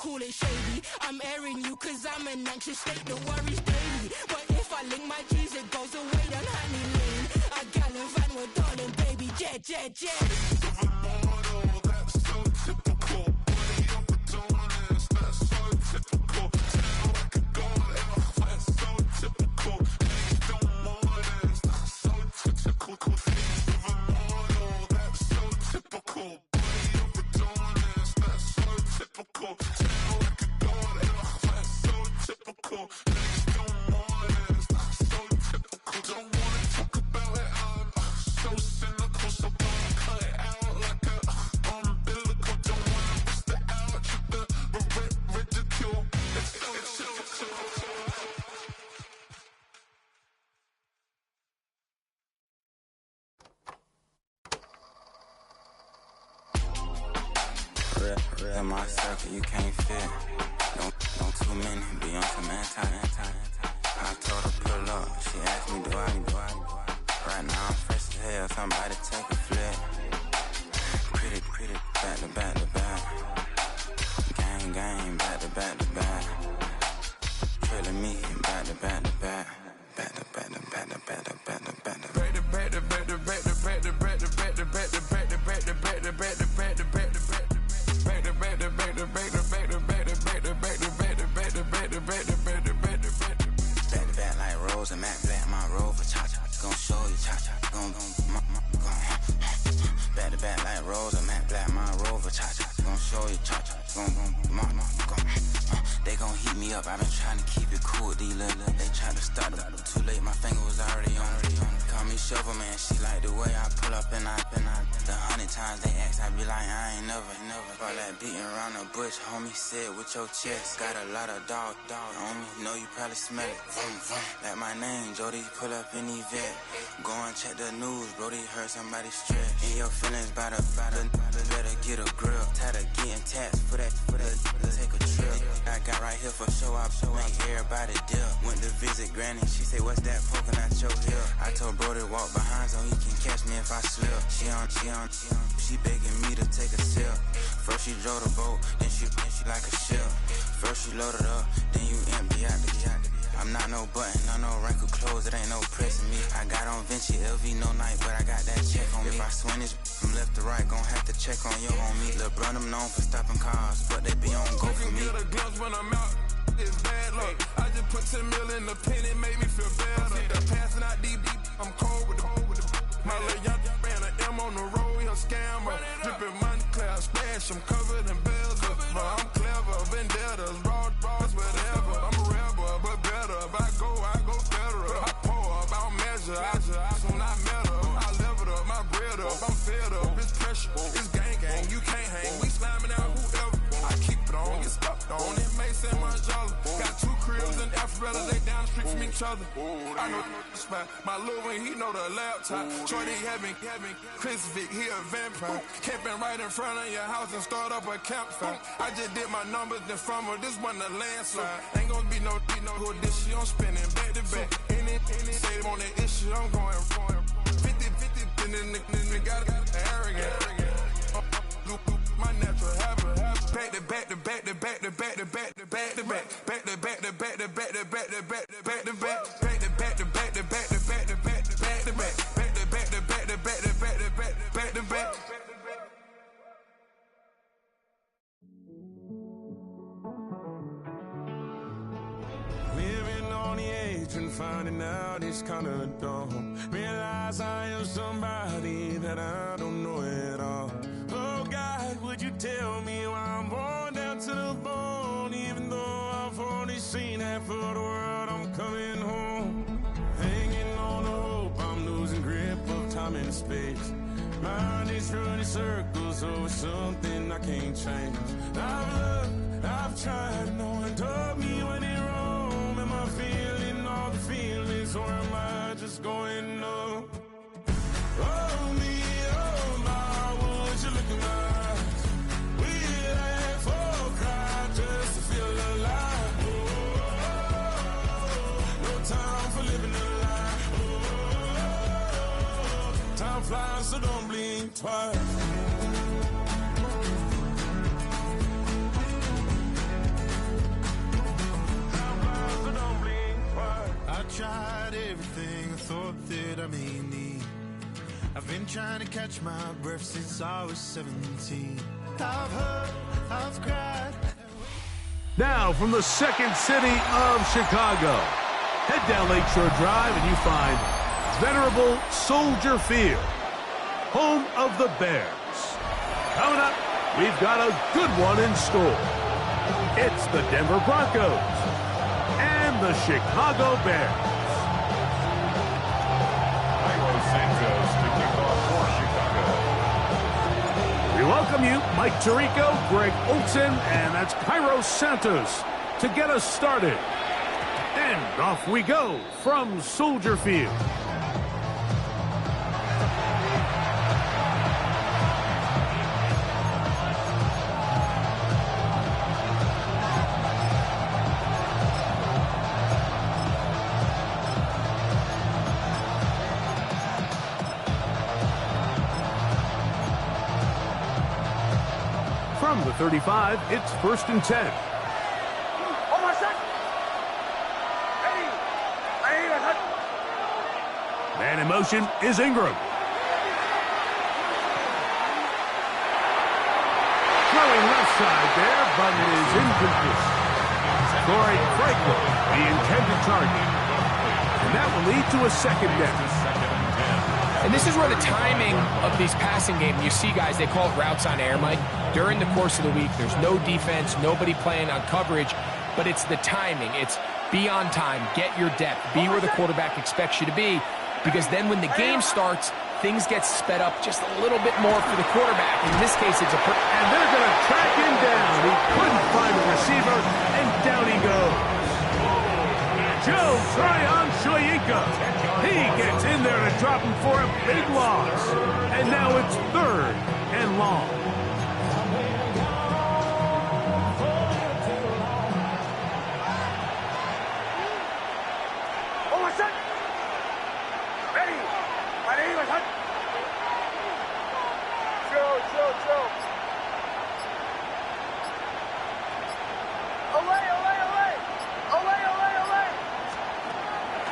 call it shady. I'm airing you cause I'm an anxious state that worries daily. But if I link my G's, it goes away down Honey Lane. I gallivant with darling baby, jet, jet, jet. That's so typical. Body of a donut, that's so typical. Tell like a god, that's so typical. Please don't mind us, that's so typical. Please don't mind, that's so typical. Body of a donut, that's so typical. Tell like a god, that's so typical. Please don't mind us, that's so typical. Don't wanna talk about it, I'm so cynical, so don't cut it out like a umbilical. Don't wanna bust it out, the ridicule. It's so typical. Real in my circle, you can't fit. Don't too many be on some anti. I told her pull up, she asked me do I. Right now I'm fresh as hell, somebody take a flip. Pretty, back to back. Gang, back to back. Trailing me, back to back. Back like Rose and Matt Black, my Rover, cha-cha, gon' show you, cha-cha, gon' back to back like Rose and Matt Black, my Rover, cha-cha, gon' show you, cha-cha, gon' they gon' heat me up, I've been trying to keep it cool, these little, they tried to start it, too late, my finger was already on, call me shovel man, she like the way I pull up and I, the 100 times they ask, I be like, I ain't never, all that beating around the bush, homie said with your chest, got a lot of dog on me, know you probably smell it, like my name, Jody, pull up in the vet, go and check the news, Brody heard somebody stretch, in your feelings by the better get a grill, tired of getting taxed for that, take a trip, I got right here for show up, make everybody dip, went to visit granny, she say what's that poking at your heel, I told Brody walk behind so he can catch me if I slip, she begging me to take a sip, first she drove the boat, then she like a ship, first she loaded up, then you empty out the I'm not no button, no wrinkled clothes, it ain't no pressing me. I got on Vinci, LV, no night, but I got that check on me. If I swing this from left to right, gon' have to check on your homie. Lil' Brun, I'm known for stopping cars, but they be on go for me. Get a glimpse when I'm out, it's bad luck. I just put 10 mil in the pen, it made me feel better. The passing out deep, I'm cold with the my little young ran an M on the road, he a scammer. Drippin' money, cloud splash, I'm covered in bells. But I'm clever, vendettas, raws, whatever. I'm a rebel, but better. If I go better. I pour up, I don't measure. I soon I met her. I leveled up, my bread up. I'm fed up, it's pressure. It's gang, you can't hang. We slamming out whoever. I keep it on, get stuck on. It may say my jolly. Got 2 cribs in Alpharetta, they down the street from each other. I know the spot. My little one, he know the laptop. Shorty having Chris Vick, he a vampire. Camping right in front of your house and start up a campfire. I just did my numbers then from her, this one a landslide. Ain't gonna be no who this shit, I'm spinning back to back. Any say on that issue, I'm going 50, and then the got arrogant. My natural habit. Back to back to back to back to back to back to back to back. Back to back to back to back to back to back to back to back. Back to back to back to back to back to back to back to back. Back to back to back to back to back to back to back. Living on the edge and finding out it's kinda dumb. Realize I am somebody that I don't know at all. Oh God, would you tell me why I'm born down to the bone? Even though I've only seen half of the world, I'm coming home. Hanging on the hope, I'm losing grip of time and space. Mind is running circles over something I can't change. I've looked, I've tried, no one told me when it wrong. Am I feeling all the feelings, or am I just going up? Oh me, oh my, would you look in my eyes? We laugh or cry just to feel alive. No time for living a lie. Time flies, so don't blink twice. trying to catch my breath since I was 17. I've heard, I've cried. Now from the second city of Chicago, head down Lakeshore Drive and you find venerable Soldier Field, home of the Bears. Coming up, we've got a good one in store. It's the Denver Broncos and the Chicago Bears. Santos to kick off for Chicago. We welcome you, Mike Tirico, Greg Olson, and that's Cairo Santos to get us started. And off we go from Soldier Field. From the 35, it's 1st and 10. Man in motion is Ingram. Throwing left side there, but it is incomplete. Corey Franklin, the intended target. And that will lead to a 2nd down. And this is where the timing of these passing games, you see guys, they call it routes on air, Mike. During the course of the week, there's no defense, nobody playing on coverage, but it's the timing. It's be on time, get your depth, be where the quarterback expects you to be, because then when the game starts, things get sped up just a little bit more for the quarterback. In this case, it's a... And they're going to track him down. He couldn't find a receiver, and down he goes. Joe Tryon Shoyinka. He gets in there to drop him for a big loss. And now it's 3rd and long.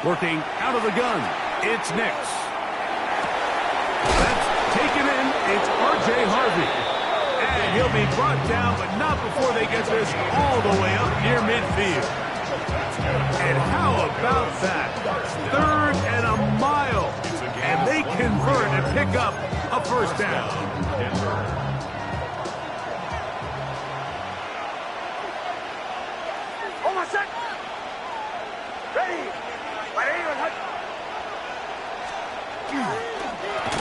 Working out of the gun, it's Nix. That's taken in, it's R.J. Harvey. And he'll be brought down, but not before they get this all the way up near midfield. And how about that? 3rd and a mile. And they convert and pick up a 1st down.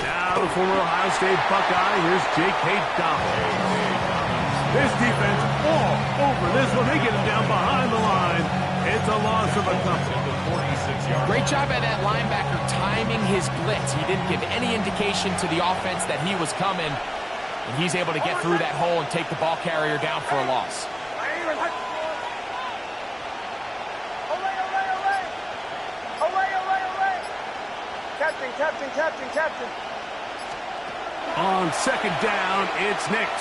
Now the former Ohio State Buckeye, here's J.K. Dobbins. This defense all over this one. They get him down behind the line. It's a loss of a couple. Great job by that linebacker timing his blitz. He didn't give any indication to the offense that he was coming, and he's able to get through that hole and take the ball carrier down for a loss. Captain. On 2nd down, it's Nix.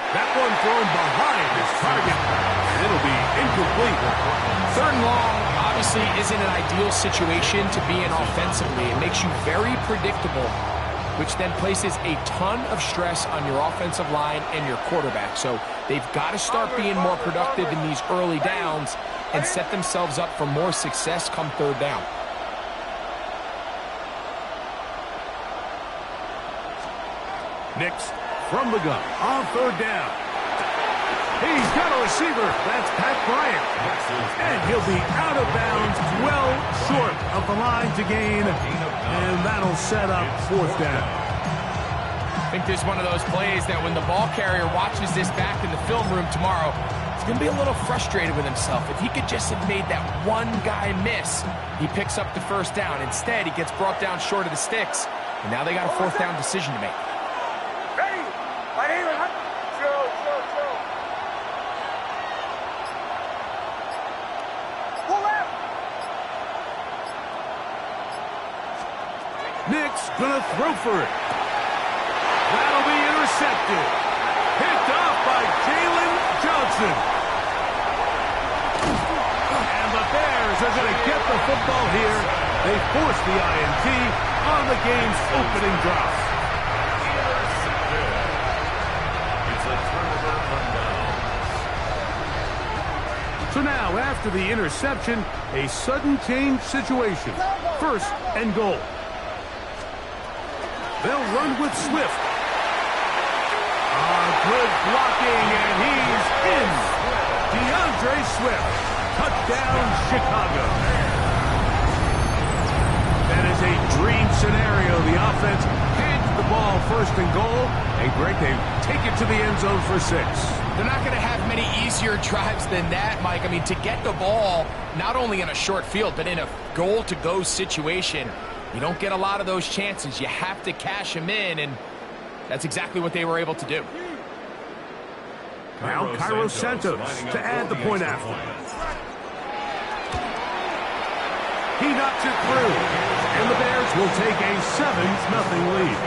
That one thrown behind his target. It'll be incomplete. 3rd and long obviously isn't an ideal situation to be in offensively. It makes you very predictable, which then places a ton of stress on your offensive line and your quarterback. So they've got to start being more productive in these early downs and set themselves up for more success come 3rd down. Nix from the gun on 3rd down. He's got a receiver. That's Pat Bryant. And he'll be out of bounds, well short of the line to gain. And that'll set up 4th down. I think this is one of those plays that when the ball carrier watches this back in the film room tomorrow, he's going to be a little frustrated with himself. If he could just have made that one guy miss, he picks up the 1st down. Instead, he gets brought down short of the sticks. And now they got a 4th down decision to make. Nix gonna throw for it. That'll be intercepted. Picked off by Jalen Johnson. And the Bears are gonna get the football here They forced the INT on the game's opening drive. It's a turnover on downs. So now, after the interception, a sudden change situation. First and goal. They'll run with Swift. Good blocking, and he's in. DeAndre Swift. Touchdown, Chicago. That is a dream scenario. The offense hands the ball first and goal. And Greg, they take it to the end zone for 6. They're not going to have many easier drives than that, Mike. I mean, to get the ball, not only in a short field, but in a goal-to-go situation, you don't get a lot of those chances. You have to cash them in, and that's exactly what they were able to do. Now Cairo Santos to add the point after. He knocks it through, and the Bears will take a 7-0 lead.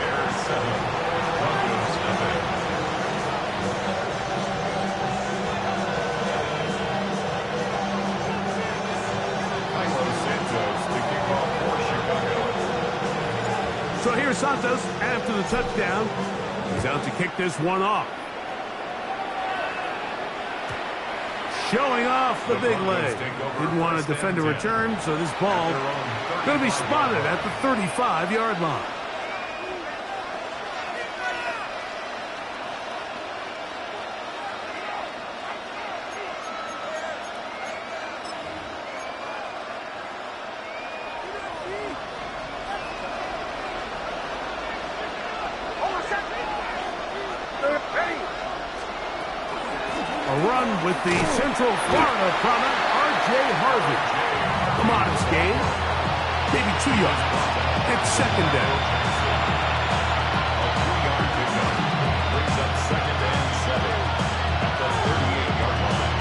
So here's Santos after the touchdown. He's out to kick this one off. Showing off the big leg. Didn't want to defend a return, so this ball going to be spotted at the 35-yard line. A run with the Central Florida product, R.J. Harvey. A modest gain, maybe 2 yards. It's second down. Brings up second and 7 at the 38-yard line.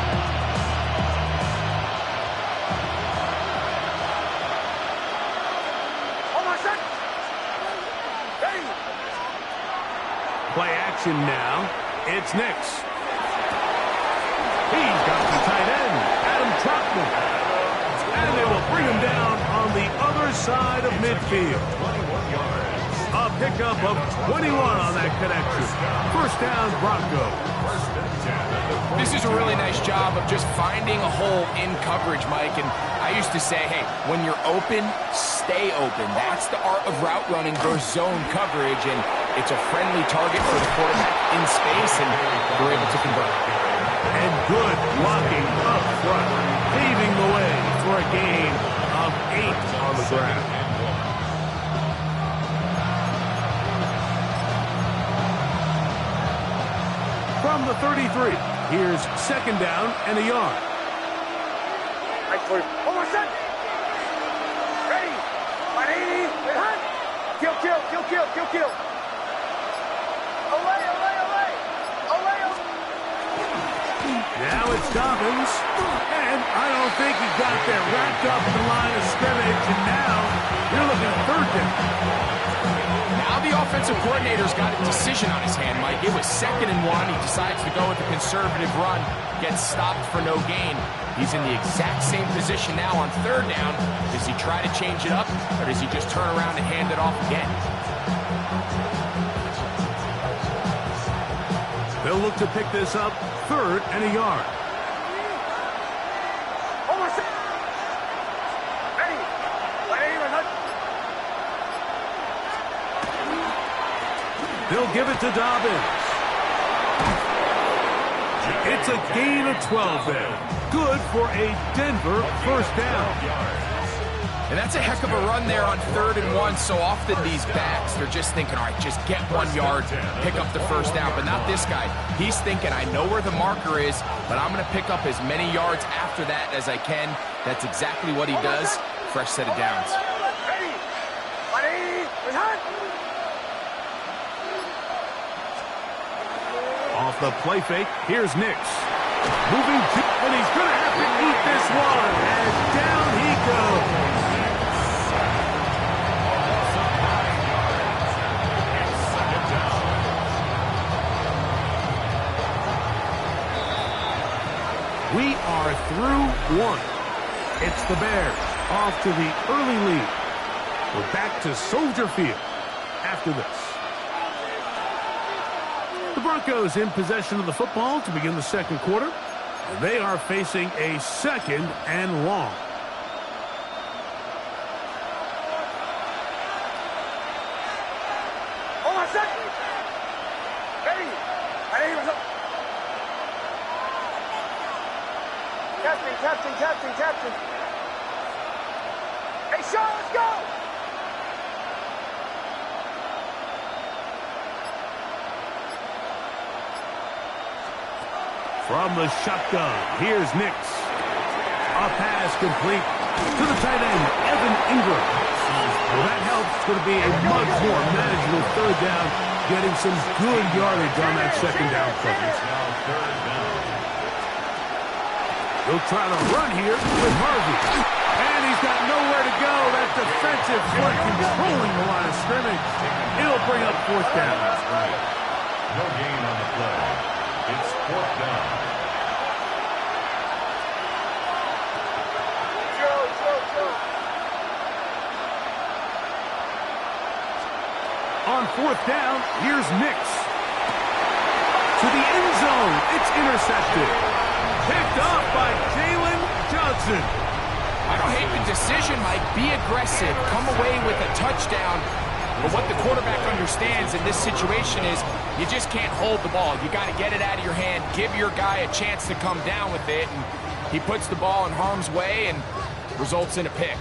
Play action now. It's Nix. He's got the tight end, Adam Troutman. And they will bring him down on the other side of midfield. A pickup of 21 on that connection. First down, Broncos. This is a really nice job of just finding a hole in coverage, Mike. And I used to say, hey, when you're open, stay open. That's the art of route running versus zone coverage. And it's a friendly target for the quarterback in space, and they're able to convert. And good blocking up front, paving the way for a gain of 8 on the ground. From the 33, here's second down and a yard. One more set. Ready. 180. Kill, kill, kill, kill, kill, kill. Away, away, away. Away, away. Now it's Dobbins, and I don't think he got there. Wrapped up in the line of scrimmage, and now you're looking at third down. Now the offensive coordinator's got a decision on his hand, Mike. It was 2nd and 1. He decides to go with a conservative run, gets stopped for no gain. He's in the exact same position now on 3rd down. Does he try to change it up, or does he just turn around and hand it off again? They'll look to pick this up, 3rd and a yard. They'll give it to Dobbins. It's a gain of 12 there. Good for a Denver first down. And that's a heck of a run there on 3rd and 1. So often these backs, they're just thinking, all right, just get 1 yard, pick up the first down. But not this guy. He's thinking, I know where the marker is, but I'm going to pick up as many yards after that as I can. That's exactly what he does. Fresh set of downs. Off the play fake, here's Nix. Moving to, and he's going to have to eat this one as down he goes. We are through 1. It's the Bears off to the early lead. We're back to Soldier Field after this. The Broncos in possession of the football to begin the second quarter. They are facing a 2nd and long. Hold on a second. Ready. Captain. Hey, Sean, let's go. From the shotgun, here's Nix. A pass complete to the tight end, Evan Ingram. Well, that helps. It's going to be a much more manageable 3rd down, getting some good yardage on that 2nd down play. He'll try to run here with Harvey. And he's got nowhere to go. That defensive front controlling the line of scrimmage. It'll bring up 4th down. No gain on the play. It's 4th down. On 4th down, here's Nix. To the end zone. It's intercepted. Picked off by Jalen Johnson. I don't hate the decision, Mike. Be aggressive. Come away with a touchdown. But what the quarterback understands in this situation is you just can't hold the ball. You got to get it out of your hand, give your guy a chance to come down with it, and he puts the ball in harm's way and results in a pick.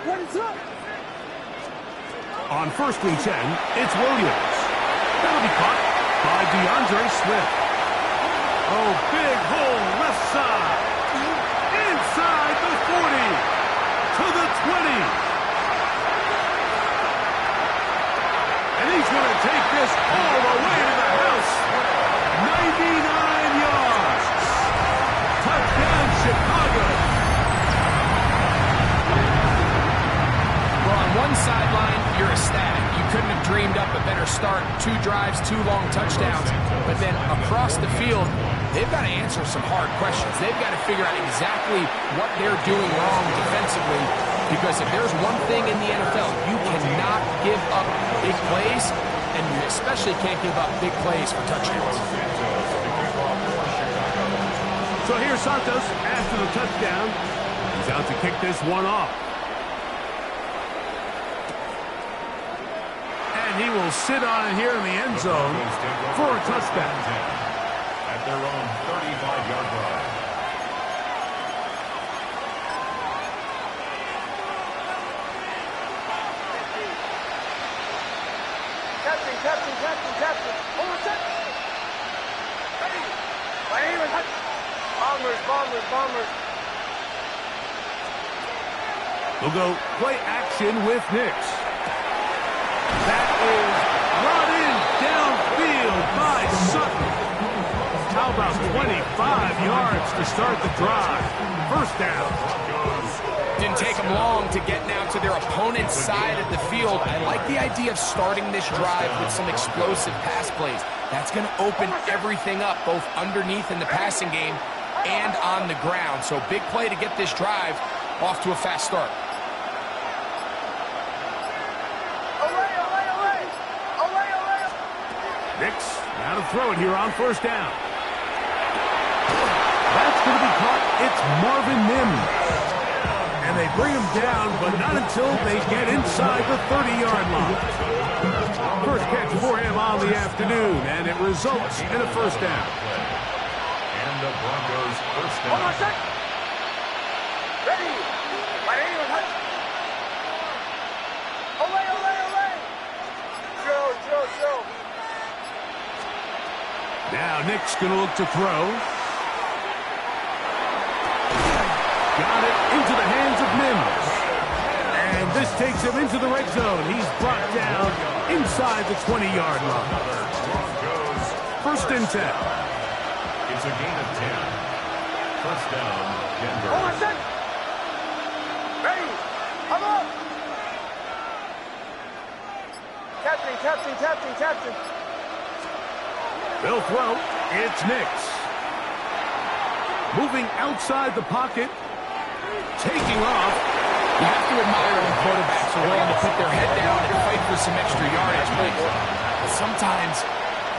What is up? On 1st and 10, it's Williams. That'll be caught by DeAndre Swift. Oh, big hole left side. Inside the 40. To the 20. And he's going to take this all the way to the house. 99 yards. Touchdown, Chicago. Well, on one sideline, you're ecstatic. You couldn't have dreamed up a better start. 2 drives, 2 long touchdowns. But then across the field, they've got to answer some hard questions. They've got to figure out exactly what they're doing wrong defensively, because if there's one thing in the NFL, you cannot give up big plays, and you especially can't give up big plays for touchdowns. So here's Santos after the touchdown. He's out to kick this one off. And he will sit on it here in the end zone for a touchdown. At their own 35-yard line. Captain. Hold on a second. Ready. My name is Bombers. We'll go play action with Nix. That is brought in downfield by Sutton. How about 25 yards to start the drive? 1st down. Didn't take them long to get now to their opponent's side of the field. I like the idea of starting this drive with some explosive pass plays. That's going to open everything up, both underneath in the passing game and on the ground. So big play to get this drive off to a fast start. Nix now to throw it here on 1st down. That's going to be caught. It's Marvin Mims. And they bring him down, but not until they get inside the 30-yard line. First catch for him on the afternoon, and it results in a 1st down. And the Broncos 1st down. Hold on a second. Ready. My name is Hutch. Olay. Joe. Now Nick's going to look to throw. Got it into the hands of Mims. And this takes him into the red zone. He's brought down inside the 20-yard line. 1st and 10. It's a gain of 10. 1st down, Denver. Hold on a second. Ready. I'm up. Captain. They'll throw. It's Nix. Moving outside the pocket. taking off. You have to admire the quarterbacks who are willing to put their head down and fight for some extra yardage. But sometimes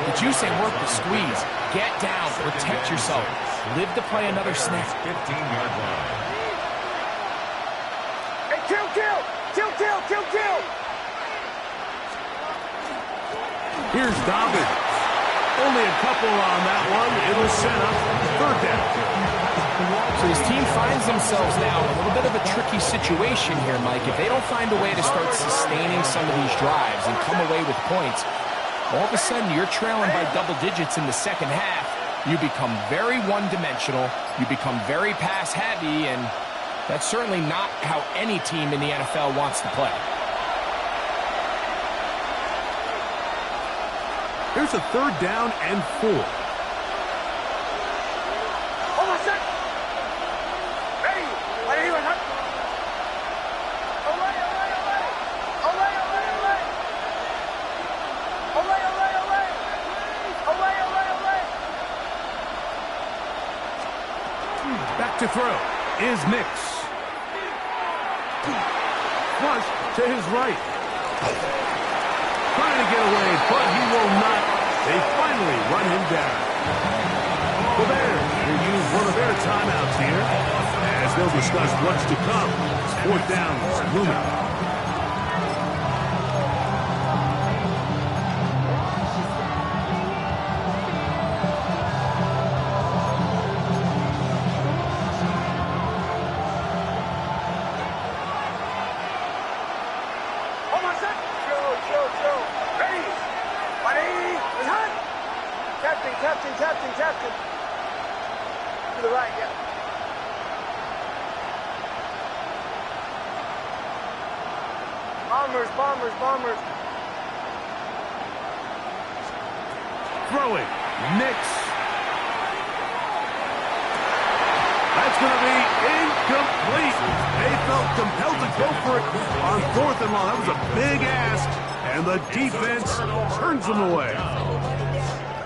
the juice ain't worth the squeeze. Get down, protect yourself, live to play another snap. 15-yard line. Hey, kill! Here's Dobbins. Only a couple on that one. It'll set up third down. So his team finds themselves now in a little bit of a tricky situation here, Mike. If they don't find a way to start sustaining some of these drives and come away with points, all of a sudden you're trailing by double digits in the second half. You become very one-dimensional. You become very pass-heavy, and that's certainly not how any team in the NFL wants to play. Here's a third down and 4. Hold on a sec. Ready. Right here, huh? Olay. Back to throw is Nix. Flush to his right. Trying to get away, but he will not. They finally run him down. The Bears will use one of their timeouts here as they'll discuss what's to come. Fourth down looming. Captain. To the right, yeah. Bombers. Throwing. Nix. That's going to be incomplete. They felt compelled to go for it on 4th and long. That was a big ask, and the defense turns them away.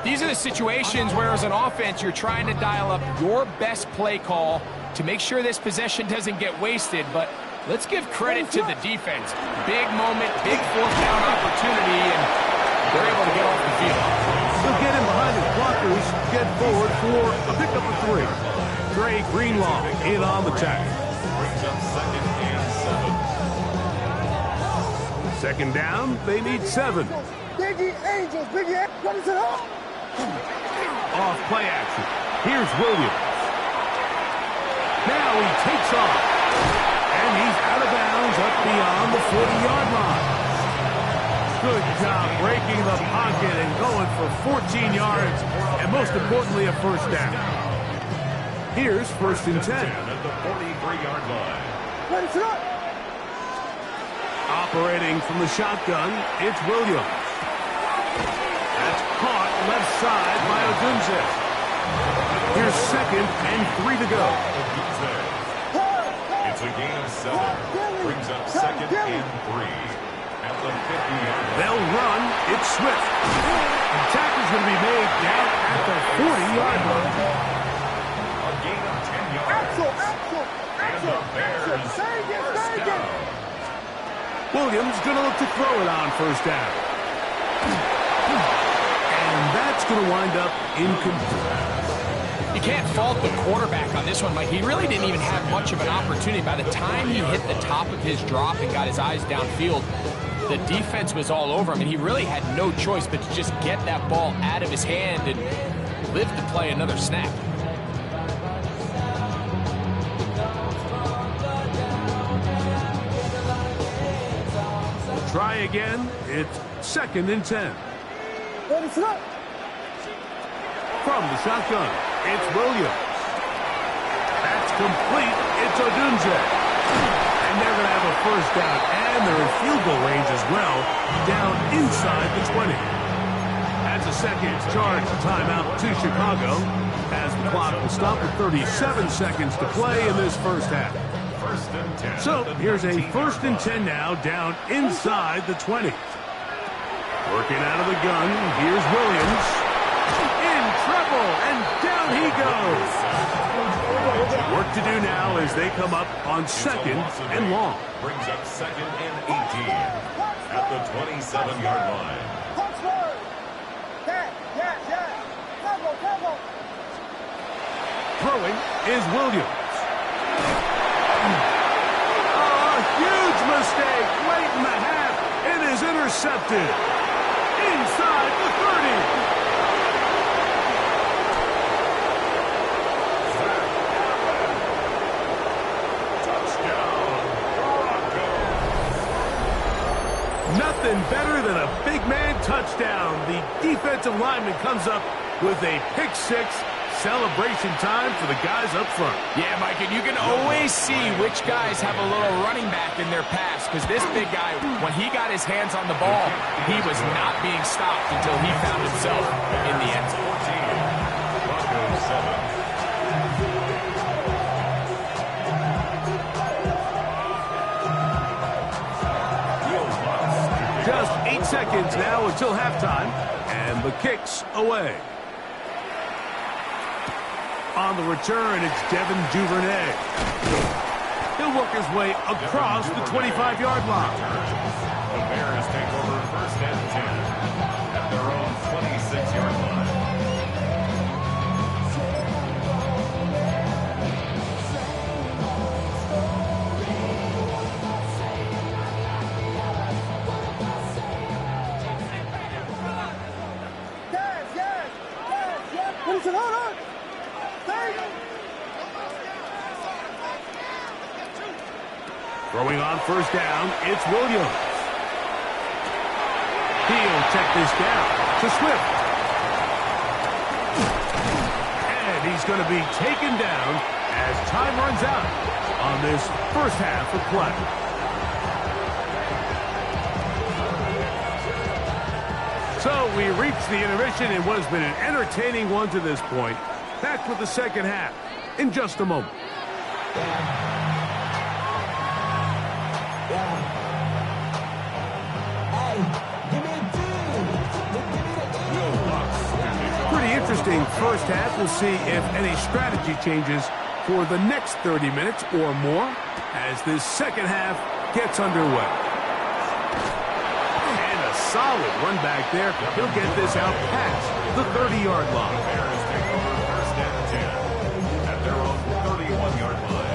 These are the situations where, as an offense, you're trying to dial up your best play call to make sure this possession doesn't get wasted. But let's give credit to the defense. Big moment, big fourth down opportunity, and they're able to get off the field. They'll get him behind his blockers, get forward for a pickup of 3. Dre Greenlaw in on the tackle. Brings up 2nd and 7. Second down, they need 7. Biggie Angels, what is it all? Off play action. Here's Williams. Now he takes off. And he's out of bounds up beyond the 40-yard line. Good job breaking the pocket and going for 14 yards. And most importantly, a first down. Here's 1st and 10. At the 43-yard line. Ready to go. Operating from the shotgun, it's Williams. That's caught left side by Odunze. Here's 2nd and 3 to go. It's a gain of 7. Brings up 2nd and 3. At the 50-yard line. They'll run. It's Swift. The tackle's going to be made down at the 40-yard line. A gain of 10 yards. And the Bears first down. Williams going to look to throw it on first down. And that's going to wind up incomplete. You can't fault the quarterback on this one, Mike. He really didn't even have much of an opportunity. By the time he hit the top of his drop and got his eyes downfield, the defense was all over him, and he really had no choice but to just get that ball out of his hand and live to play another snap. Try again. It's 2nd and 10. Ready to go. From the shotgun, it's Williams. That's complete. It's Odunze. And they're going to have a first down, and they're in field goal range as well, down inside the 20. That's a second charge timeout to Chicago, as the clock will stop at 37 seconds to play in this first half. So here's a 1st and 10 now, down inside the 20. Working out of the gun, here's Williams. In trouble, and down he goes. Work to do now as they come up on second and long. Brings up second and 18 at the 27-yard line. Throwing is Williams. A huge mistake late in the half. It is intercepted inside the 30. Nothing better than a big man touchdown. The defensive lineman comes up with a pick six. Celebration time for the guys up front. Yeah, Mike, and you can always see which guys have a little running back in their pass, because this big guy, when he got his hands on the ball, he was not being stopped until he found himself in the end zone. 7. Just 8 seconds now until halftime, and the kick's away. On the return, it's Devin Duvernay. He'll work his way across the 25-yard line. The Bears take over first and 10 at their own 26-yard line. Throwing on first down, it's Williams. He'll check this down to Swift. And he's going to be taken down as time runs out on this first half of play. So we reach the intermission in what has been an entertaining one to this point. Back with the second half in just a moment. Pretty interesting first half. We'll see if any strategy changes for the next 30 minutes or more as this second half gets underway. And a solid run back there. He'll get this out past the 30-yard line. Bears take over first and 10 at their own 31-yard line.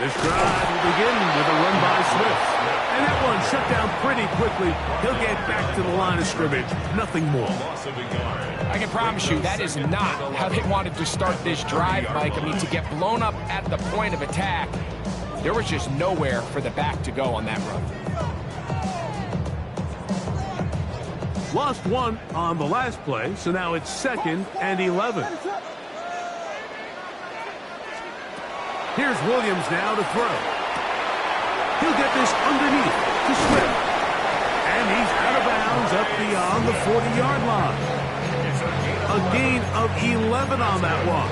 This drive will begin with a run by Swift. And that one shut down pretty quickly. He'll get back to the line of scrimmage. Nothing more. I can promise you that is not how they wanted to start this drive, Mike. I mean, to get blown up at the point of attack, there was just nowhere for the back to go on that run. Lost one on the last play, so now it's 2nd and 11. Here's Williams now to throw. He'll get this underneath to Swift. And he's out of bounds up beyond the 40-yard line. A gain of 11 on that one.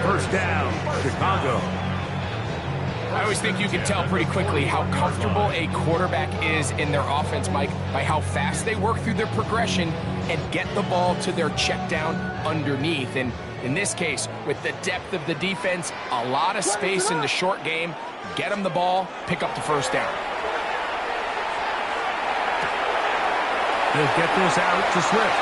First down, Chicago. I always think you can tell pretty quickly how comfortable a quarterback is in their offense, Mike, by how fast they work through their progression and get the ball to their check down underneath. And in this case, with the depth of the defense, a lot of space in the short game, get them the ball, pick up the first down. He'll get this out to Swift.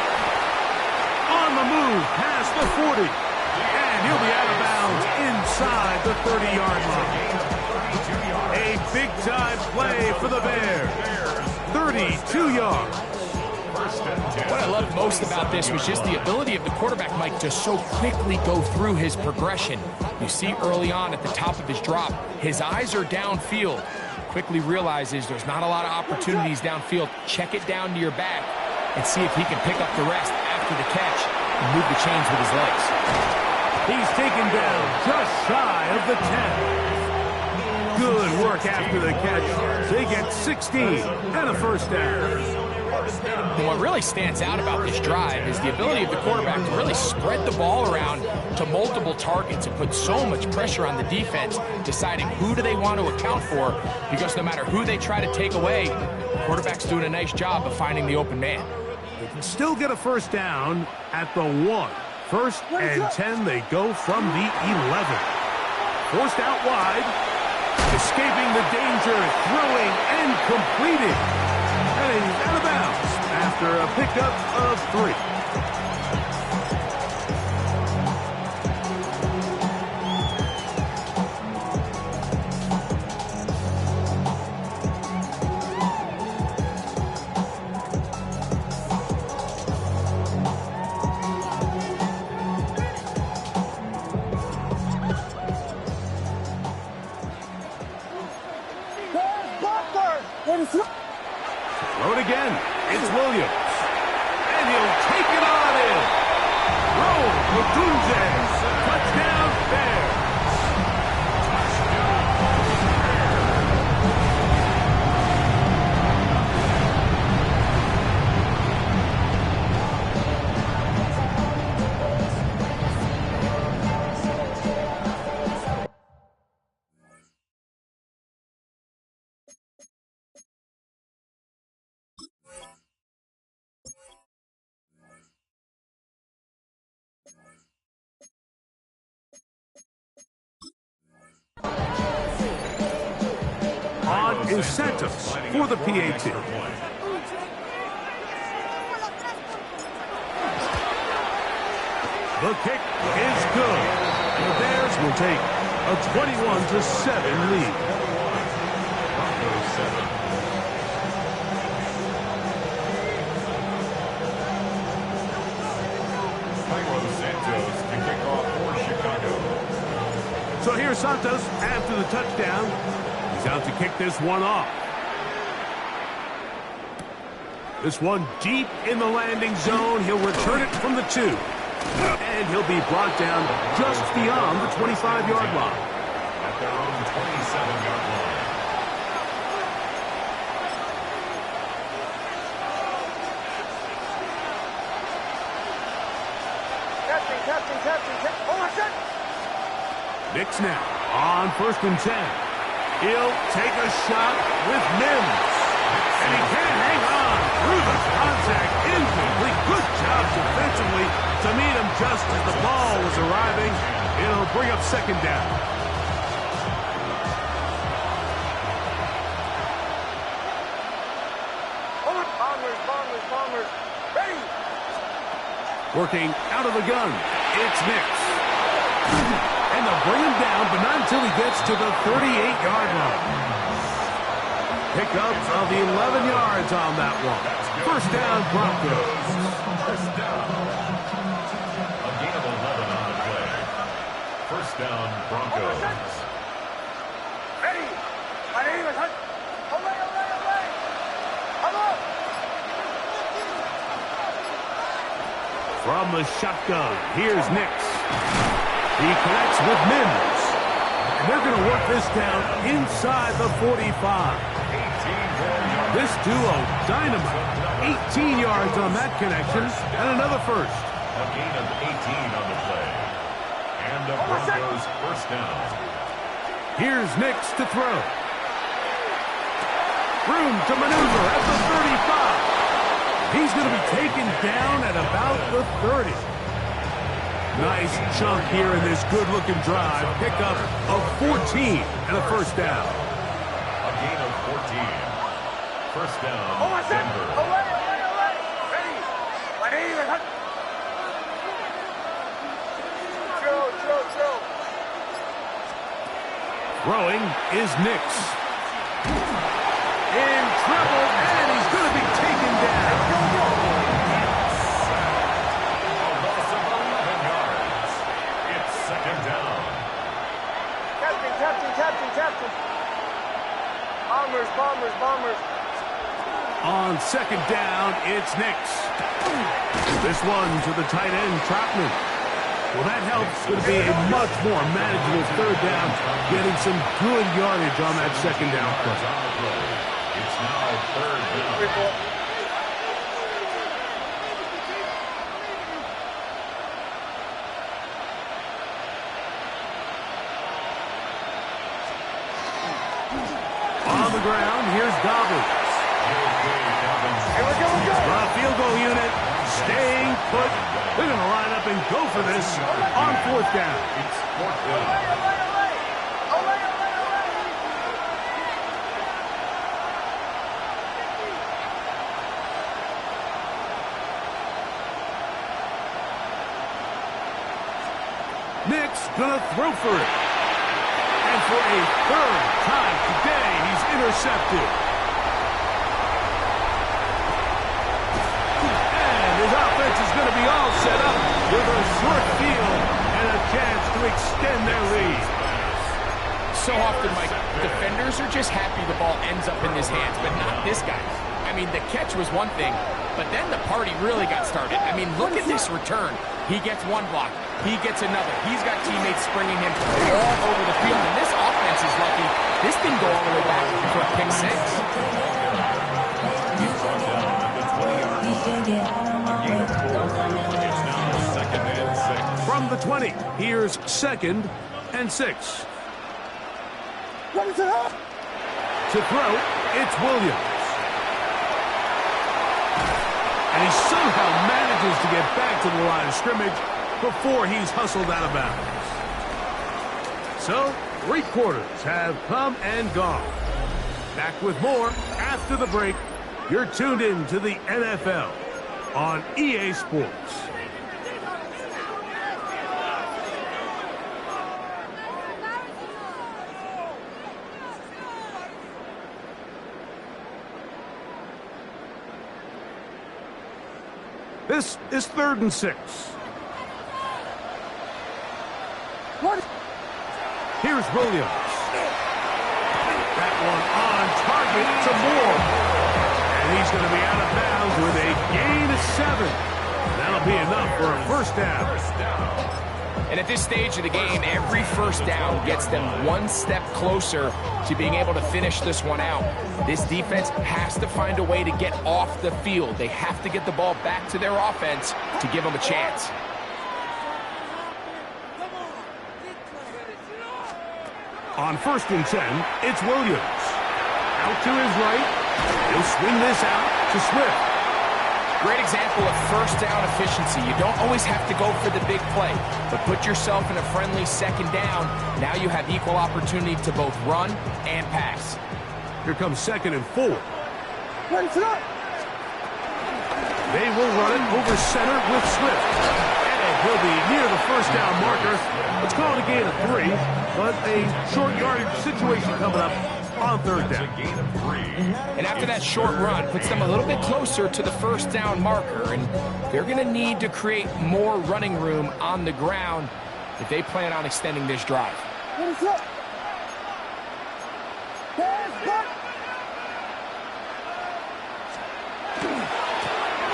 On the move, past the 40. And he'll be out of bounds inside the 30-yard line. A big-time play for the Bears. 32 yards. What I loved most about this was just the ability of the quarterback, Mike, to so quickly go through his progression. You see early on at the top of his drop, his eyes are downfield. Quickly realizes there's not a lot of opportunities downfield. Check it down to your back and see if he can pick up the rest after the catch and move the chains with his legs. He's taken down just shy of the 10. Good work after the catch. They get 16 and a first down. yards. And what really stands out about this drive is the ability of the quarterback to really spread the ball around to multiple targets and put so much pressure on the defense, deciding who do they want to account for, because no matter who they try to take away, the quarterback's doing a nice job of finding the open man. They can still get a first down at the 1. First and 10, they go from the 11. Forced out wide, escaping the danger, throwing and completing. And he's out of bounds after a pickup of 3. Throw it again. It's Williams. And he'll take it on in. Roll, Matunze. Touchdown, Bears. On is Santos for the PAT. The kick is good. The Bears will take a 21-7 lead. Santos to kick off for Chicago. So here's Santos after the touchdown. He's out to kick this one off. This one deep in the landing zone. He'll return it from the 2. And he'll be brought down just beyond the 25-yard line. At their own 27-yard line. Captain. Oh, my God. Knicks now on 1st and 10. He'll take a shot with Mims. And he can't hang on through the contact. Incomplete. Good job defensively to meet him just as the ball was arriving. It'll bring up 2nd down. Bombers. Ready. Working out of the gun. It's Knicks. And they'll bring him down, but not until he gets to the 38-yard line. Pickup of 11 yards on that one. First down, Broncos. First down. A gain of 11 on the play. First down, Broncos. Ready. My name is Hunt. Away. Come on. From the shotgun, here's Knicks. He connects with Mims. And they're going to work this down inside the 45. This duo, dynamite. 18 yards on that connection, and another first. A gain of 18 on the play. And the Broncos first down. Here's Knicks to throw. Room to maneuver at the 35. He's going to be taken down at about the 30. Nice chunk here in this good-looking drive. Pickup of 14 and a first down. A gain of 14. First down, Denver. Away. Ready. My name is Hunt. Drill. Throwing is Knicks. In trouble, and he's going to be taken down. Captain. Bombers. On 2nd down, it's Knicks. This one to the tight end, Trotman. Well, that helps. It's going to be a much more manageable 3rd down, getting some good yardage on that 2nd down play. It's now 3rd down. on the ground. Here's Dobbins. The field goal unit staying put. They're going to line up and go for this on 4th down. It's 4th down. Nick's gonna throw for it. And for a 3rd time today, he's intercepted. And his offense is gonna be all set up with a short field and a chance to extend their lead. So often, Mike, defenders are just happy the ball ends up in his hands, but not this guy. I mean, the catch was one thing, but then the party really got started. I mean, look at this return. He gets one block. He gets another. He's got teammates springing him all over the field, and this offense is lucky. This didn't go all the way back for a pick 6. He's brought down at the 20-yard line. It's now 2nd and 6. From the 20, here's 2nd and 6. To throw, it's Williams. And he somehow manages to get back to the line of scrimmage before he's hustled out of bounds. So, 3 quarters have come and gone. Back with more after the break. You're tuned in to the NFL on EA Sports. This is 3rd and 6. Here's Williams. That one on target to Moore. And he's going to be out of bounds with a gain of 7. That'll be enough for a 1st down. And at this stage of the game, every 1st down gets them one step closer to being able to finish this one out. This defense has to find a way to get off the field. They have to get the ball back to their offense to give them a chance. On 1st and 10, it's Williams. Out to his right. He'll swing this out to Swift. Great example of 1st down efficiency. You don't always have to go for the big play, but put yourself in a friendly 2nd down. Now you have equal opportunity to both run and pass. Here comes 2nd and 4. They will run it over center with Swift. And he'll be near the 1st down marker. Let's call it a gain of 3, but a short yardage situation coming up on 3rd down. And after that short run, puts them a little bit closer to the 1st down marker, and they're going to need to create more running room on the ground if they plan on extending this drive.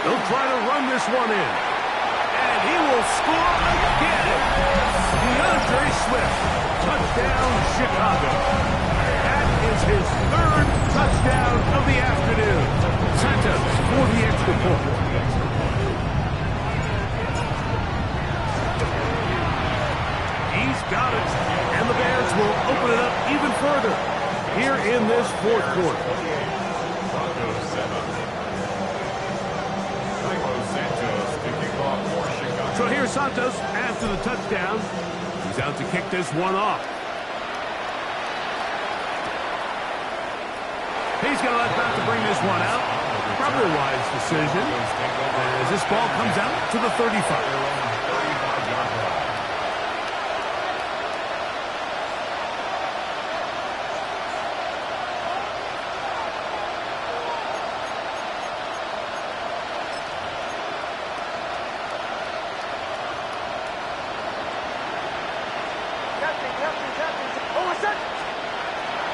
They'll try to run this one in. And he will score again. DeAndre Swift. Touchdown, Chicago. That is his 3rd touchdown of the afternoon. Santos for the extra point. He's got it. And the Bears will open it up even further here in this 4th quarter. So here's Santos after the touchdown. He's out to kick this one off. He's going to let that to bring this one out. Probably a wise decision as this ball comes out to the 35.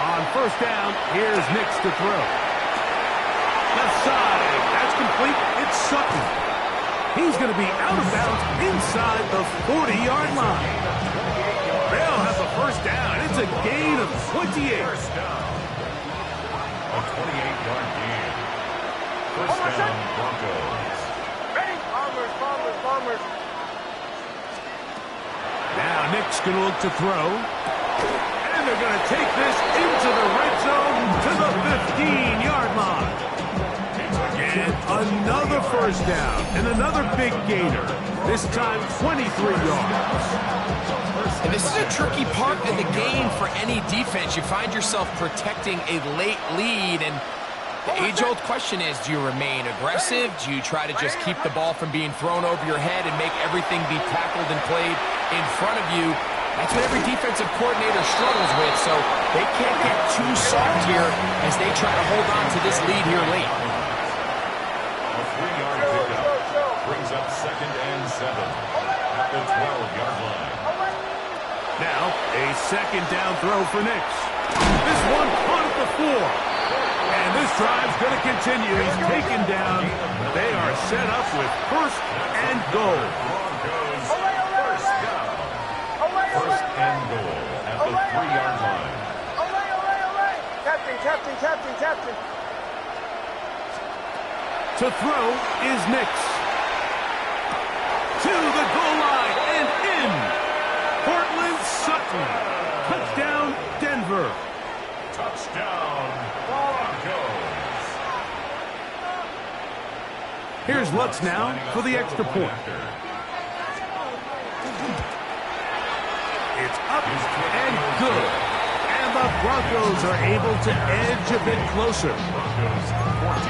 On 1st down, here's Nix to throw. Left side, that's complete. It's Sutton. He's going to be out of bounds inside the 40-yard line. They'll have the 1st down. It's a gain of 28. A 28-yard gain. 1st down, Broncos. Ready? Bombers. Now Nick's going to look to throw. And And they're going to take this into the red zone to the 15-yard line. And another first down and another big gainer. This time 23 yards. And this is a tricky part of the game for any defense. You find yourself protecting a late lead, and the age-old question is, do you remain aggressive? Do you try to just keep the ball from being thrown over your head and make everything be tackled and played in front of you? That's what every defensive coordinator struggles with, so they can't get too soft here as they try to hold on to this lead here late. A 3-yard pickup brings up 2nd and 7 at the 12-yard line. Now, a second down throw for Nix. This one caught at the 4. And this drive's going to continue. He's taken down. They are set up with 1st and goal. Broncos, first down. 1st and goal at the 3-yard line. Captain. To throw is Nix. To the goal line and in. Portland Sutton. Touchdown, Denver. Touchdown, Broncos. Here's Lutz now for the extra point. It's up and good. And the Broncos are able to edge a bit closer. Broncos 14.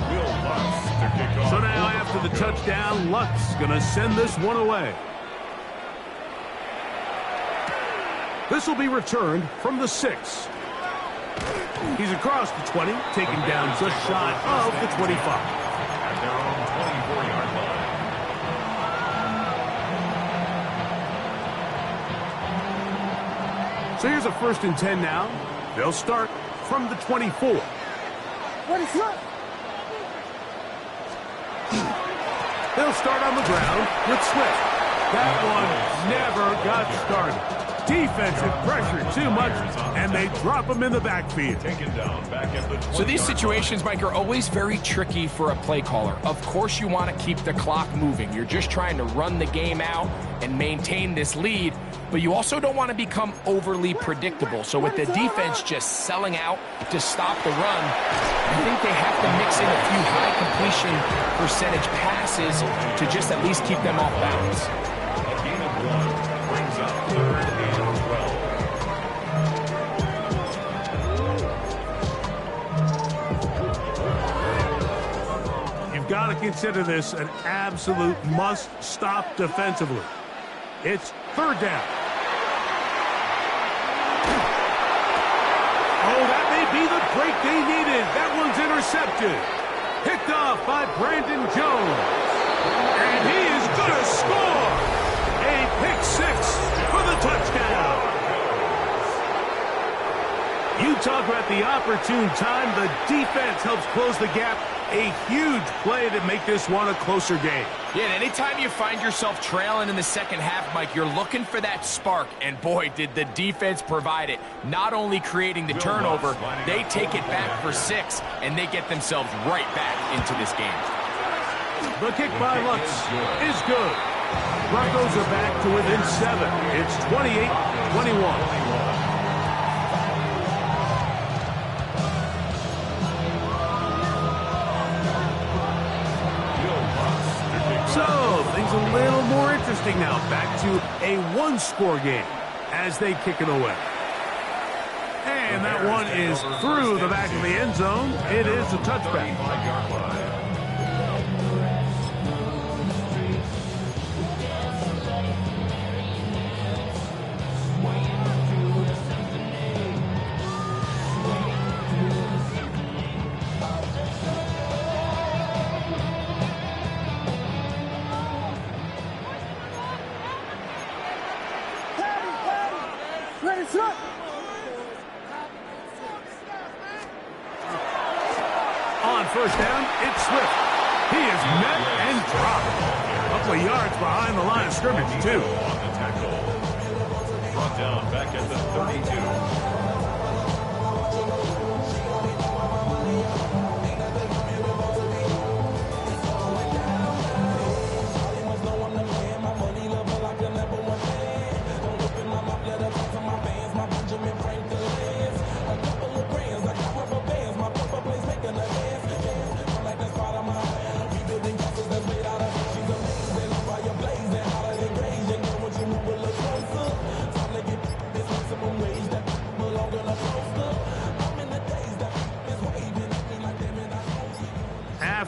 Will Lutz to kick off. So now after the touchdown, Lutz going to send this one away. This will be returned from the 6. He's across the 20, taken down just shy of the 25. At their own 24-yard line. So here's a 1st and 10 now. They'll start from the 24. What is up? They'll start on the ground with Swift. That one never got started. Defensive pressure too much, and they drop him in the backfield. Taken down back at the 20. So these situations, Mike, are always very tricky for a play caller. Of course you want to keep the clock moving. You're just trying to run the game out and maintain this lead, but you also don't want to become overly predictable. So with the defense just selling out to stop the run, I think they have to mix in a few high completion percentage passes to just at least keep them off balance. A gain of 1 brings up 3rd and 12. You've got to consider this an absolute must-stop defensively. It's 3rd down. Oh, that may be the break they needed. That one's intercepted. Picked off by Brandon Jones. And he is going to score. A pick 6 for the touchdown. You talk about the opportune time. The defense helps close the gap. A huge play to make this one a closer game. Yeah, and anytime you find yourself trailing in the second half, Mike, you're looking for that spark. And boy, did the defense provide it. Not only creating the turnover, they take it back for 6, and they get themselves right back into this game. The kick by Lutz is good. Broncos are back to within 7. It's 28-21. So, things a little more interesting now. Back to a 1-score game as they kick it away. And that one is through the back of the end zone. It is a touchback. On 1st down, it's Swift. He is met and dropped. A couple of yards behind the line of scrimmage, too. On the tackle. Brought down back at the 32.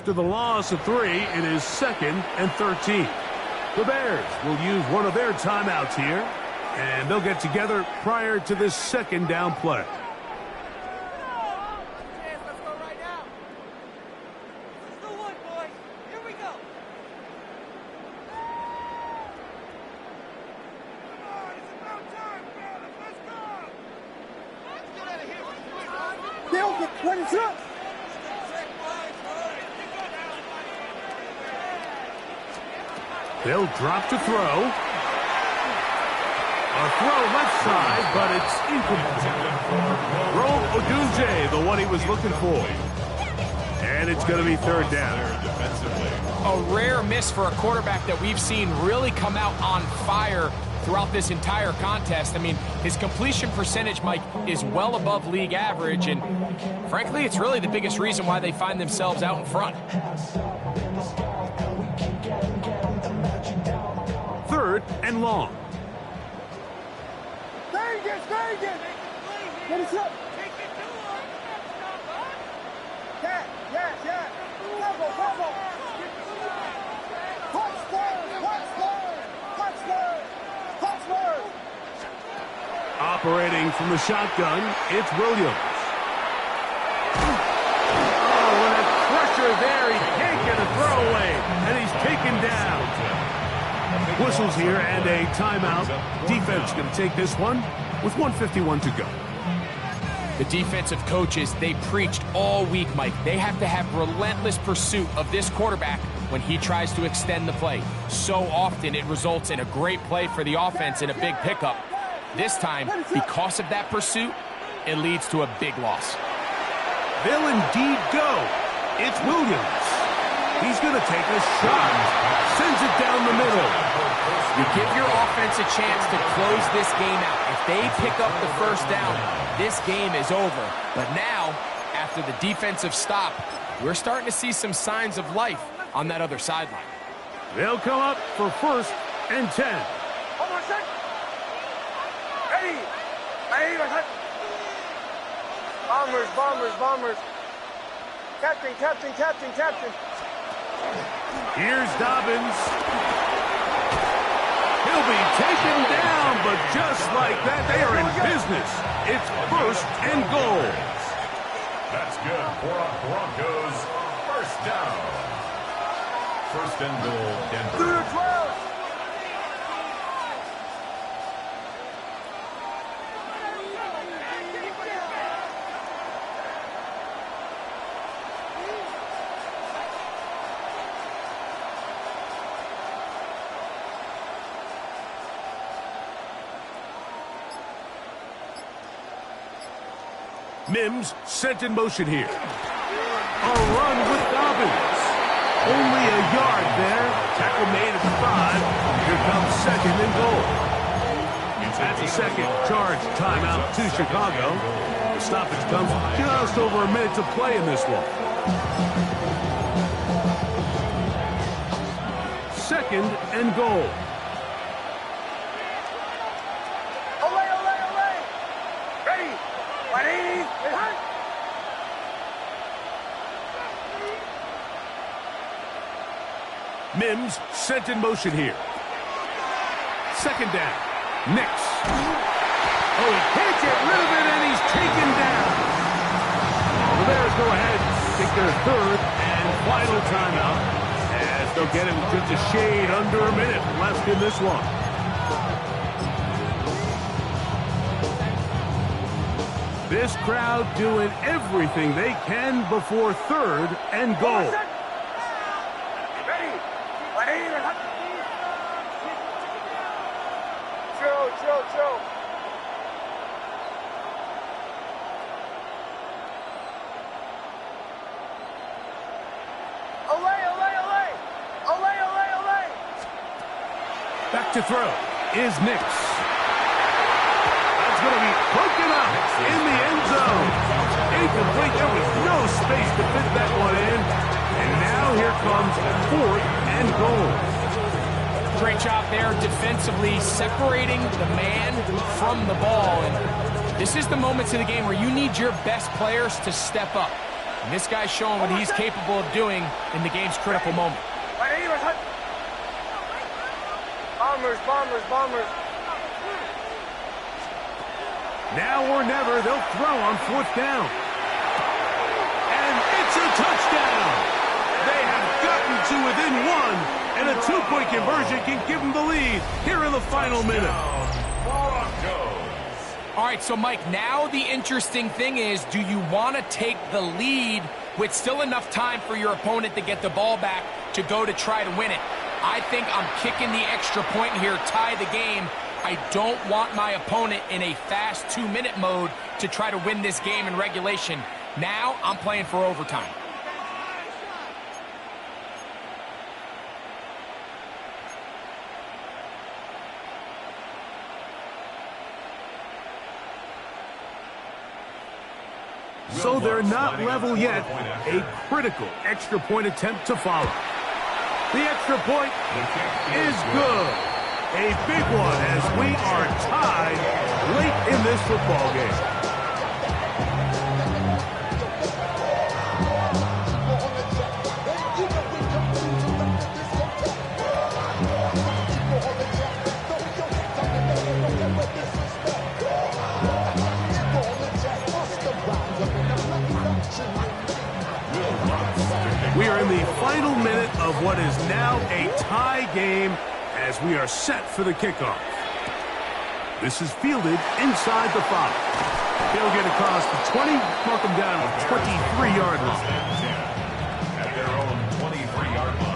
After the loss of 3, it is 2nd and 13. The Bears will use one of their timeouts here, and they'll get together prior to this 2nd down play. They'll drop to throw. A throw left side, but it's incomplete. Rome Odunze, the one he was looking for. And it's going to be 3rd down. A rare miss for a quarterback that we've seen really come out on fire throughout this entire contest. I mean, his completion percentage, Mike, is well above league average, and frankly, it's really the biggest reason why they find themselves out in front. 3rd and long. Vegas! Get us up! Yeah! Bravo! Touchdown! Operating from the shotgun, it's Williams. Oh, what a pressure there. He can't get a throwaway, and he's taken down. Whistles here and a timeout. Defense going to take this one with 1:51 to go. The defensive coaches, they preached all week, Mike. They have to have relentless pursuit of this quarterback when he tries to extend the play. So often it results in a great play for the offense and a big pickup. This time, because of that pursuit, it leads to a big loss. They'll indeed go. It's Williams. He's going to take a shot. Sends it down the middle. You give your offense a chance to close this game out. If they pick up the 1st down, this game is over. But now, after the defensive stop, we're starting to see some signs of life on that other sideline. They'll come up for 1st and 10. Hold on a second. Ready. Bombers. Captain. Here's Dobbins. He'll be taken down, but just like that, they are in business. It's 1st and goal. That's good for a Broncos 1st down. 1st and goal, Denver. Mims sent in motion here. A run with Dobbins. Only a yard there. Tackle made at the 5. Here comes 2nd and goal. That's a 2nd charge timeout to Chicago. The stoppage comes just over a minute to play in this one. 2nd and goal. Mims sent in motion here. 2nd down. Nix. Oh, he can't get rid of it, and he's taken down. The Bears go ahead, take their 3rd and final timeout, as they'll get him just a shade under a minute left in this one. This crowd doing everything they can before 3rd and goal. Chill. Olay. Back to throw is Nix. That's going to be broken up in the end zone. Incomplete. There was no space to fit that one in. And now here comes 4th and goal. Great job there defensively, separating the man from the ball. And this is the moments of the game where you need your best players to step up. And this guy's showing what he's capable of doing in the game's critical moment. Bombers. Now or never, they'll throw on 4th down. And it's a touchdown. They have gotten to within 1, and a 2-point conversion can give them the lead here in the final minute. All right, so Mike, now the interesting thing is, do you want to take the lead with still enough time for your opponent to get the ball back to go to try to win it? I think I'm kicking the extra point here, tie the game. I don't want my opponent in a fast 2-minute mode to try to win this game in regulation. Now I'm playing for overtime. So they're not level yet. A critical extra point attempt to follow. The extra point is good. A big one as we are tied late in this football game. We are in the final minute of what is now a tie game as we are set for the kickoff. This is fielded inside the 5. He'll get across the 20, mark him down at the 23-yard line. At their own 23-yard line.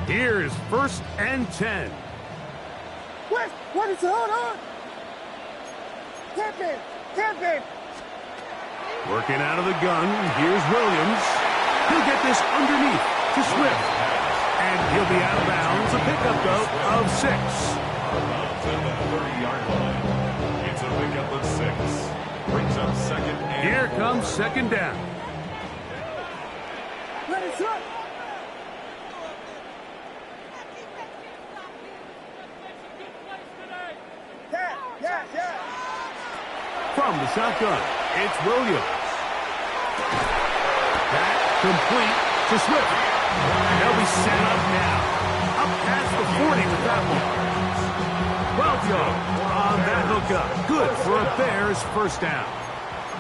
Here's 1st and 10. What is it? Hold on. Tap in. Working out of the gun. Here's Williams. He'll get this underneath to Swift. And he'll be out of bounds. A pickup, though, of 6. To the 30-yard line. It's a pickup of 6. Brings up 2nd and Here comes 2nd down. Ready, up. From the shotgun, it's Williams. That complete to Swift. They'll be set up now. Up past the 40 with that one. 12 yards on that hookup. Good for a Bears 1st down.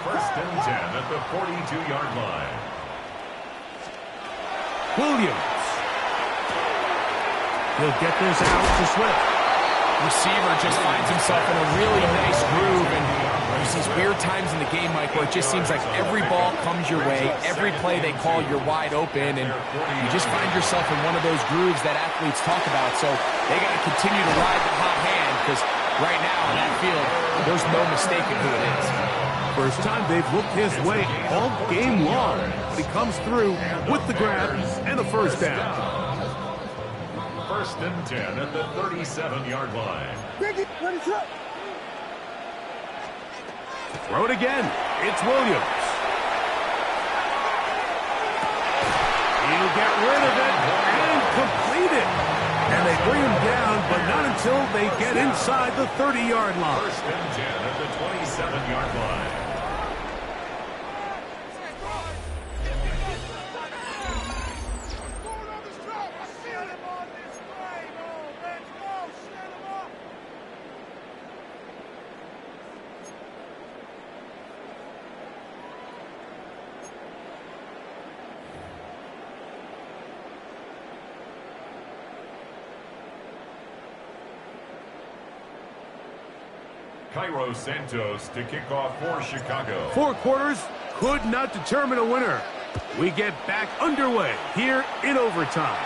1st and 10 at the 42-yard line. Williams. He'll get this out to Swift. Receiver just finds himself in a really nice groove, and there's these weird times in the game, Mike, where it just seems like every ball comes your way, every play they call, you're wide open, and you just find yourself in one of those grooves that athletes talk about. So they got to continue to ride the hot hand, because right now on that field, there's no mistaking who it is. First time they've looked his way all game long, but he comes through with the grab and a 1st down. 1st and 10 at the 37-yard line. Throw it again. It's Williams. He'll get rid of it and complete it. And they bring him down, but not until they get inside the 30-yard line. 1st and 10 at the 27-yard line. Cairo Santos to kick off for Chicago. 4 quarters could not determine a winner. We get back underway here in overtime.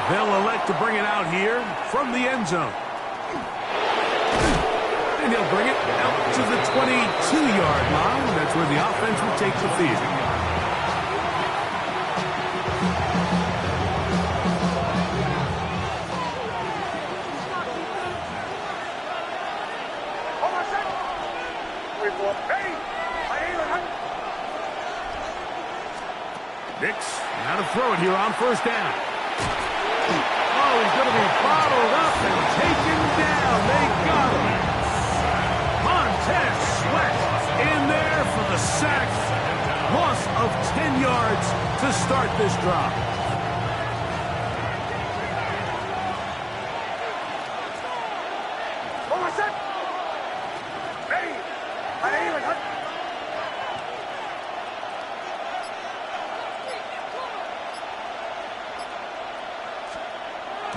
They'll elect to bring it out here from the end zone. And he'll bring it out to the 22-yard line. That's where the offense will take the field. Hey, here on first down. Oh, he's going to be bottled up and taken down. They got him. Montez Sweat in there for the sack. Loss of 10 yards to start this drive.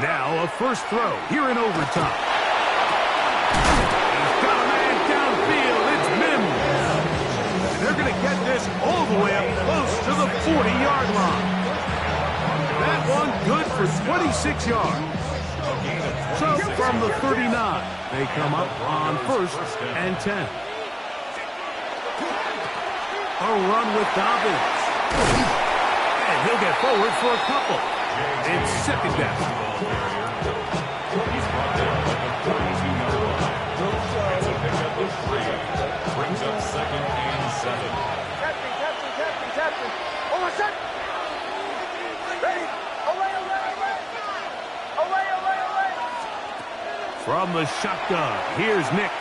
Now a first throw here in overtime. He's got a man downfield. It's Mims. And they're going to get this all the way up close to the 40-yard line. That one good for 26 yards. So from the 39, they come up on first and 10. A run with Dobbins. And he'll get forward for a couple. It's second down. He's brought down at the 42-yard line. It's a pickup of 3. Brings up second and 7. Captain. Hold on, set. Ready. Away. From the shotgun, here's Nix.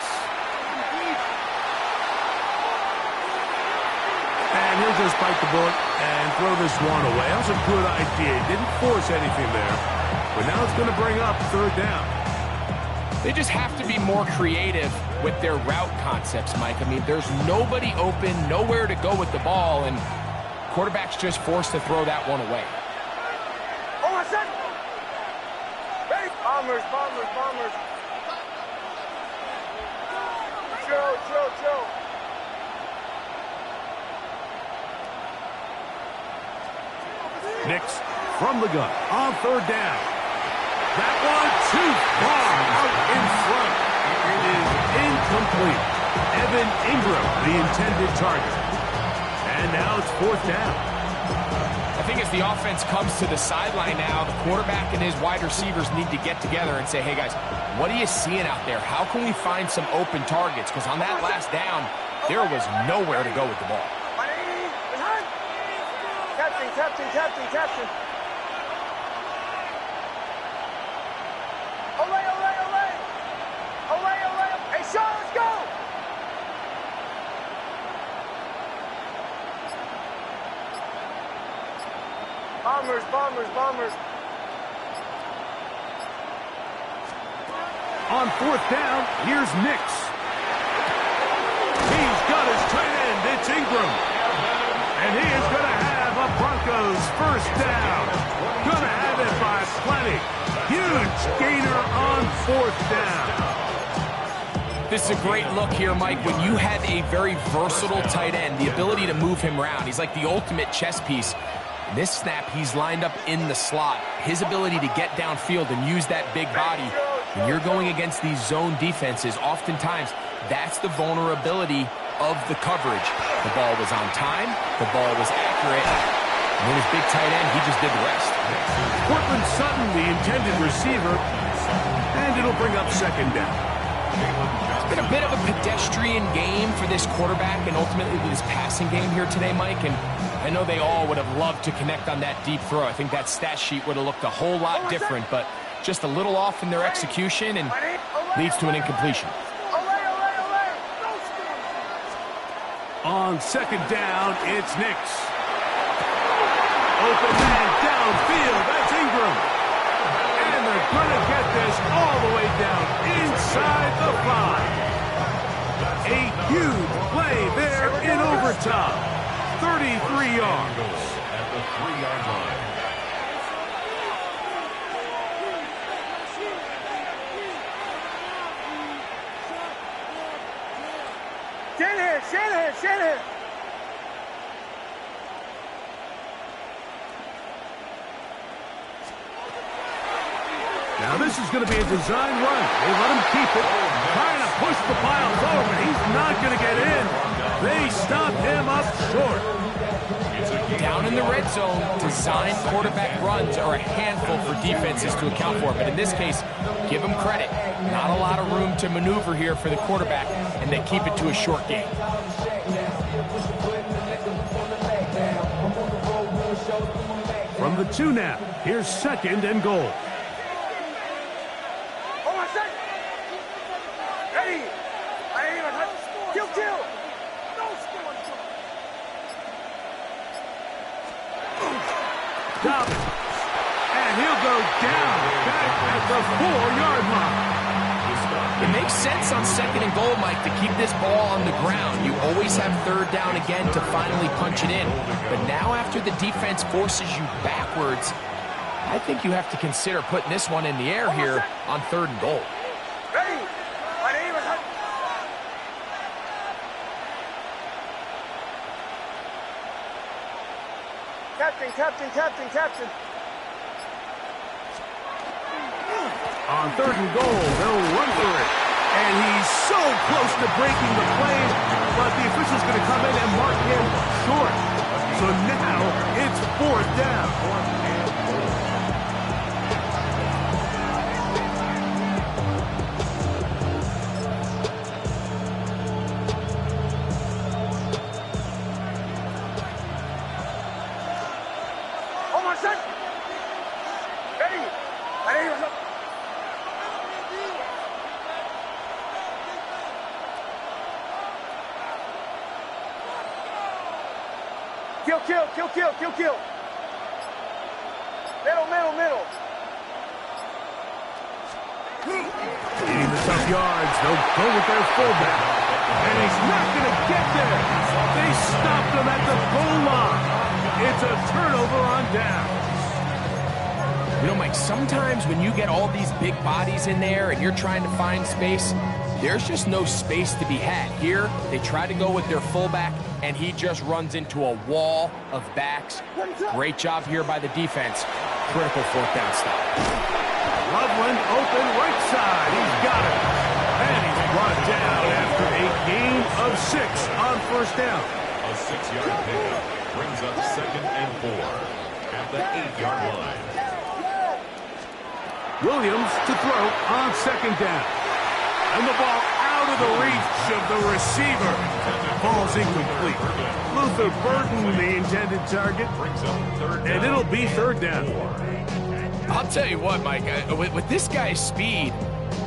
And he'll just bite the bullet and throw this one away. That was a good idea. He didn't force anything there. But now it's going to bring up third down. They just have to be more creative with their route concepts, Mike. I mean, there's nobody open, nowhere to go with the ball, and quarterback's just forced to throw that one away. Hold on, set. Ready. Bombers. Chill. Nix from the gun on third down. That one too far out in front. It is incomplete. Evan Ingram, the intended target. And now it's fourth down. I think as the offense comes to the sideline now, the quarterback and his wide receivers need to get together and say, hey, guys, what are you seeing out there? How can we find some open targets? Because on that last down, there was nowhere to go with the ball. Captain. Olay. Hey, Sean, let's go. Bombers. On fourth down, here's Nix. He's got his tight end. It's Ingram. And he is going to have a Broncos first down. Going to have it by plenty. Huge gainer on fourth down. This is a great look here, Mike. When you have a very versatile tight end, the ability to move him around, he's like the ultimate chess piece. This snap, he's lined up in the slot. His ability to get downfield and use that big body. When you're going against these zone defenses, oftentimes that's the vulnerability of the coverage. The ball was on time. The ball was accurate. And then his big tight end, he just did the rest. Cortland Sutton, the intended receiver. And it'll bring up second down. It's been a bit of a pedestrian game for this quarterback and ultimately this passing game here today, Mike. And I know they all would have loved to connect on that deep throw. I think that stat sheet would have looked a whole lot different, but just a little off in their execution and leads to an incompletion. On second down, it's Nix. Open man downfield, that's Ingram. And they're going to get this all the way down inside the 5. A huge play there in overtime. 33 yards. At the 3-yard line. Shanahan. Now this is going to be a design run. They let him keep it. Trying to push the pile forward, but he's not going to get in. They stop him up short. Down in the red zone, design quarterback runs are a handful for defenses to account for. But in this case, give them credit. Not a lot of room to maneuver here for the quarterback, and they keep it to a short game. From the the 2 now. Here's 2nd and goal. Hold on, set. Ready. Kill, kill. Dobbins. And he'll go down back at the 4-yard line. It makes sense on 2nd and goal, Mike, to keep this ball on the ground. You always have 3rd down again to finally punch it in. But now after the defense forces you backwards, I think you have to consider putting this one in the air here on 3rd and goal. Ready. Captain. On 3rd and goal, they'll run for it. And he's so close to breaking the plays, but the official's going to come in and mark him short. So now it's 4th down. Hold on, set. Ready. Kill. Middle. Needing the tough yards, they'll go with their fullback. And he's not going to get there. They stopped him at the goal line. It's a turnover on down. You know, Mike, sometimes when you get all these big bodies in there and you're trying to find space, there's just no space to be had. Here, they try to go with their fullback, and he just runs into a wall of backs. Great job here by the defense. Critical 4th down stop. Loveland open right side. He's got it. And he's brought down after a gain of 6 on 1st down. A 6-yard pickup brings up 2nd and 4 at the 8-yard line. Williams to throw on 2nd down. And the ball out of the reach of the receiver. Ball's incomplete. Luther Burton, the intended target. And it'll be 3rd down. I'll tell you what, Mike, with this guy's speed,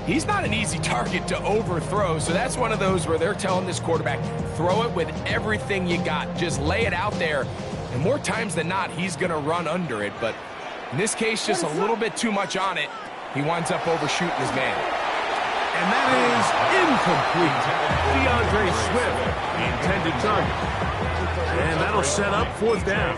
he's not an easy target to overthrow. So that's one of those where they're telling this quarterback, throw it with everything you got. Just lay it out there. And more times than not, he's going to run under it. But in this case, just a little bit too much on it. He winds up overshooting his man. And that is incomplete. DeAndre Swift, the intended target. And that'll set up 4th down.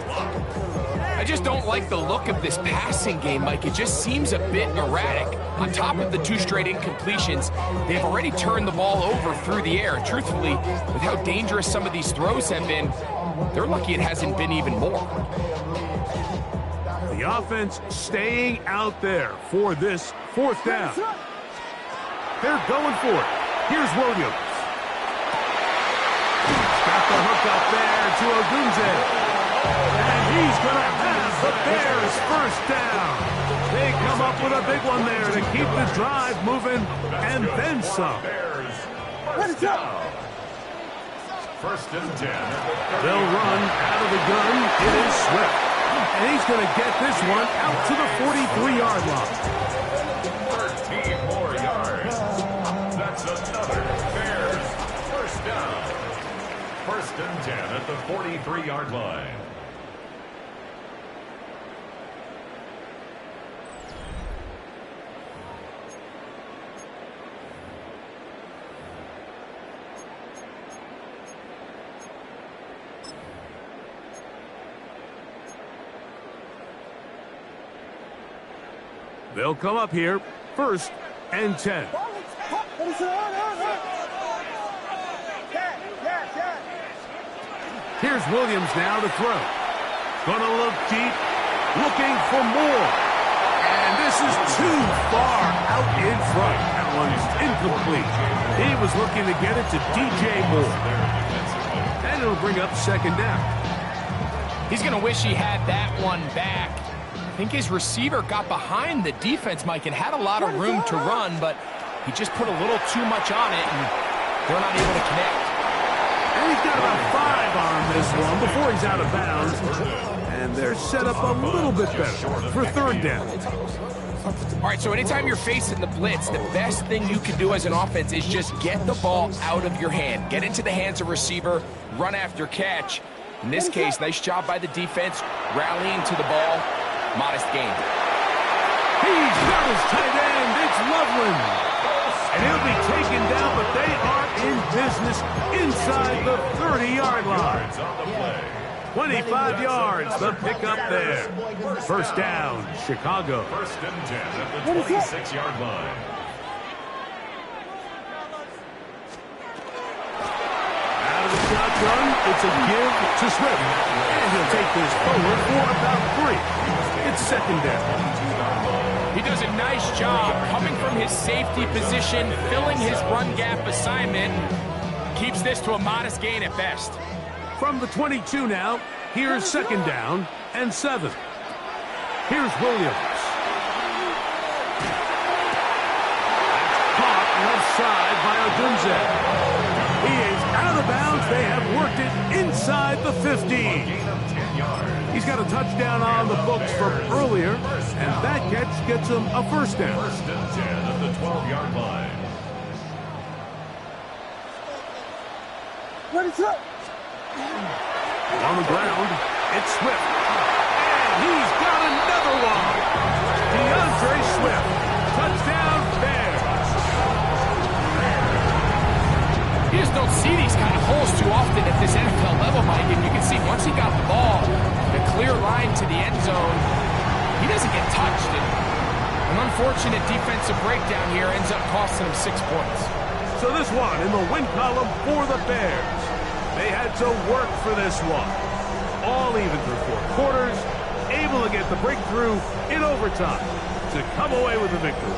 I just don't like the look of this passing game, Mike. It just seems a bit erratic. On top of the 2 straight incompletions, they've already turned the ball over through the air. And truthfully, with how dangerous some of these throws have been, they're lucky it hasn't been even more. The offense staying out there for this 4th down. They're going for it. Here's Williams. Got the hook up there to Ogunze. And he's going to have the Bears 1st down. They come up with a big one there to keep the drive moving and then some. First down. 1st and 10. They'll run out of the gun. It is Swift. And he's going to get this one out to the 43-yard line. 13 more yards. That's another Bears 1st down. 1st and 10 at the 43-yard line. They'll come up here, 1st and 10. Here's Williams now to throw. Gonna look deep, looking for more. And this is too far out in front. That one's incomplete. He was looking to get it to DJ Moore. And it'll bring up 2nd down. He's going to wish he had that one back. I think his receiver got behind the defense, Mike, and had a lot of room to run, but he just put a little too much on it, and they're not able to connect. And he's got about 5 on this one before he's out of bounds. And they're set up a little bit better for third down. All right, so anytime you're facing the blitz, the best thing you can do as an offense is just get the ball out of your hand. Get into the hands of receiver, run after catch. In this case, nice job by the defense, rallying to the ball. Modest gain. He's got his tight end. It's Loveland. And he'll be taken down, but they are in business inside the 30-yard line. 25 yards, the pickup there. First down, Chicago. First and 10 at the 26-yard line. Out of the shotgun, it's a give to Swift. And he'll take this forward for about 3. It's second down. He does a nice job coming from his safety position, filling his run gap assignment. Keeps this to a modest gain at best. From the 22 now, here's second down and 7. Here's Williams. Caught left side by Odunze. He is out of bounds. They have worked it inside the 50. He's got a touchdown on the books from earlier, and that catch gets him a first down. First and 10 at the 12-yard line. What is up? On the ground, it's Swift. And he's got another one. DeAndre Swift. Touchdown Bears. You just don't see these kind of holes too often at this NFL level, Mike. And you can see once he got the ball, the clear line to the end zone, he doesn't get touched. And an unfortunate defensive breakdown here ends up costing him 6 points. So this one in the win column for the Bears. They had to work for this one. All even through 4 quarters, able to get the breakthrough in overtime to come away with the victory.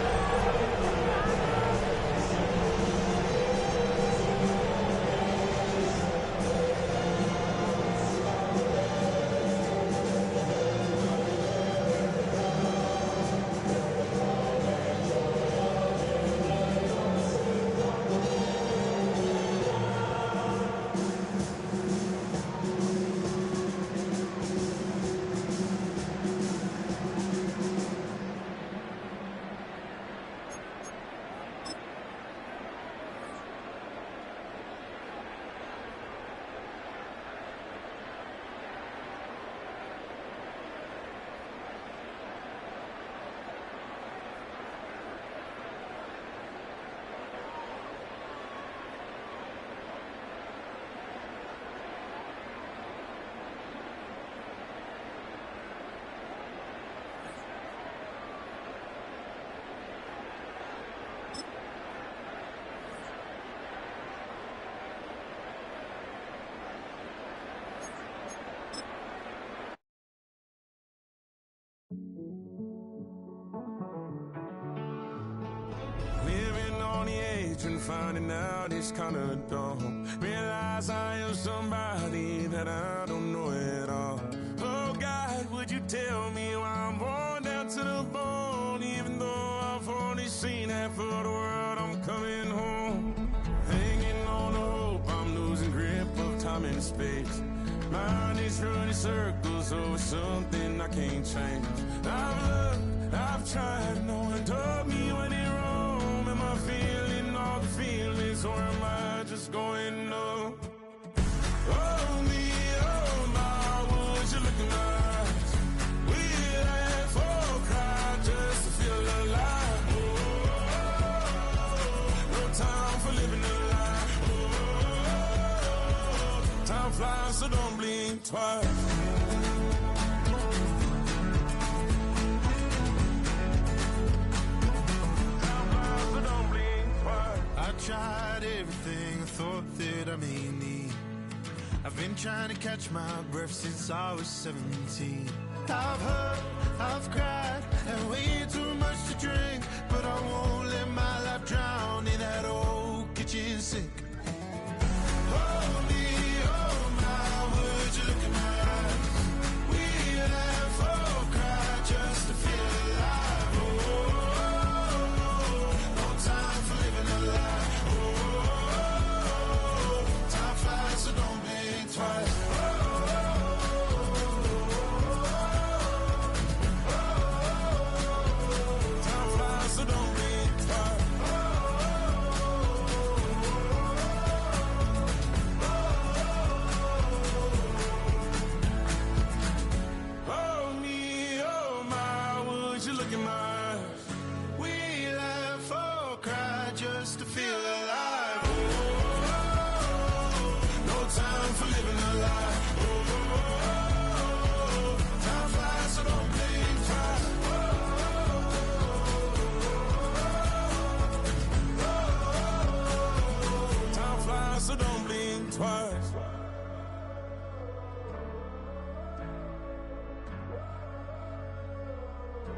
And finding out it's kinda dumb. Realize I am somebody that I don't know at all. Oh God, would you tell me why I'm worn down to the bone? Even though I've only seen half of the world, I'm coming home. Hanging on to hope, I'm losing grip of time and space. Mind is running circles over something I can't change. I've looked, I've tried, no one told me when it wrong. Am I feeling all the feelings, or am I just going up? Oh me, oh my, would you look in my eyes? We laugh or cry just to feel alive. Oh, no time for living a lie. Oh, time flies, so don't blink twice. I tried everything I thought that I may need. I've been trying to catch my breath since I was 17. I've hurt, I've cried, and way too much to drink, but I won't let my life drown in that old kitchen sink. Oh me, oh my, would you look in my eyes? We laugh or cry just to feel alive. Oh, no time for living a lie. Oh, time flies, so don't blink twice.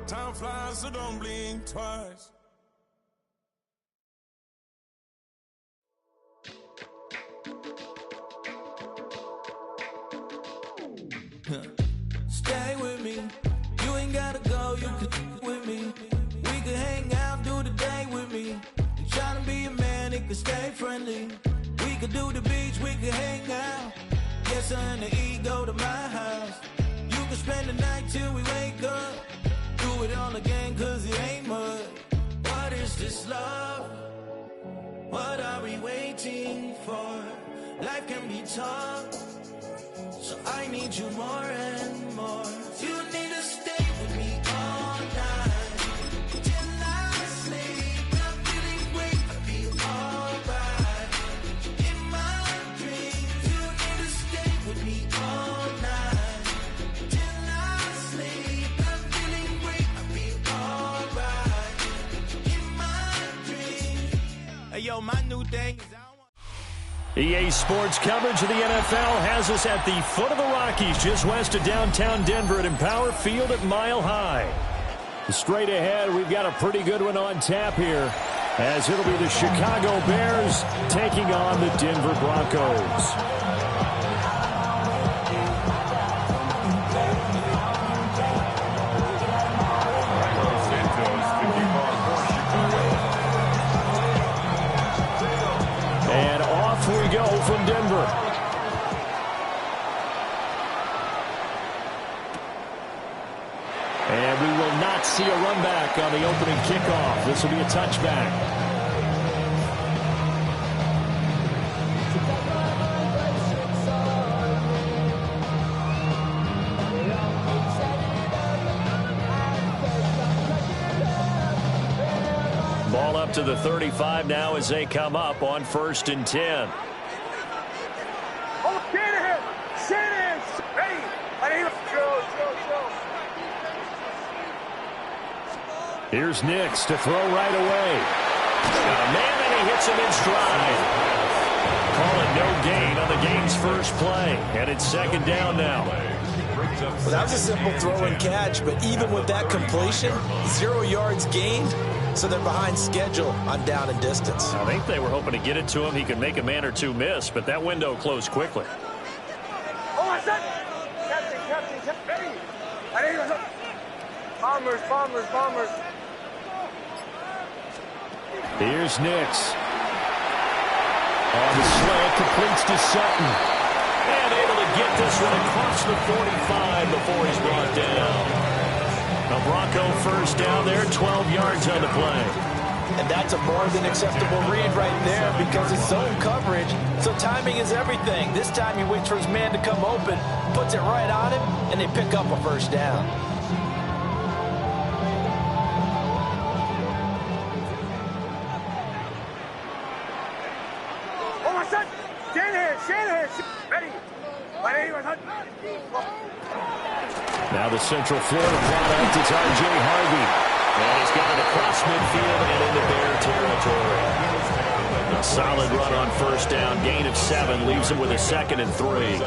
Time flies, so don't blink twice. Stay with me. You ain't gotta go, you can with me. We could hang out, do the day with me. You tryna be a man, it could stay friendly. We could do the beach, we could hang out. Get something to eat, go to my house. You could spend the night till we wake up. Do it all again, cause it ain't much. What is this love? What are we waiting for? Life can be tough, so I need you more and more. You need to stay with me all night till I sleep. I'm feeling great, I feel alright. In my dreams, you need to stay with me all night till I sleep. I'm feeling great, I feel alright. In my dreams. Hey yo, my new thing is EA Sports coverage of the NFL has us at the foot of the Rockies, just west of downtown Denver at Empower Field at Mile High. Straight ahead, we've got a pretty good one on tap here, as it'll be the Chicago Bears taking on the Denver Broncos. We go from Denver. And we will not see a run back on the opening kickoff. This will be a touchback. Ball up to the 35 now as they come up on 1st and 10. Oh, Shanahan! Shanahan! Ready! I need to Here's Nix to throw right away. Man, and he hits him in stride. Call it no gain on the game's first play. And it's 2nd down now. Well, that was a simple throw and catch, but even with that completion, 0 yards gained. So they're behind schedule on down and distance. I think they were hoping to get it to him. He could make a man or two miss, but that window closed quickly. Oh, I said! Captain, ready! I need to... Bombers. Here's Nix. On the slant, completes to Sutton. And able to get this one across the 45 before he's brought down. A Bronco first down there, 12 yards on the play. And that's a more than acceptable read right there because it's zone coverage, so timing is everything. This time he waits for his man to come open, puts it right on him, and they pick up a first down. Oh, my son! Shanahan! Ready! Now the Central Florida product, it's R.J. Harvey. And he's got it across midfield and into Bear territory. A solid run on first down. Gain of 7 leaves him with a 2nd and 3.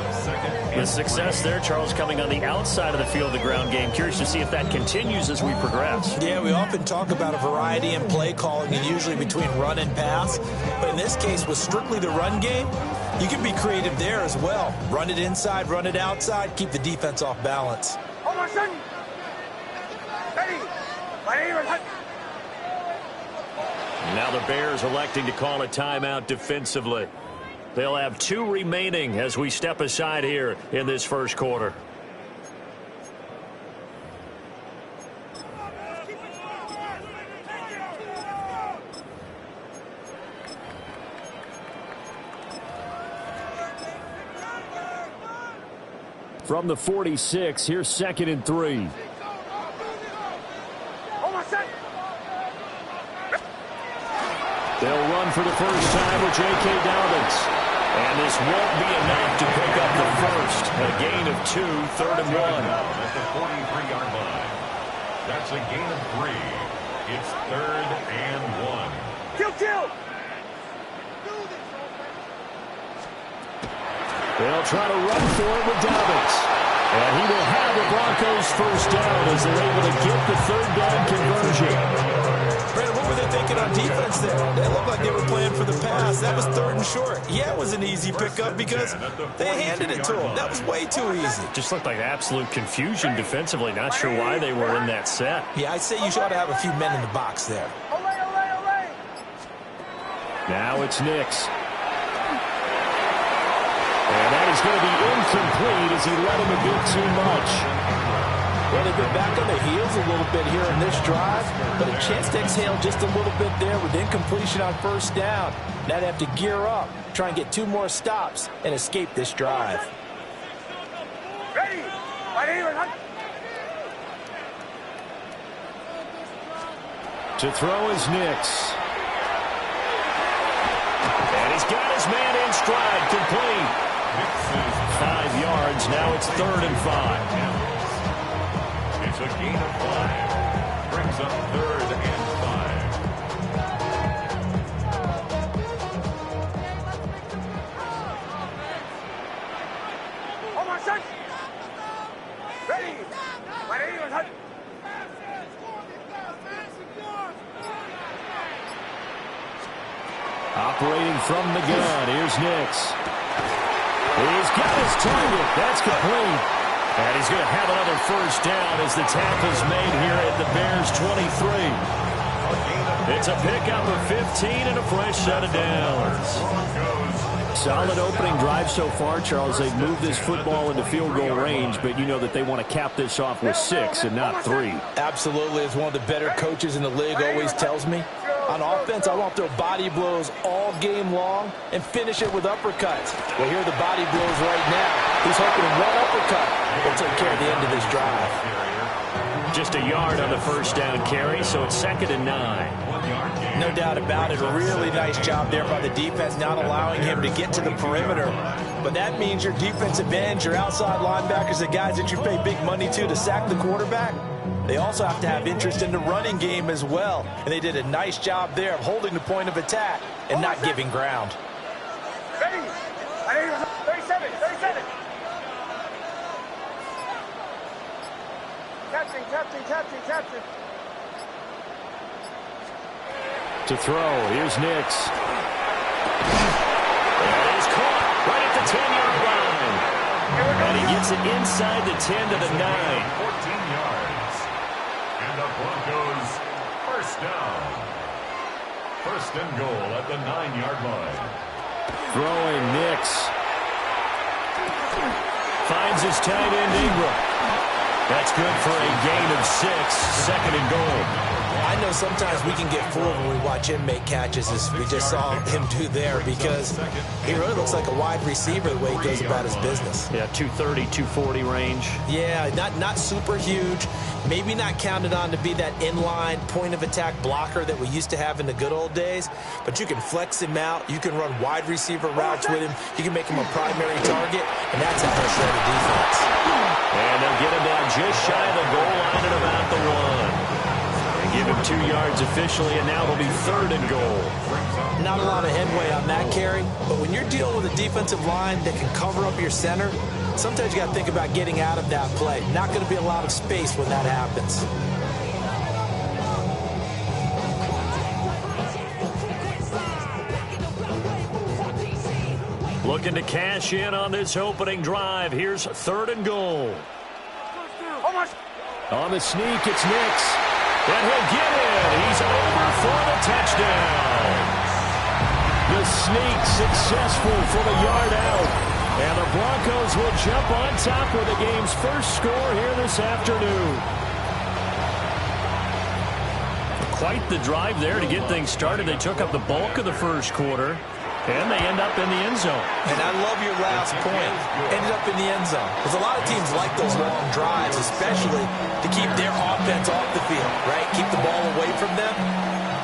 The success there, Charles, coming on the outside of the field, the ground game. Curious to see if that continues as we progress. Yeah, we often talk about a variety in play calling and usually between run and pass. But in this case, with strictly the run game, you can be creative there as well. Run it inside, run it outside, keep the defense off balance. Oh, my son! Ready! Now the Bears electing to call a timeout defensively. They'll have 2 remaining as we step aside here in this first quarter. From the 46, here's 2nd and 3. They'll run for the first time with J.K. Dobbins. And this won't be enough to pick up the first. A gain of 2, 3rd and 1. At the 43-yard line. That's a gain of 3. It's 3rd and 1. Kill! They'll try to run for it with Dobbins. And he will have the Broncos first down as they're able to get the third down conversion. Brandon, what were they thinking on defense there? They looked like they were playing for the pass. That was 3rd and short. Yeah, it was an easy pickup because they handed it to him. That was way too easy. Just looked like absolute confusion defensively. Not sure why they were in that set. Yeah, I'd say you should have a few men in the box there. Now it's Nix. And that is going to be incomplete as he let him a bit too much. Well, they've been back on their heels a little bit here in this drive, but a chance to exhale just a little bit there with incompletion on first down. Now they have to gear up, try and get 2 more stops, and escape this drive. Ready? To throw is Nix. And he's got his man in stride, complete. 5 yards, now it's 3rd and 5. It's a gain of 5. Brings up 3rd and 5. Hold on, son. Ready? Operating from the gun, here's Nix. He's got his target. That's complete. And he's going to have another first down as the tackle's made here at the Bears' 23. It's a pickup of 15 and a fresh set of downs. Solid opening drive so far, Charles. They've moved this football into field goal range, but you know that they want to cap this off with 6 and not 3. Absolutely. As one of the better coaches in the league always tells me, on offense, I want to throw body blows all game long and finish it with uppercuts. Well, here are the body blows right now. He's hoping one uppercut will take care of the end of this drive. Just a yard on the first down carry, so it's 2nd and 9. No doubt about it. A really nice job there by the defense, not allowing him to get to the perimeter. But that means your defensive ends, your outside linebackers, the guys that you pay big money to sack the quarterback, they also have to have interest in the running game as well. And they did a nice job there of holding the point of attack and not giving ground. Ready? 37. Captain. To throw, here's Nix. And he's caught right at the 10-yard line. And he gets it inside the 10 to the 9. 14 yards. And the Broncos first down. 1st and goal at the 9-yard line. Throwing Nix. Finds his tight end Ingram. That's good for a gain of 6. 2nd and goal. I know sometimes we can get fooled when we watch him make catches, as we just saw him do there, because he really looks like a wide receiver the way he goes about his business. Yeah, 230, 240 range. Yeah, not super huge. Maybe not counted on to be that inline point-of-attack blocker that we used to have in the good old days, but you can flex him out. You can run wide receiver routes with him. You can make him a primary target, and that's how they'll shred the defense. And they'll get him down just shy of the goal line at about the 1. Give him 2 yards officially, and now it'll be 3rd and goal. Not a lot of headway on that carry, but when you're dealing with a defensive line that can cover up your center, sometimes you got to think about getting out of that play. Not going to be a lot of space when that happens. Looking to cash in on this opening drive. Here's 3rd and goal. On the sneak, it's Nix. And he'll get in. He's over for the touchdown. The sneak successful for the yard out. And the Broncos will jump on top with the game's first score here this afternoon. Quite the drive there to get things started. They took up the bulk of the first quarter. And they end up in the end zone. And I love your last point. Ended up in the end zone. Because a lot of teams like those long drives, especially to keep their offense off the field, right? Keep the ball away from them.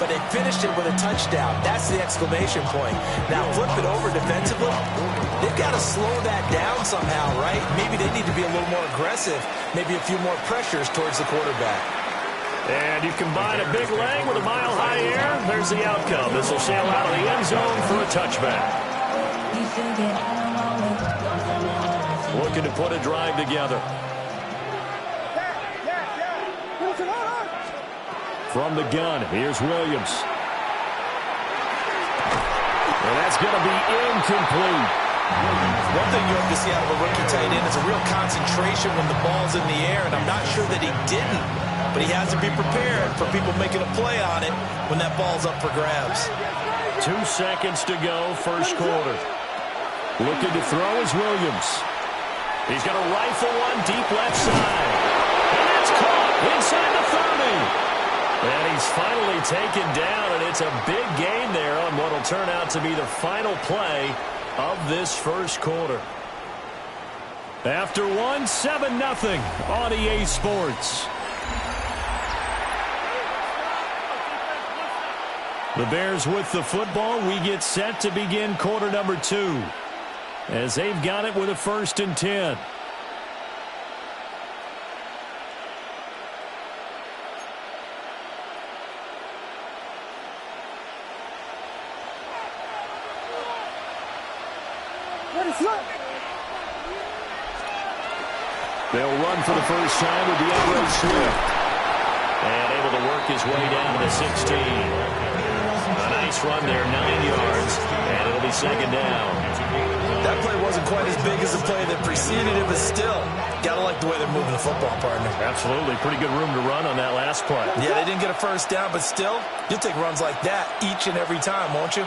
But they finished it with a touchdown. That's the exclamation point. Now flip it over defensively. They've got to slow that down somehow, right? Maybe they need to be a little more aggressive. Maybe a few more pressures towards the quarterback. And you combine a big leg with a mile-high air, there's the outcome. This will sail out of the end zone for a touchback. looking to put a drive together. From the gun, here's Williams. And that's going to be incomplete. One thing you have to see out of a rookie tight end is a real concentration when the ball's in the air, and I'm not sure that he didn't, but he has to be prepared for people making a play on it when that ball's up for grabs. 2 seconds to go, first quarter. Looking to throw is Williams. He's going to rifle one deep left side. And that's caught inside the 30. And he's finally taken down, and it's a big gain there on what will turn out to be the final play of this first quarter. After one, 7-0 on EA Sports. The Bears with the football. We get set to begin quarter number 2 as they've got it with a 1st and 10. They'll run for the first time with DeAndre Swift. And able to work his way down to the 16. A nice run there, 9 yards, and it'll be 2nd down. That play wasn't quite as big as the play that preceded it, but still, got to like the way they're moving the football, partner. Absolutely. Pretty good room to run on that last play. Yeah, they didn't get a first down, but still, you'll take runs like that each and every time, won't you?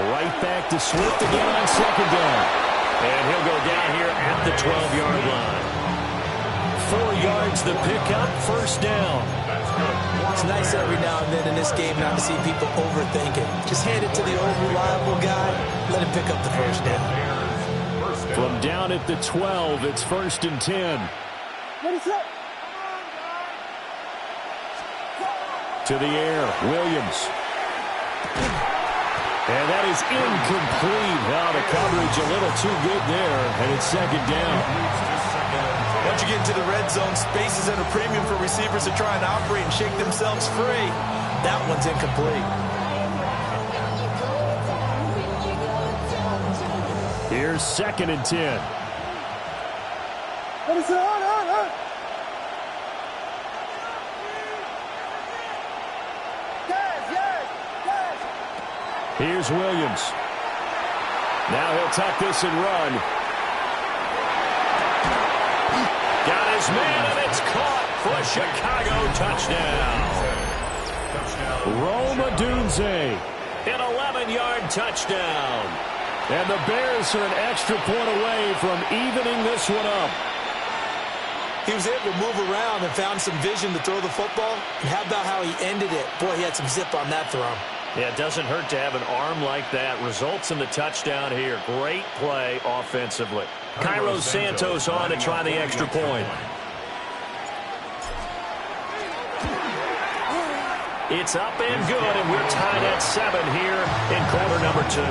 Right back to Swift again on 2nd down. And he'll go down here at the 12-yard line. 4 yards the pickup, 1st down. It's nice every now and then in this game not to see people overthink it. Just hand it to the old reliable guy, let him pick up the 1st down. From down at the 12, it's 1st and 10. To the air, Williams. And that is incomplete. Now the coverage a little too good there, and it's 2nd down. Once you get into the red zone, space is at a premium for receivers to try and operate and shake themselves free. That one's incomplete. Here's 2nd and 10. Here's Williams. Now he'll tuck this and run. Got his man, and it's caught for a Chicago touchdown. Rome Odunze, an 11-yard touchdown. And the Bears are an extra point away from evening this one up. He was able to move around and found some vision to throw the football. And how about how he ended it? Boy, he had some zip on that throw. Yeah, it doesn't hurt to have an arm like that. Results in the touchdown here. Great play offensively. Cairo Santos on to try the extra point. It's up and good, and we're tied at 7 here in quarter number 2.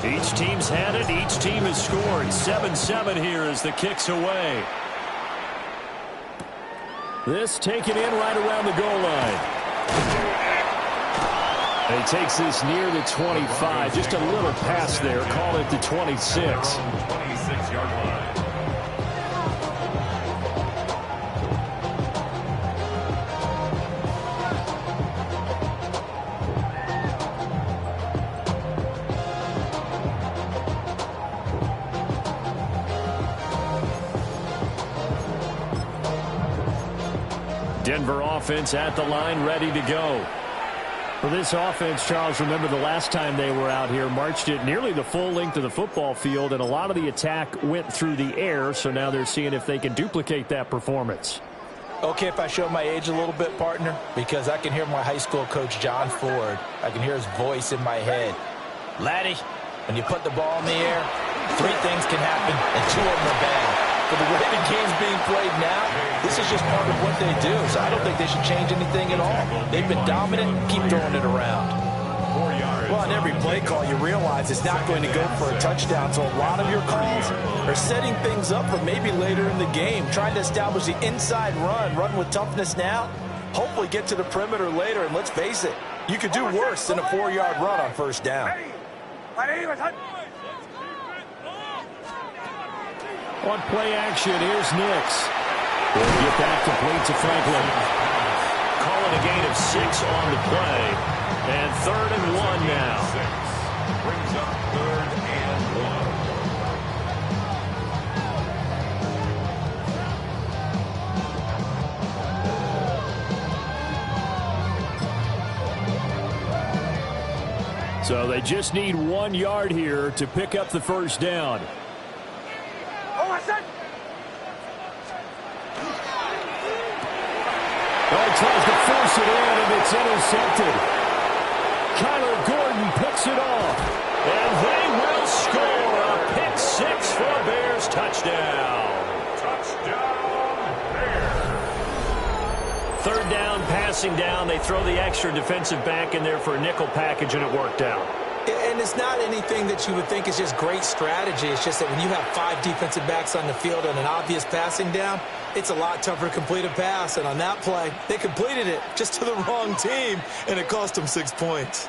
Each team's had it. Each team has scored. 7-7 here as the kick's away. This taken in right around the goal line. And he takes this near the 25. Just a little pass there. Call it the 26. 26-yard line. Denver offense at the line, ready to go. For this offense, Charles, remember the last time they were out here, marched it nearly the full length of the football field, and a lot of the attack went through the air, so now they're seeing if they can duplicate that performance. Okay, if I show my age a little bit, partner, because I can hear my high school coach, John Ford. I can hear his voice in my head. Laddie, when you put the ball in the air, 3 things can happen, and 2 of them are bad. for the way the game's being played now, this is just part of what they do. So I don't think they should change anything at all. They've been dominant. Keep throwing it around. Well, on every play call, you realize it's not going to go for a touchdown. So a lot of your calls are setting things up for maybe later in the game, trying to establish the inside run with toughness now, hopefully get to the perimeter later. And let's face it, you could do worse than a 4-yard run on first down. On play action, here's Nix. They'll get back complete to Franklin. Calling a gain of 6 on the play. And 3rd and 1 now. 6 brings up 3rd and 1. So they just need 1 yard here to pick up the first down. Oh, tries to force it in, and it's intercepted. Kyler Gordon picks it off. And they will score a pick 6 for a Bears touchdown. Touchdown, Bears. 3rd down, passing down. They throw the extra defensive back in there for a nickel package, and it worked out. And it's not anything that you would think is just great strategy. It's just that when you have 5 defensive backs on the field and an obvious passing down, it's a lot tougher to complete a pass. And on that play, they completed it just to the wrong team, and it cost them 6 points.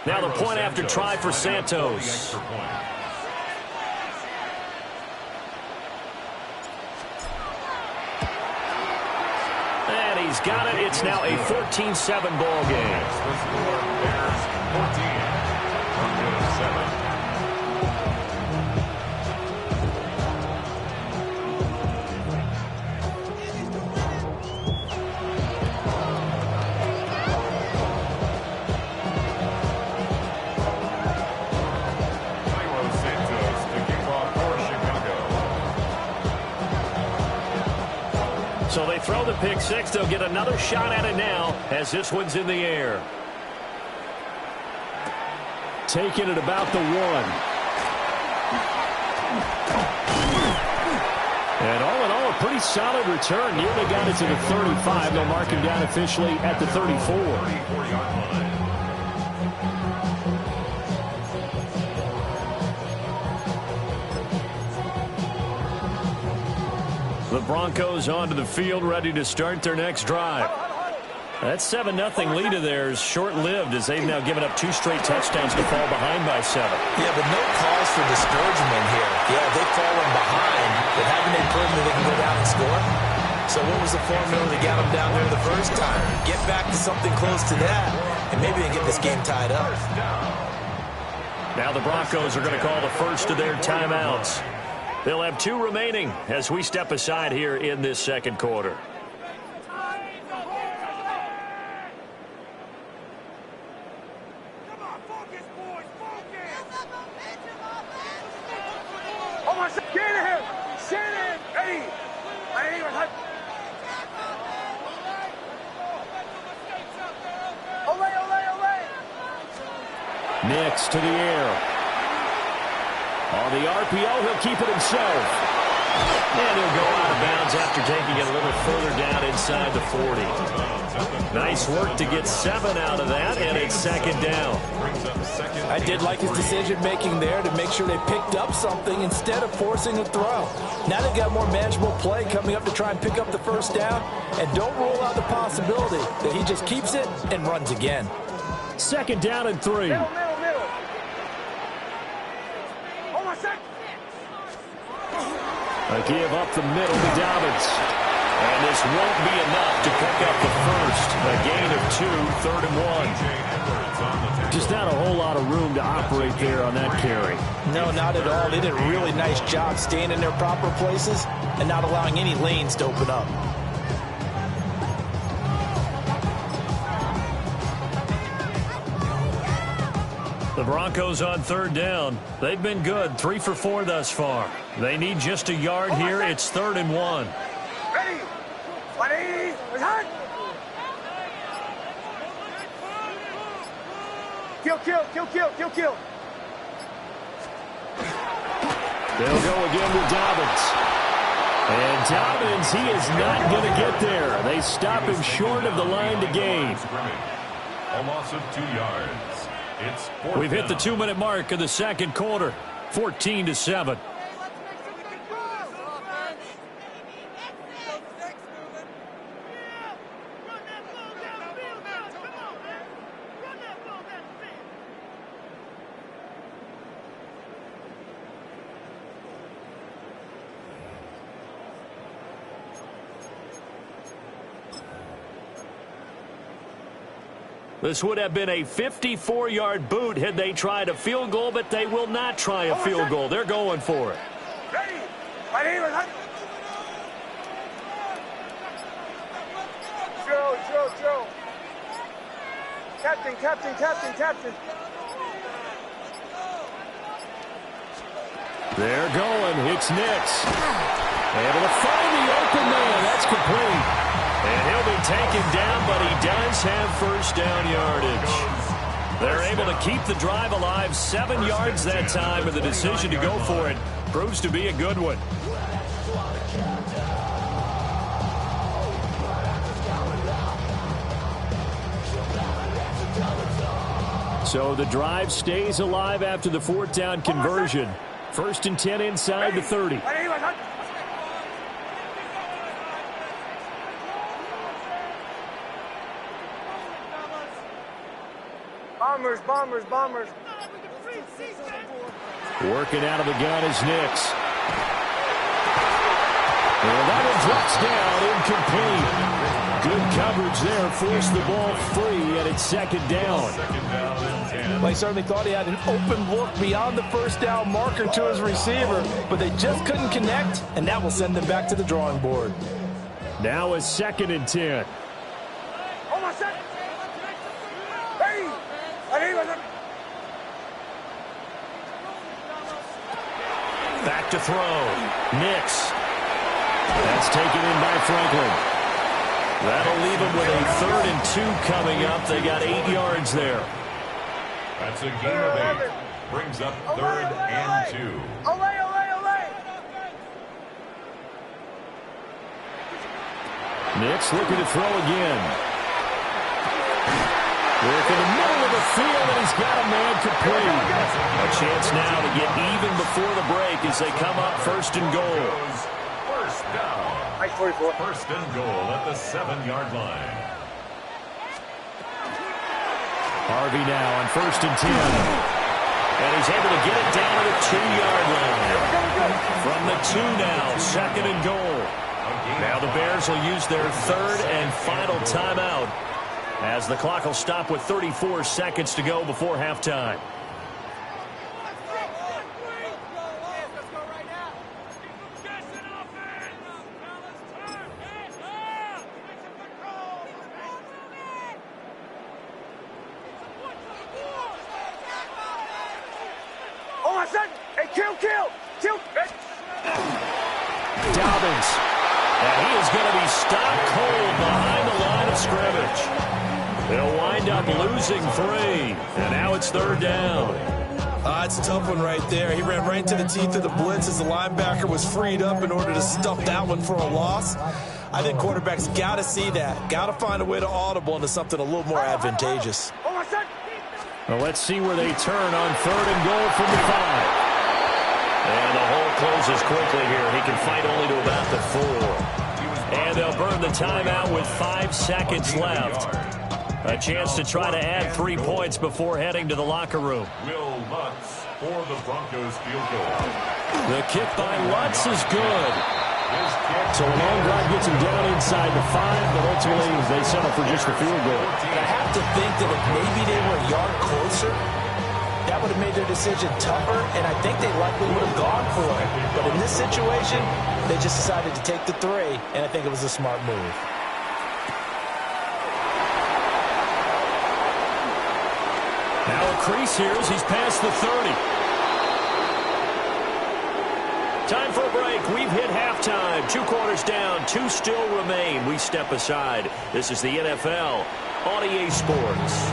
Now the point after try for Santos. And he's got it. It's now a 14-7 ball game. Bears 14. 7. So they throw the pick 6. They'll get another shot at it now as this one's in the air. Taking it about the 1. And all in all, a pretty solid return. Nearly got it to the 35. They'll mark him down officially at the 34. 34-yard line. The Broncos onto the field, ready to start their next drive. That 7-0 lead of theirs short-lived as they've now given up 2 straight touchdowns to fall behind by 7. Yeah, but no cause for discouragement here. Yeah, they've fallen behind, but haven't they proven that they can go down and score? So what was the formula that got them down there the first time? Get back to something close to that, and maybe they get this game tied up. Now the Broncos are going to call the first of their timeouts. They'll have 2 remaining as we step aside here in this second quarter. Nix to the air. On the RPO, he'll keep it himself. And he'll go out of bounds after taking it a little further down inside the 40. Nice work to get 7 out of that, and it's 2nd down. I did like his decision-making there to make sure they picked up something instead of forcing a throw. Now they've got more manageable play coming up to try and pick up the first down, and don't rule out the possibility that he just keeps it and runs again. 2nd down and 3. A give up the middle to Dobbins. And this won't be enough to pick up the first. A gain of 2, 3rd and 1. Just not a whole lot of room to operate there on that carry. No, not at all. They did a really nice job staying in their proper places and not allowing any lanes to open up. The Broncos on 3rd down. They've been good, 3 for 4 thus far. They need just a yard here. It's 3rd and 1. Ready? 180. Kill, kill, kill, kill, kill, kill. They'll go again with Dobbins. And Dobbins, he is not going to get there. They stop him short of the line to gain. A loss of 2 yards. It's fourth We've hit the down. 2-minute mark of the second quarter. 14-7. This would have been a 54-yard boot had they tried a field goal, but they will not try a field goal. They're going for it. Ready. Right. Joe. Captain. They're going. It's Nix. Able to find the open man. That's complete. And he'll be taken down, but he does have first down yardage. They're able to keep the drive alive. 7 yards that time, and the decision to go for it proves to be a good one. So the drive stays alive after the 4th down conversion. 1st and 10 inside the 30. Bombers. Working out of the gun is Nix. And that one drops down, incomplete. Good coverage there, forced the ball free, and it's 2nd down. Well, he certainly thought he had an open look beyond the first down marker to his receiver, but they just couldn't connect, and that will send them back to the drawing board. Now a 2nd and 10. Back to throw. Nix. That's taken in by Franklin. That'll leave them with a 3rd and 2 coming up. They got 8 yards there. That's a gain of 8. Brings up 3rd and 2. Nix looking to throw again. Work in the middle of the field, and he's got a man complete. A chance now to get even before the break as they come up 1st and goal. First down. 1st and goal at the 7-yard line. Harvey now on 1st and 10. And he's able to get it down to the 2-yard line. From the 2 now, 2nd and goal. Now the Bears will use their 3rd and final timeout, as the clock will stop with 34 seconds to go before halftime. Kill. Dobbins. And he is going to be stopped cold behind the line of scrimmage. They'll wind up losing 3. And now it's 3rd down. It's a tough one right there. He ran right into the teeth of the blitz as the linebacker was freed up in order to stuff that one for a loss. I think quarterbacks got to see that. Got to find a way to audible into something a little more advantageous. Well, let's see where they turn on 3rd and goal from the 5. And the hole closes quickly here. He can fight only to about the 4. And they'll burn the timeout with 5 seconds left. A chance to try to add 3 points before heading to the locker room. Will Lutz for the Broncos field goal. The kick by Lutz is good. So a long drive gets him down inside the 5, but ultimately they settle for just the field goal. I have to think that if maybe they were a yard closer, that would have made their decision tougher, and I think they likely would have gone for it. But in this situation, they just decided to take the 3, and I think it was a smart move. Now a crease here as he's past the 30. Time for a break. We've hit halftime. 2 quarters down. 2 still remain. We step aside. This is the NFL on EA Sports.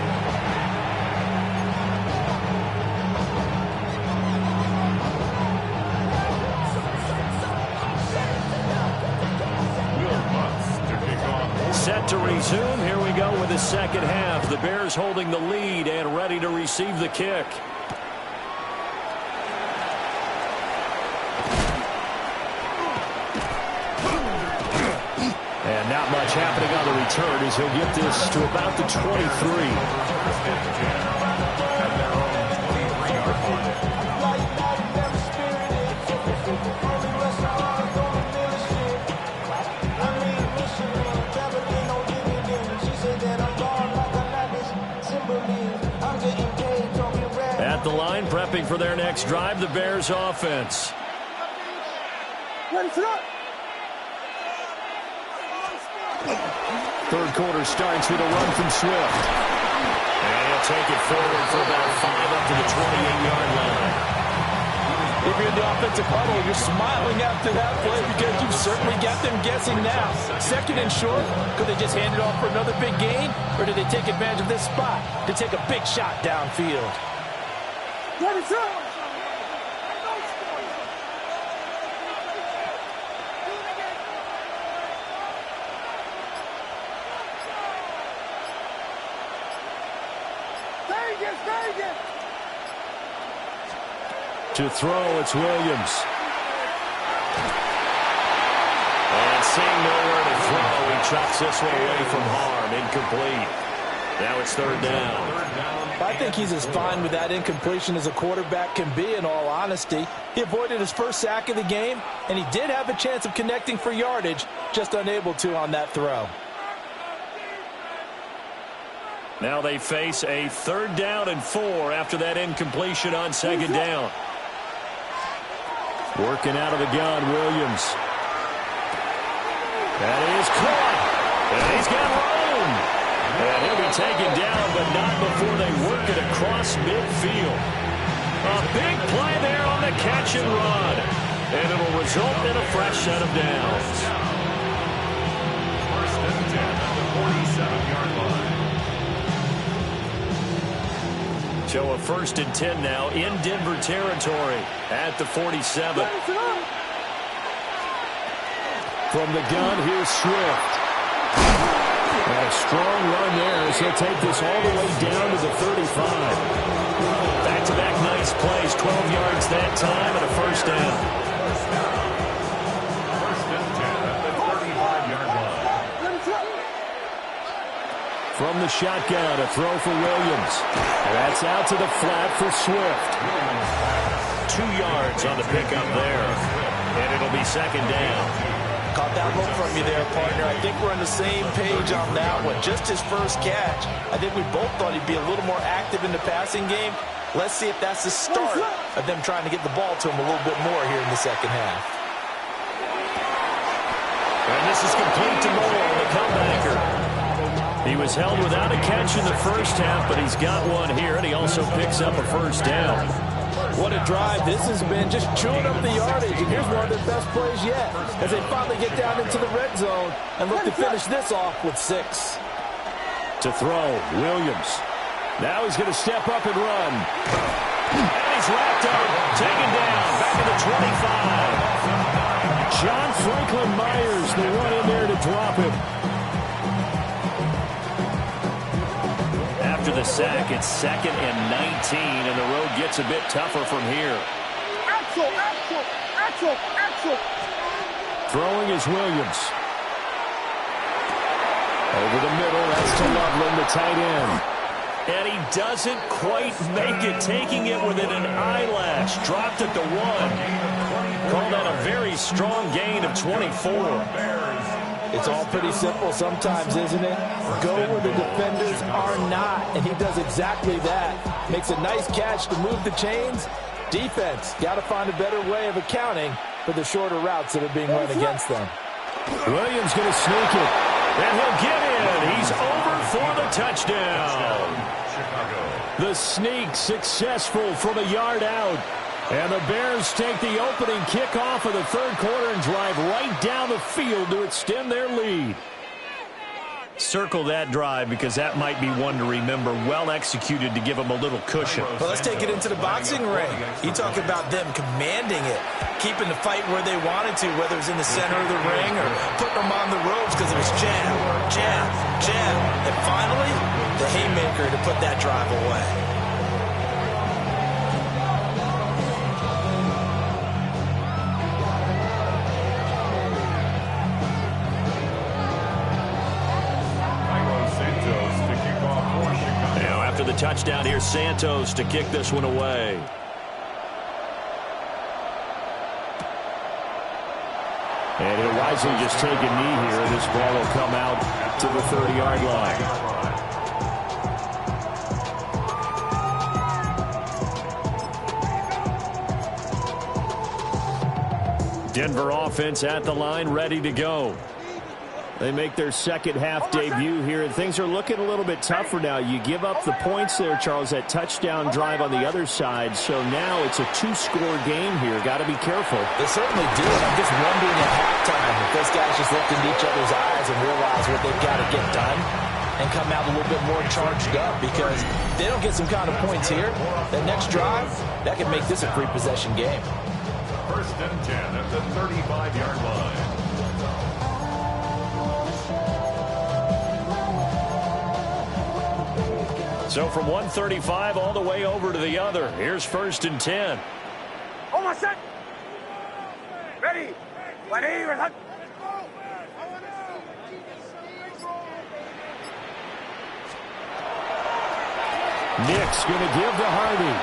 the second half. The Bears holding the lead and ready to receive the kick. And not much happening on the return as he'll get this to about the 23. At the line, prepping for their next drive, the Bears offense. Third quarter starts with a run from Swift. And he'll take it forward for about 5 up to the 28-yard line. If you're in the offensive huddle, you're smiling after that play because you've certainly got them guessing now. Second and short, could they just hand it off for another big gain? Or did they take advantage of this spot to take a big shot downfield? To throw, it's Williams. And seeing nowhere to throw, he chucks this one away from harm. Incomplete. Now it's third down. I think he's as fine with that incompletion as a quarterback can be, in all honesty. He avoided his first sack of the game, and he did have a chance of connecting for yardage, just unable to on that throw. Now they face a 3rd down and 4 after that incompletion on 2nd down. Working out of the gun, Williams. That is caught. And he's got room. And he'll be taken down, but not before they work it across midfield. A big play there on the catch and run. And it'll result in a fresh set of downs. First and 10 at the 47-yard line. So a 1st and 10 now in Denver territory at the 47. From the gun, here's Swift. And a strong run there as he'll take this all the way down to the 35. Back-to-back nice plays, 12 yards that time and a 1st down. First and 10 at the 35-yard line. From the shotgun, a throw for Williams. And that's out to the flat for Swift. 2 yards on the pickup there. And it'll be 2nd down. Caught that look from you there, partner. I think we're on the same page on that one. Just his first catch. I think we both thought he'd be a little more active in the passing game. Let's see if that's the start of them trying to get the ball to him a little bit more here in the second half. And this is complete to Moore, the comebacker. He was held without a catch in the first half, but he's got one here, and he also picks up a 1st down. What a drive this has been, just chewing up the yardage. And here's one of their best plays yet as they finally get down into the red zone and look to finish this off with 6. To throw, Williams. Now he's going to step up and run. And he's wrapped up, taken down, back to the 25. John Franklin Myers, the one in there to drop him. After the sack, it's 2nd and 19, and the road gets a bit tougher from here. Throwing is Williams. Over the middle, that's to Loveland, the tight end. And he doesn't quite make it, taking it within an eyelash. Dropped at the 1. Call that a very strong gain of 24. It's all pretty simple sometimes, isn't it? Go where the defenders are not, and he does exactly that. Makes a nice catch to move the chains. Defense, got to find a better way of accounting for the shorter routes that are being run against them. Williams going to sneak it, and he'll get in. He's over for the touchdown. The sneak successful from a yard out. And the Bears take the opening kickoff of the 3rd quarter and drive right down the field to extend their lead. Circle that drive because that might be one to remember. Well executed to give them a little cushion. Well, let's take it into the boxing ring. You talk about them commanding it, keeping the fight where they wanted to, whether it's in the center of the ring or putting them on the ropes because it was jab, jab, jab. And finally, the haymaker to put that drive away. After the touchdown, here's Santos to kick this one away. And he'll wisely just take a knee here. This ball will come out to the 30-yard line. Denver offense at the line, ready to go. They make their second half debut here, and things are looking a little bit tougher now. You give up the points there, Charles, that touchdown drive on the other side. So now it's a two-score game here. Got to be careful. They certainly do. I'm just wondering at halftime if those guys just looked into each other's eyes and realize what they've got to get done and come out a little bit more charged up, because if they don't get some kind of points here, that next drive, that could make this a free-possession game. First and 10 at the 35-yard line. So from 135 all the way over to the other. Here's first and 10. Almost set. Ready. Nick's going to give to Harvey.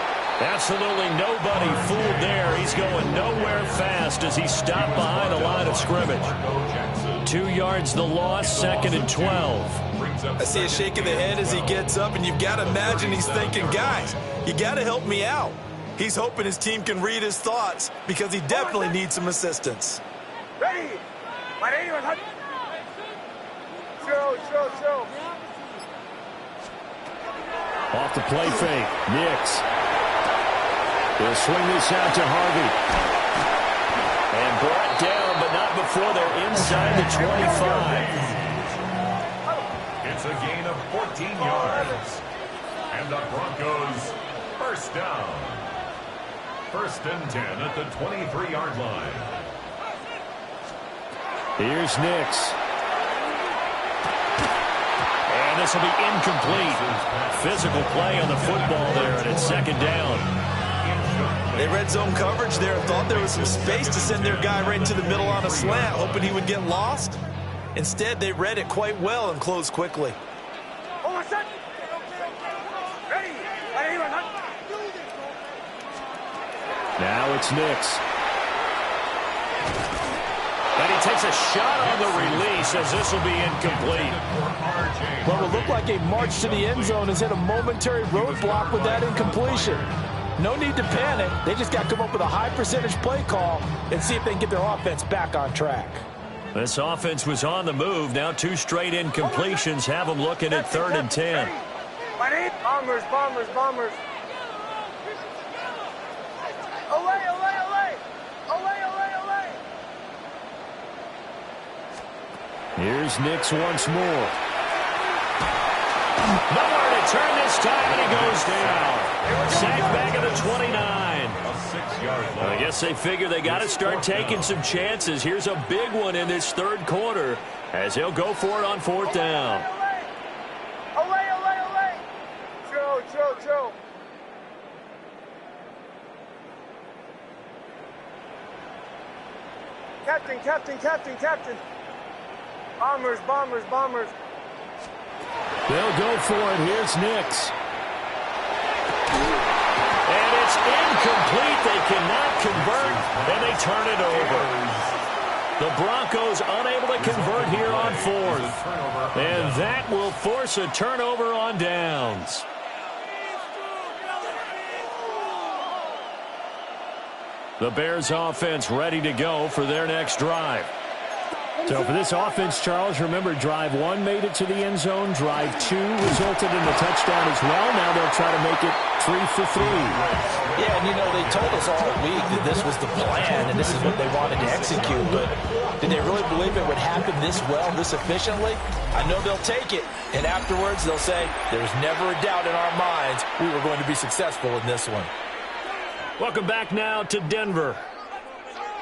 Absolutely nobody fooled there. He's going nowhere fast as he stopped behind the line of scrimmage. 2 yards the loss, second and 12. I see a shake of the head as he gets up, and you've got to imagine he's thinking, guys, you got to help me out. He's hoping his team can read his thoughts because he definitely needs some assistance. Ready. Show. Off the play fake, Nix. They'll swing this out to Harvey. And brought down, but not before they're inside the 25. It's a gain of 14 yards. And the Broncos first down. First and 10 at the 23-yard line. Here's Nix. And this will be incomplete. Physical play on the football there, and it's second down. They red zone coverage there and thought there was some space to send their guy right into the middle on a slant, hoping he would get lost. Instead, they read it quite well and closed quickly. Now it's Nix. And he takes a shot on the release as this will be incomplete. Well, it looked like a march to the end zone has hit a momentary roadblock with that incompletion. No need to panic. They just got to come up with a high percentage play call and see if they can get their offense back on track. This offense was on the move. Now 2 straight incompletions have them looking at 3rd and 10. Bombers. Away. Here's Nix once more. Nowhere to turn this time, and he goes down. Sacked back at the 29. I guess they figure they got to start taking some chances. Here's a big one in this third quarter as he'll go for it on 4th down. Away. Chill. Captain. Bombers. They'll go for it. Here's Nix. And it's incomplete. They cannot convert, and they turn it over. The Broncos unable to convert here on 4th. And that will force a turnover on downs. The Bears offense ready to go for their next drive. So for this offense, Charles, remember, drive 1 made it to the end zone. Drive 2 resulted in the touchdown as well. Now they'll try to make it 3 for 3. Yeah, and they told us all week that this was the plan and this is what they wanted to execute. But did they really believe it would happen this well, this efficiently? I know they'll take it. And afterwards, they'll say, there's never a doubt in our minds we were going to be successful in this one. Welcome back now to Denver.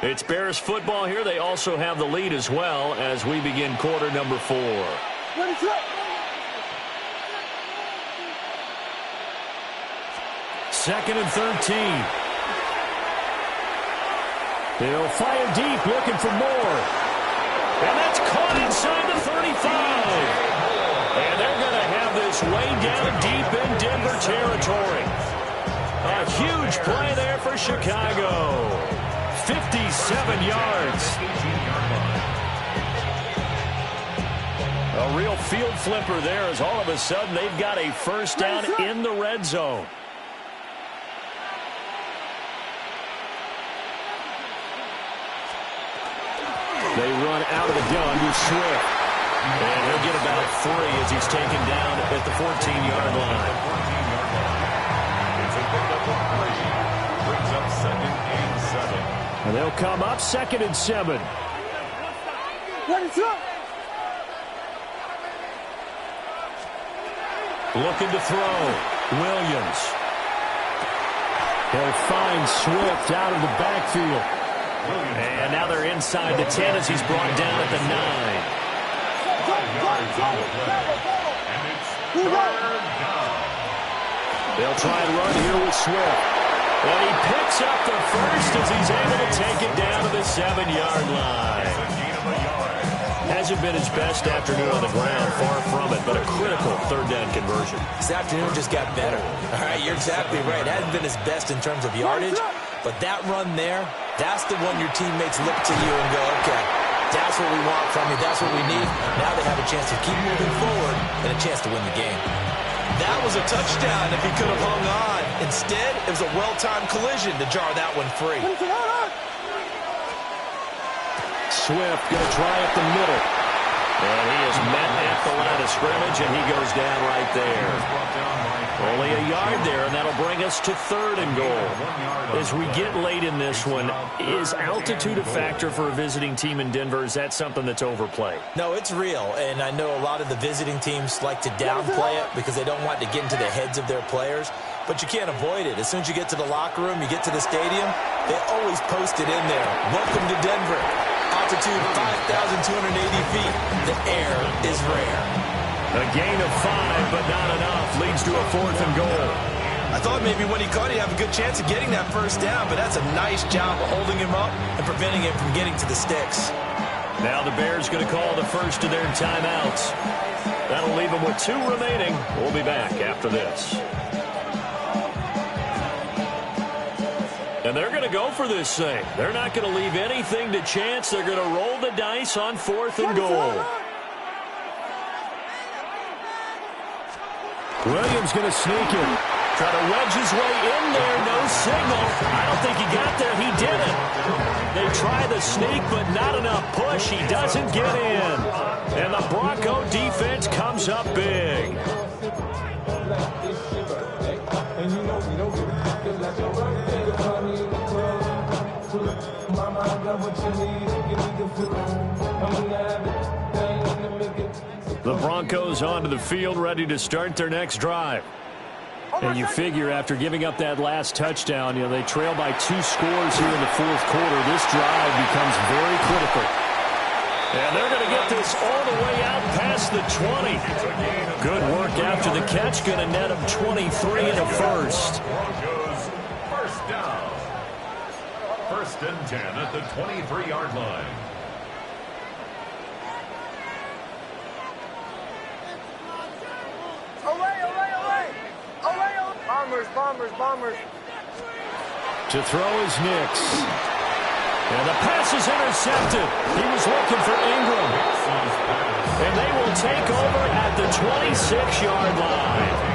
It's Bears football here. They also have the lead as well as we begin quarter number 4. Second and 13. They'll fire deep, looking for more. And that's caught inside the 35. And they're going to have this way down deep in Denver territory. A huge play there for Chicago. 57 yards. A real field flipper there as all of a sudden they've got a first down in the red zone. They run out of the gun to Swift. And he'll get about 3 as he's taken down at the 14-yard line. It's a bit of a 3. Brings up 2nd and 7. And they'll come up 2nd and 7. Looking to throw. Williams. He'll find Swift out of the backfield. And now they're inside the 10 as he's brought down at the 9. They'll try and run here with Swift. And he picks up the first as he's able to take it down to the 7-yard line. Hasn't been his best afternoon on the ground, far from it, but a critical third down conversion. This afternoon just got better. All right, you're exactly right. It hasn't been his best in terms of yardage, but that run there, that's the one your teammates look to you and go, okay, that's what we want from you, that's what we need. Now they have a chance to keep moving forward and a chance to win the game. That was a touchdown if he could have hung on. Instead, it was a well-timed collision to jar that one free. Swift going to try up the middle. And he is met at the line of scrimmage, and he goes down right there. Only a yard there, and that'll bring us to 3rd and goal. As we get late in this one, is altitude a factor for a visiting team in Denver? Is that something that's overplayed? No, it's real, and I know a lot of the visiting teams like to downplay it because they don't want to get into the heads of their players, but you can't avoid it. As soon as you get to the locker room, you get to the stadium, they always post it in there. Welcome to Denver. Altitude 5,280 feet. The air is rare. A gain of 5, but not enough. Leads to a 4th and goal. I thought maybe when he caught it, he'd have a good chance of getting that first down, but that's a nice job of holding him up and preventing him from getting to the sticks. Now the Bears going to call the first of their timeouts. That'll leave them with 2 remaining. We'll be back after this. And they're going to go for this thing. They're not going to leave anything to chance. They're going to roll the dice on 4th and goal. Williams going to sneak it. Try to wedge his way in there. No signal. I don't think he got there. He didn't. They try the sneak, but not enough push. He doesn't get in. And the Bronco defense comes up big. The Broncos onto the field, ready to start their next drive. And you figure after giving up that last touchdown, they trail by 2 scores here in the 4th quarter. This drive becomes very critical. And they're going to get this all the way out past the 20. Good work after the catch. Going to net them 23 and a first. Broncos first down. 1st and 10 at the 23-yard line. Bombers. To throw is Nix. And the pass is intercepted. He was looking for Ingram. And they will take over at the 26-yard line.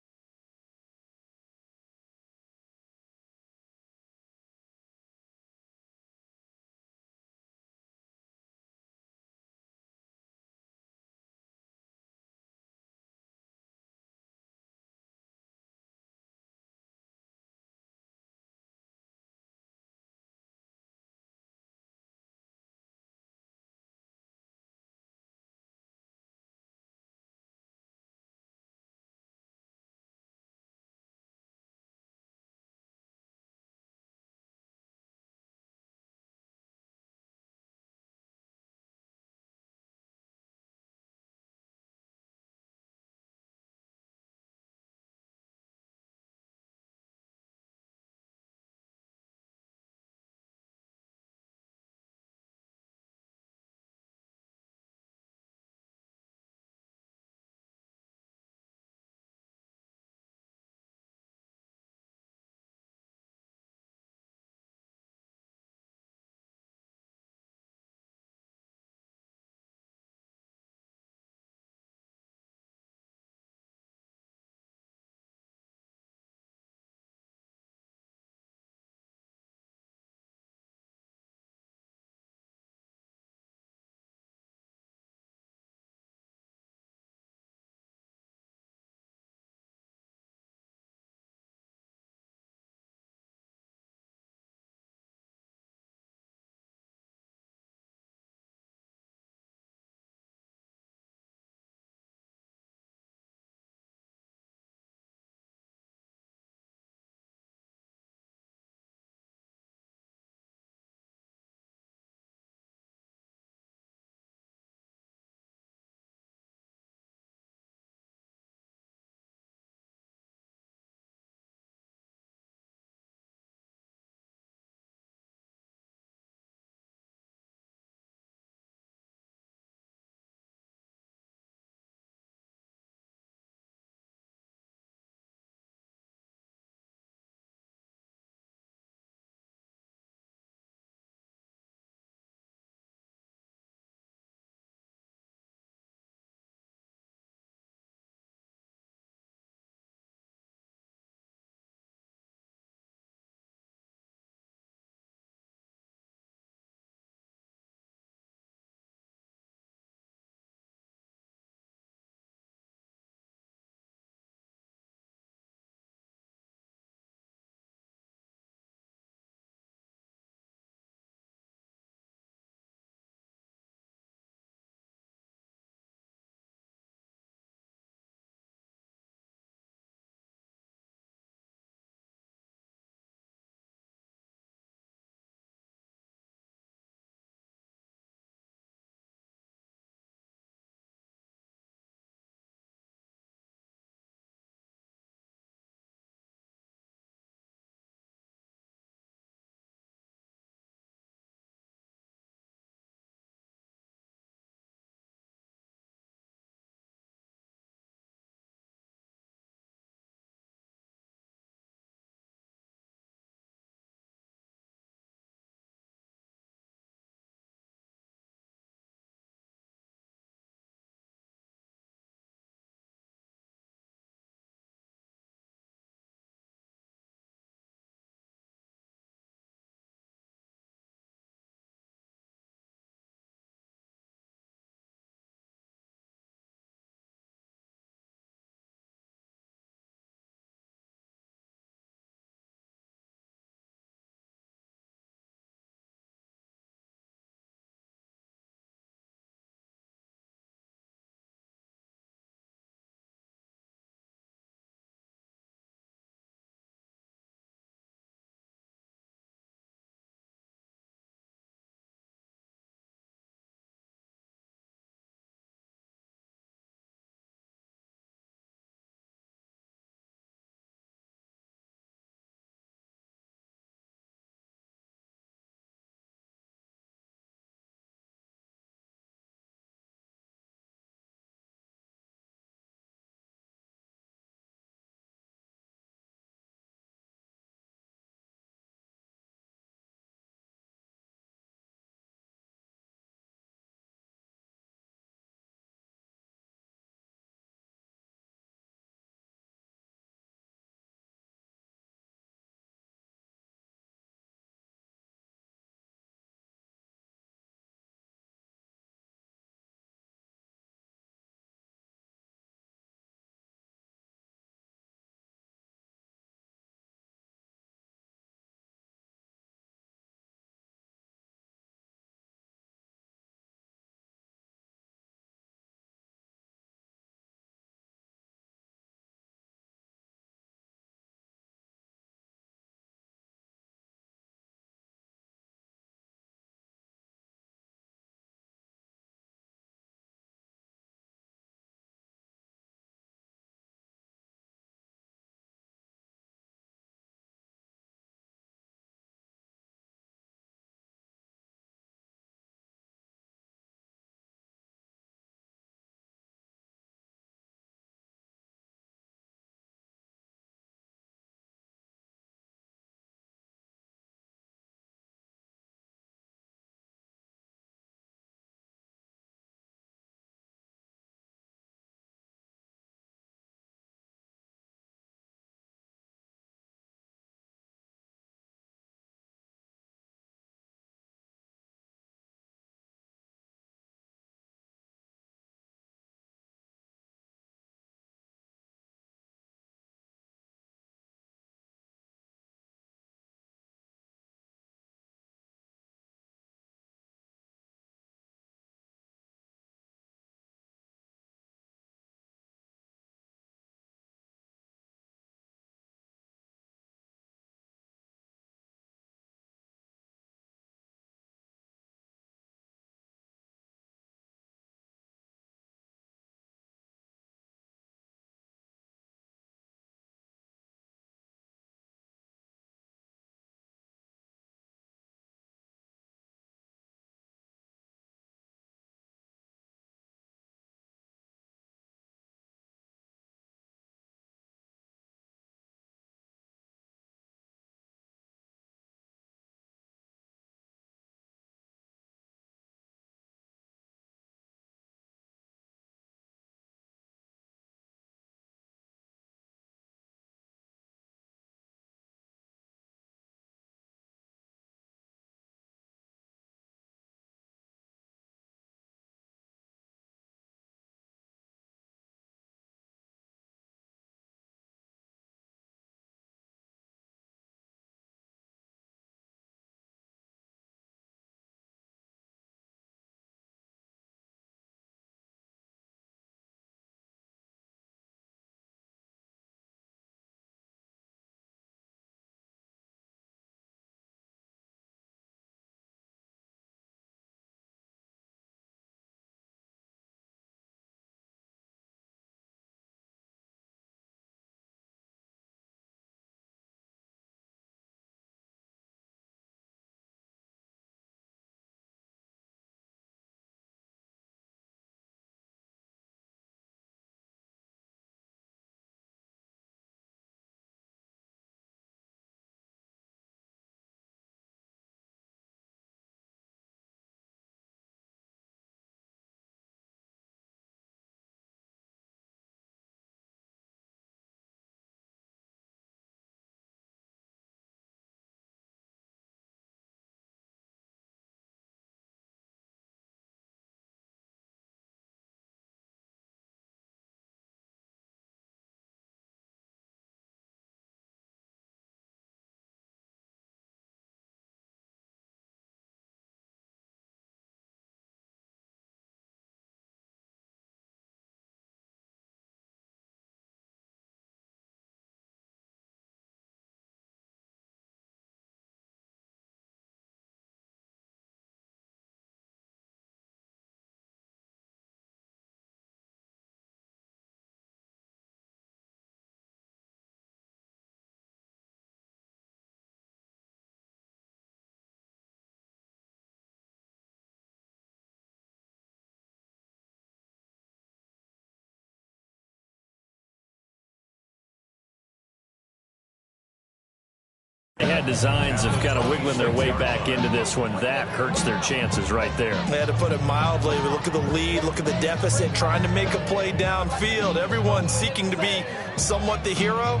had designs of kind of wiggling their way back into this one. That hurts their chances right there. They had to put it mildly. We look at the lead, look at the deficit, trying to make a play downfield. Everyone seeking to be somewhat the hero.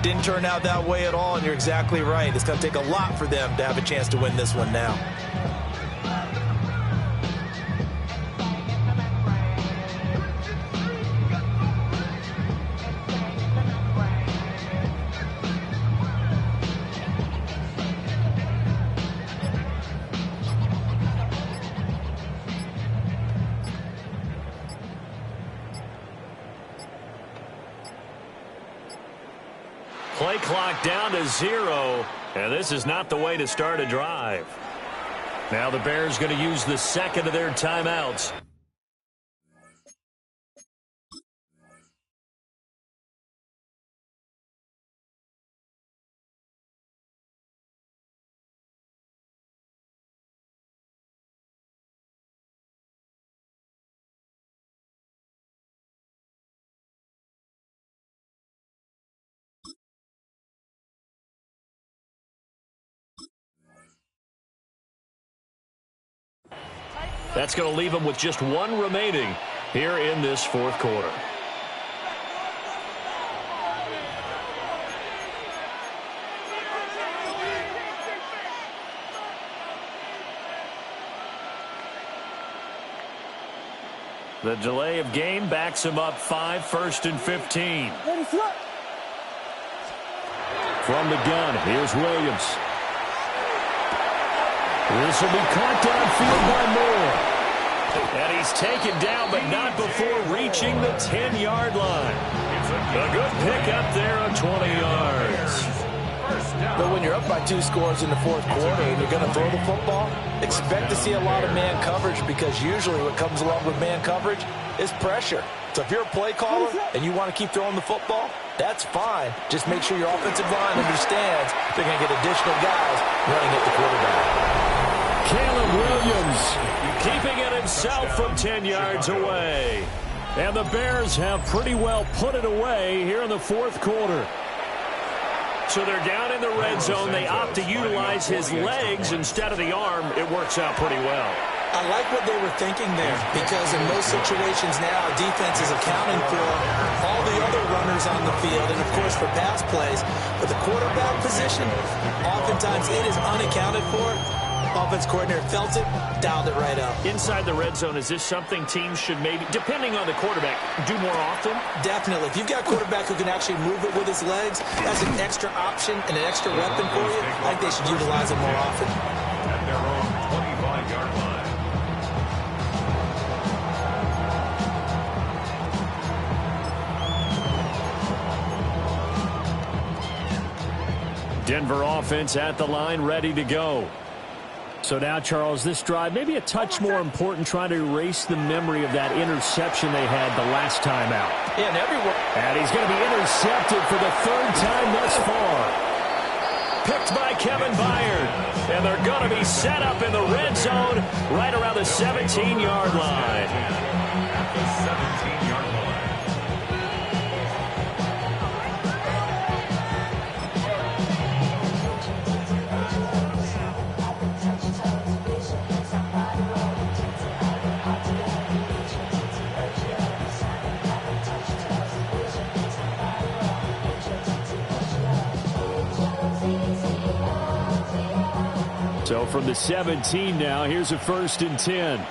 Didn't turn out that way at all, and you're exactly right. It's going to take a lot for them to have a chance to win this one now. Play clock down to 0, and this is not the way to start a drive. Now the Bears going to use the second of their timeouts. That's going to leave them with just one remaining here in this fourth quarter. The delay of game backs him up 5, 1st and 15. From the gun, here's Williams. This will be caught downfield by Moore. And he's taken down, but not before reaching the 10-yard line. A good pickup there of 20 yards. But when you're up by 2 scores in the fourth quarter and you're going to throw the football, expect to see a lot of man coverage, because usually what comes along with man coverage is pressure. So if you're a play caller and you want to keep throwing the football, that's fine. Just make sure your offensive line understands they're going to get additional guys running at the quarterback. Caleb Williams keeping it himself from 10 yards away. And the Bears have pretty well put it away here in the fourth quarter. So they're down in the red zone. They opt to utilize his legs instead of the arm. It works out pretty well. I like what they were thinking there, because in most situations now, defense is accounting for all the other runners on the field and, of course, for pass plays. But the quarterback position, oftentimes it is unaccounted for. Offense coordinator felt it, dialed it right up. Inside the red zone, is this something teams should maybe, depending on the quarterback, do more often? Definitely. If you've got a quarterback who can actually move it with his legs, that's an extra option and an extra weapon for you. I think they should utilize it more often. At their own 25-yard line. Denver offense at the line, ready to go. So now, Charles, this drive, maybe a touch more important, trying to erase the memory of that interception they had the last time out. Yeah, and everyone. And he's going to be intercepted for the 3rd time thus far. Picked by Kevin Byard. And they're going to be set up in the red zone right around the 17-yard line. At the 17-yard line. So from the 17 now, here's a 1st and 10.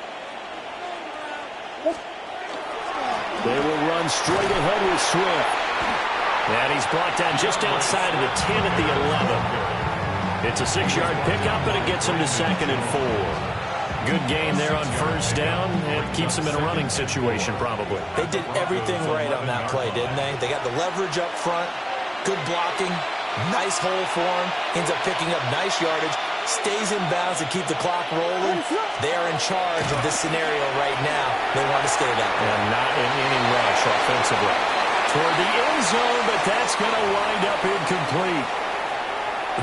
They will run straight ahead with Swift. And he's brought down just outside of the 10 at the 11. It's a 6-yard pickup, but it gets him to 2nd and 4. Good gain there on 1st down, and keeps him in a running situation probably. They did everything right on that play, didn't they? They got the leverage up front, good blocking, nice hole for him, ends up picking up nice yardage, stays in bounds to keep the clock rolling. They are in charge of this scenario right now. They want to stay that way. And not in any rush offensively. Toward the end zone, but that's going to wind up incomplete.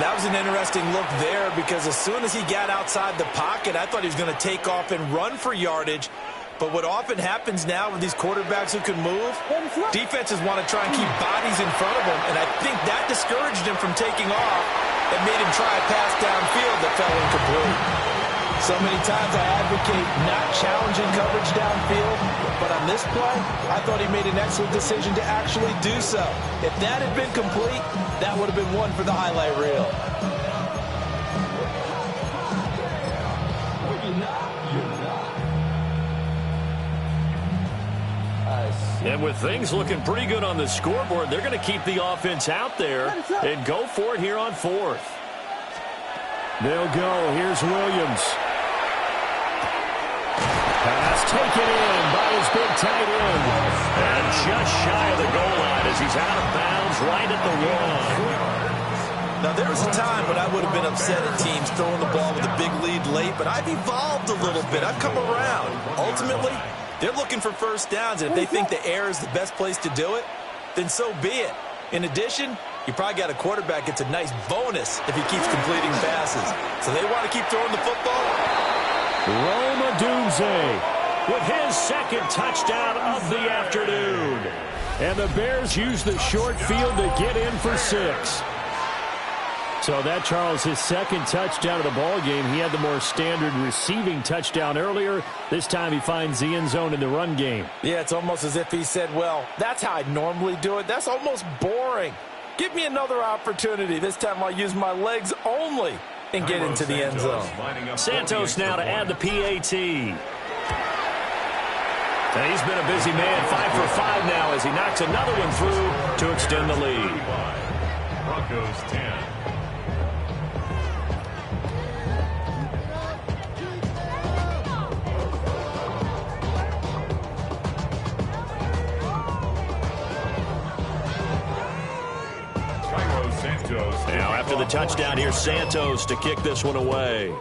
That was an interesting look there, because as soon as he got outside the pocket, I thought he was going to take off and run for yardage. But what often happens now with these quarterbacks who can move, defenses want to try and keep bodies in front of them, and I think that discouraged him from taking off. and made him try a pass downfield that fell incomplete. So many times I advocate not challenging coverage downfield, but on this play, I thought he made an excellent decision to actually do so. If that had been complete, that would have been one for the highlight reel. And with things looking pretty good on the scoreboard, they're going to keep the offense out there and go for it here on fourth. They'll go. Here's Williams. Pass taken in by his big tight end. And just shy of the goal line as he's out of bounds right at the 1. Now, there was a time when I would have been upset at teams throwing the ball with a big lead late, but I've evolved a little bit. I've come around. Ultimately, they're looking for first downs, and if they think the air is the best place to do it, then so be it. In addition, you probably got a quarterback gets a nice bonus if he keeps completing passes. So they want to keep throwing the football. Rome Odunze with his second touchdown of the afternoon. And the Bears use the short field to get in for 6. So that, Charles, his second touchdown of the ball game. He had the more standard receiving touchdown earlier. This time he finds the end zone in the run game. Yeah, it's almost as if he said, well, that's how I normally do it. That's almost boring. Give me another opportunity. This time I'll use my legs only and get into the end zone. Santos now to add the PAT. And he's been a busy man, 5 for 5 now as he knocks another one through to extend the lead. Broncos 10. Now after the touchdown, here's Santos to kick this one away.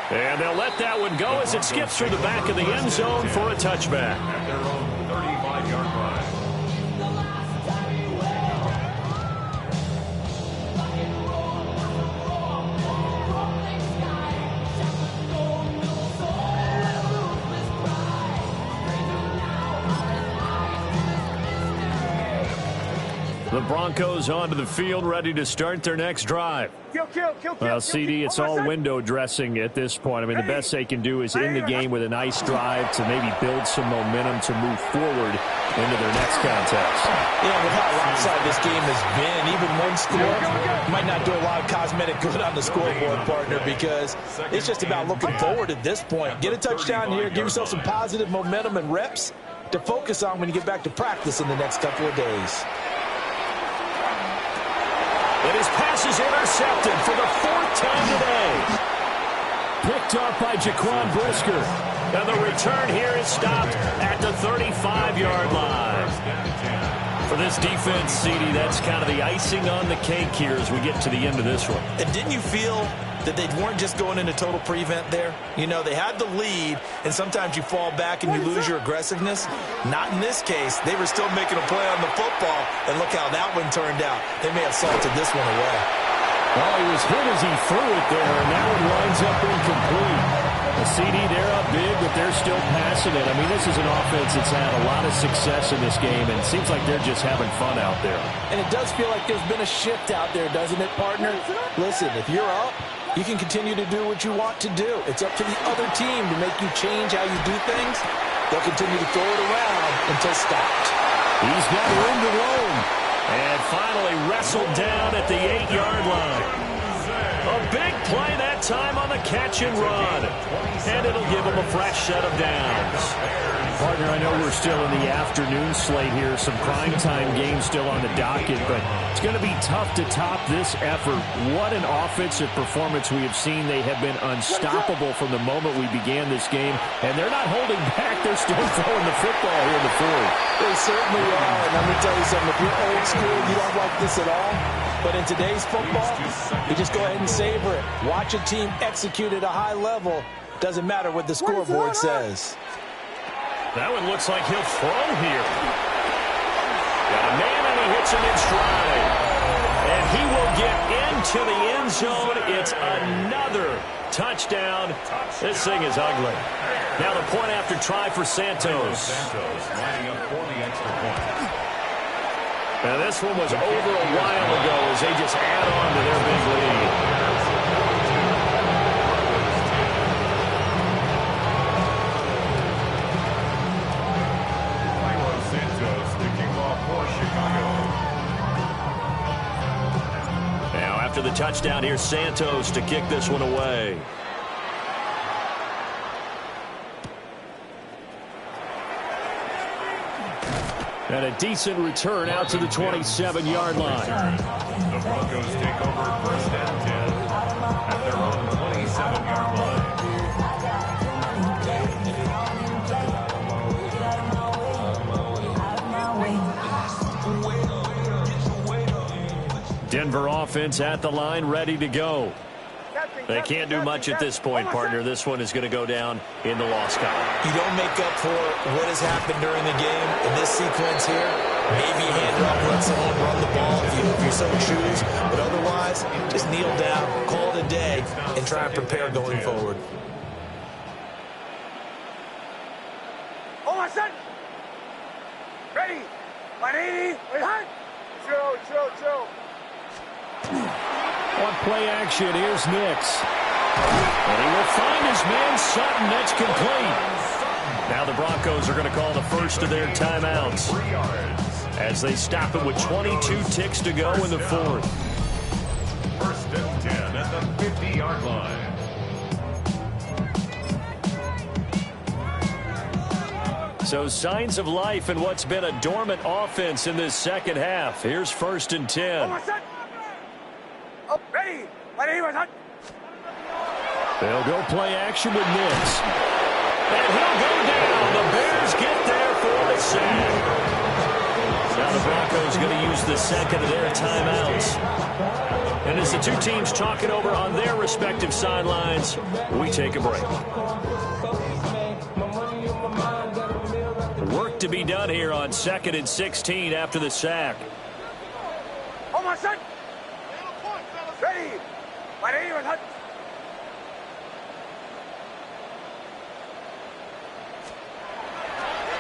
And they'll let that one go as it skips through the back of the end zone for a touchback. At their own 35-yard line. The Broncos onto the field, ready to start their next drive. Well, CD, it's all window dressing at this point. I mean, the best they can do is in the game with a nice drive to maybe build some momentum to move forward into their next contest. Yeah, with how lopsided this game has been, even one score might not do a lot of cosmetic good on the scoreboard, partner, because it's just about looking forward at this point. Get a touchdown here, give yourself some positive momentum and reps to focus on when you get back to practice in the next couple of days. And his pass is intercepted for the 4th time today. Picked off by Jaquan Brisker. And the return here is stopped at the 35-yard line. For this defense, CD, that's kind of the icing on the cake here as we get to the end of this one. And didn't you feel that they weren't just going into total prevent there? You know, they had the lead, and sometimes you fall back and you lose your aggressiveness. Not in this case. They were still making a play on the football, and look how that one turned out. They may have salted this one away. Well, he was hit as he threw it there, and that one winds up incomplete. The CD, they're up big, but they're still passing it. I mean, this is an offense that's had a lot of success in this game, and it seems like they're just having fun out there. And it does feel like there's been a shift out there, doesn't it, partner? Listen, if you're up, you can continue to do what you want to do. It's up to the other team to make you change how you do things. They'll continue to throw it around until stopped. He's got room to roam. And finally wrestled down at the 8-yard line. A big play that time on the catch and run. And it'll give him a fresh set of downs. Partner, I know we're still in the afternoon slate here. Some primetime games still on the docket, but it's going to be tough to top this effort. What an offensive performance we have seen. They have been unstoppable from the moment we began this game, and they're not holding back. They're still throwing the football here in the 4th. They certainly are, and I'm going to tell you something. If you're old school, you don't like this at all. But in today's football, you just go ahead and savor it. Watch a team execute at a high level. Doesn't matter what the scoreboard says. That one looks like he'll throw here. Got a man, and he hits him in stride. And he will get into the end zone. It's another touchdown. This thing is ugly. Now the point after try for Santos. Santos lining up for the extra point. And this one was over a while ago as they just add on to their big lead. Now after the touchdown, here's Santos to kick this one away. And a decent return out to the 27-yard line. The Broncos take over first and 10 at their own 27-yard line. Denver offense at the line, ready to go. They can't do much at this point, partner. This one is going to go down in the loss column. You don't make up for what has happened during the game in this sequence here. Maybe hand it off, let someone run the ball if you so choose. But otherwise, just kneel down, call it a day, and try and prepare going forward. Hold on, son. Ready. 180. Wait, hunt. Chill. On play action, here's Nix. And he will find his man Sutton. That's complete. Now the Broncos are going to call the first of their timeouts as they stop it with 22 ticks to go in the fourth. First and 10 at the 50-yard line. So signs of life in what's been a dormant offense in this second half. Here's first and 10. Oh, ready. 180. Hunt. They'll go play action with Nix. And he'll go down. The Bears get there for the sack. Now the Broncos going to use the second of their timeouts. And as the two teams talk it over on their respective sidelines, we take a break. Work to be done here on 2nd and 16 after the sack. Hold on, son. Ready. 180. Hunt.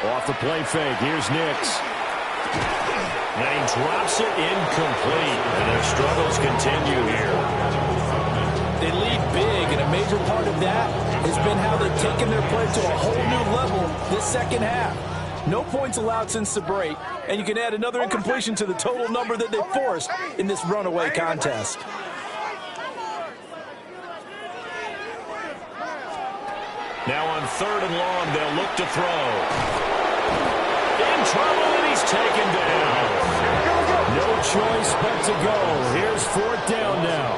Off the play fake, here's Nix. And he drops it incomplete. And their struggles continue here. They lead big, and a major part of that has been how they've taken their play to a whole new level this second half. No points allowed since the break, and you can add another incompletion to the total number that they forced in this runaway contest. Now on 3rd and long, they'll look to throw. In trouble, and he's taken down. No choice but to go. Here's 4th down now.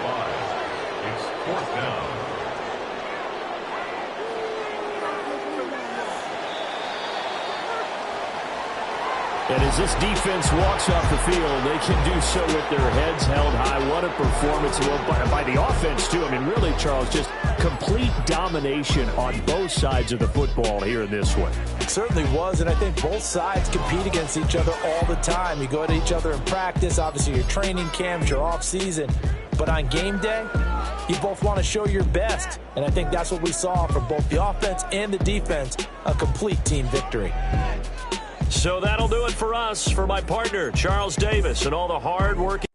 It's 4th down. And as this defense walks off the field, they can do so with their heads held high. What a performance by the offense, too. I mean, really, Charles, just complete domination on both sides of the football here in this one. It certainly was, and I think both sides compete against each other all the time. You go at each other in practice, obviously your training camps, your off-season. But on game day, you both want to show your best. And I think that's what we saw from both the offense and the defense, a complete team victory. So that'll do it for us, for my partner, Charles Davis, and all the hard work.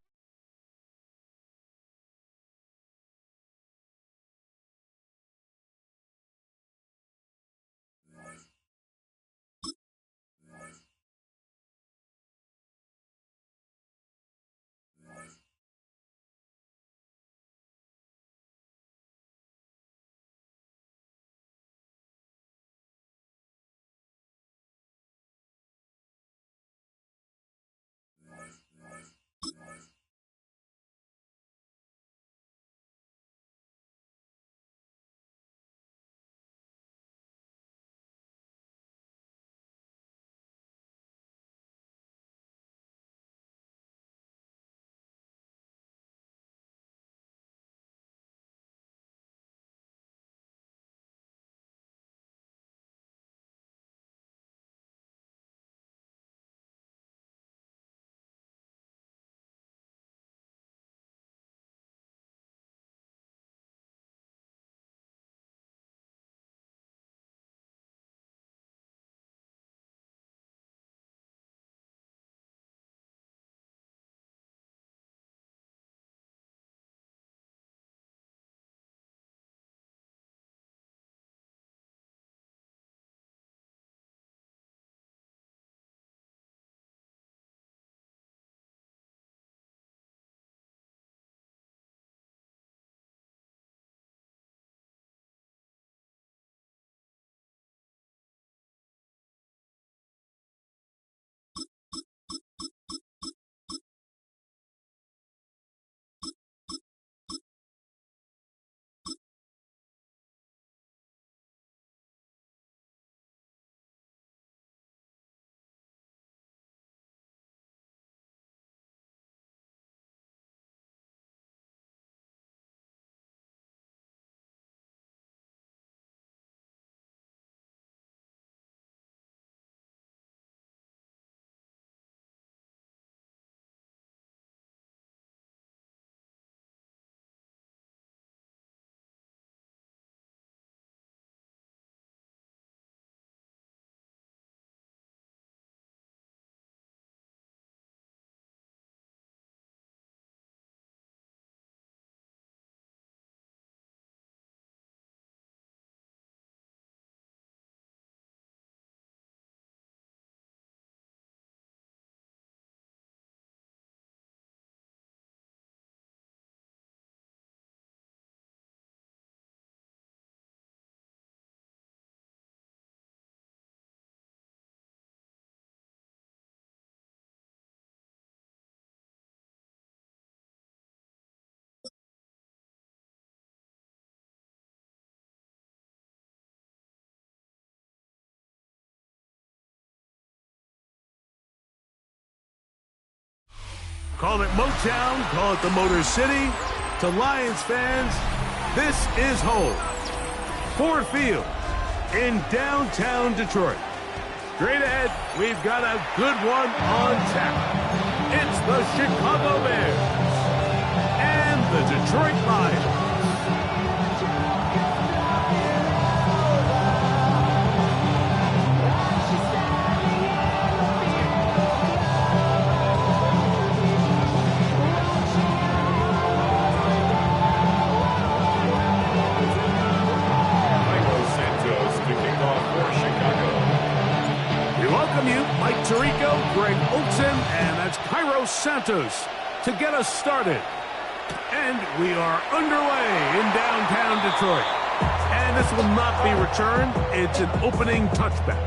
Call it Motown, call it the Motor City. To Lions fans, this is home. Ford Field in downtown Detroit. Straight ahead, we've got a good one on tap. It's the Chicago Bears and the Detroit Lions. Mike Tirico, Greg Olson, and that's Cairo Santos to get us started. And we are underway in downtown Detroit. And this will not be returned. It's an opening touchback.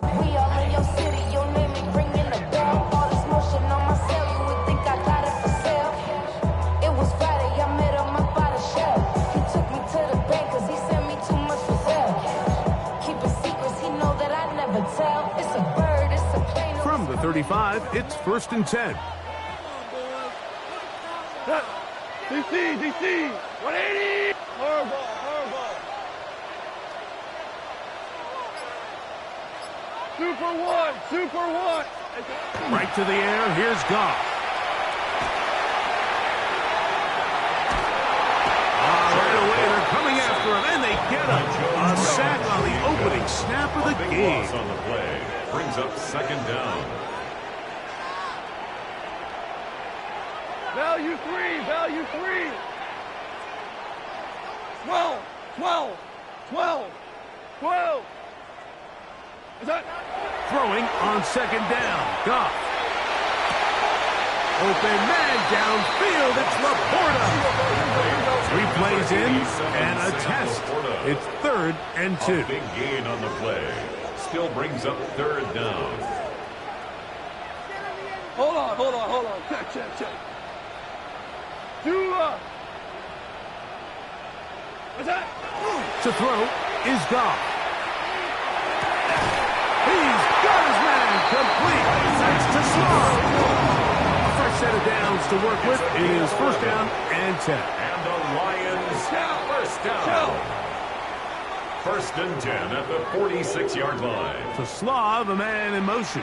We all in your city, your name ain't ringing a bell. All this motion on my cell, you would think I got it for sale. It was Friday, I met him up by the shell. He took me to the bank cause he sent me too much for sale. Keeping secrets, he know that I never tell. It's a bird, it's a plane. From the 35, it's 1st and 10. DC, 180! Horrible. Super one. Right to the air, here's Goff. Right away, they're coming after him, and they get him. A sack on the opening snap of the game. On the play brings up 2nd down. Value three. 12. Is that? Throwing on 2nd down. Goff. Open man downfield. It's Laporta. 3 plays in and a test. It's 3rd and 2. A big gain on the play. Still brings up 3rd down. Hold on. Check. What's that? To throw is Goff. He's got his man complete. That's to Sloan. A fresh set of downs to work with. It is 1st down and 10. And the Lions 1st down. 1st and 10 at the 46-yard line. To Slav, a man in motion.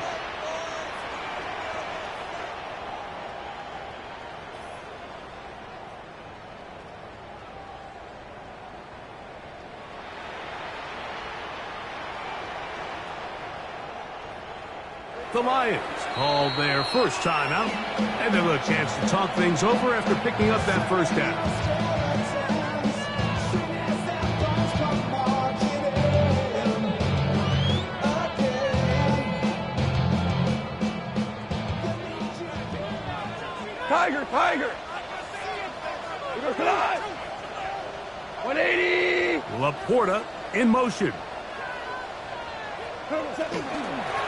The Lions called their first timeout, and they'll have a chance to talk things over after picking up that 1st down. Tiger. He goes to the line. 180. Laporta in motion.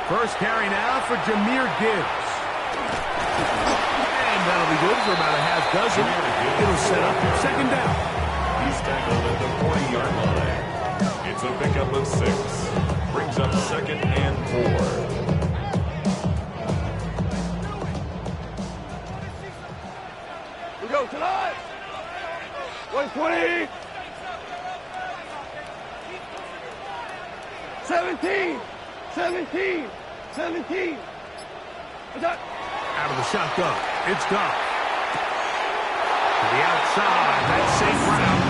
First carry now for Jahmyr Gibbs. And that'll be good for about a half dozen. It'll set up 2nd down. He's tackled at the 40-yard line. It's a pickup of 6. Brings up 2nd and 4. We go to line. 120. 17. What's that? Out of the shotgun. It's Goff. To the outside. That's safe route.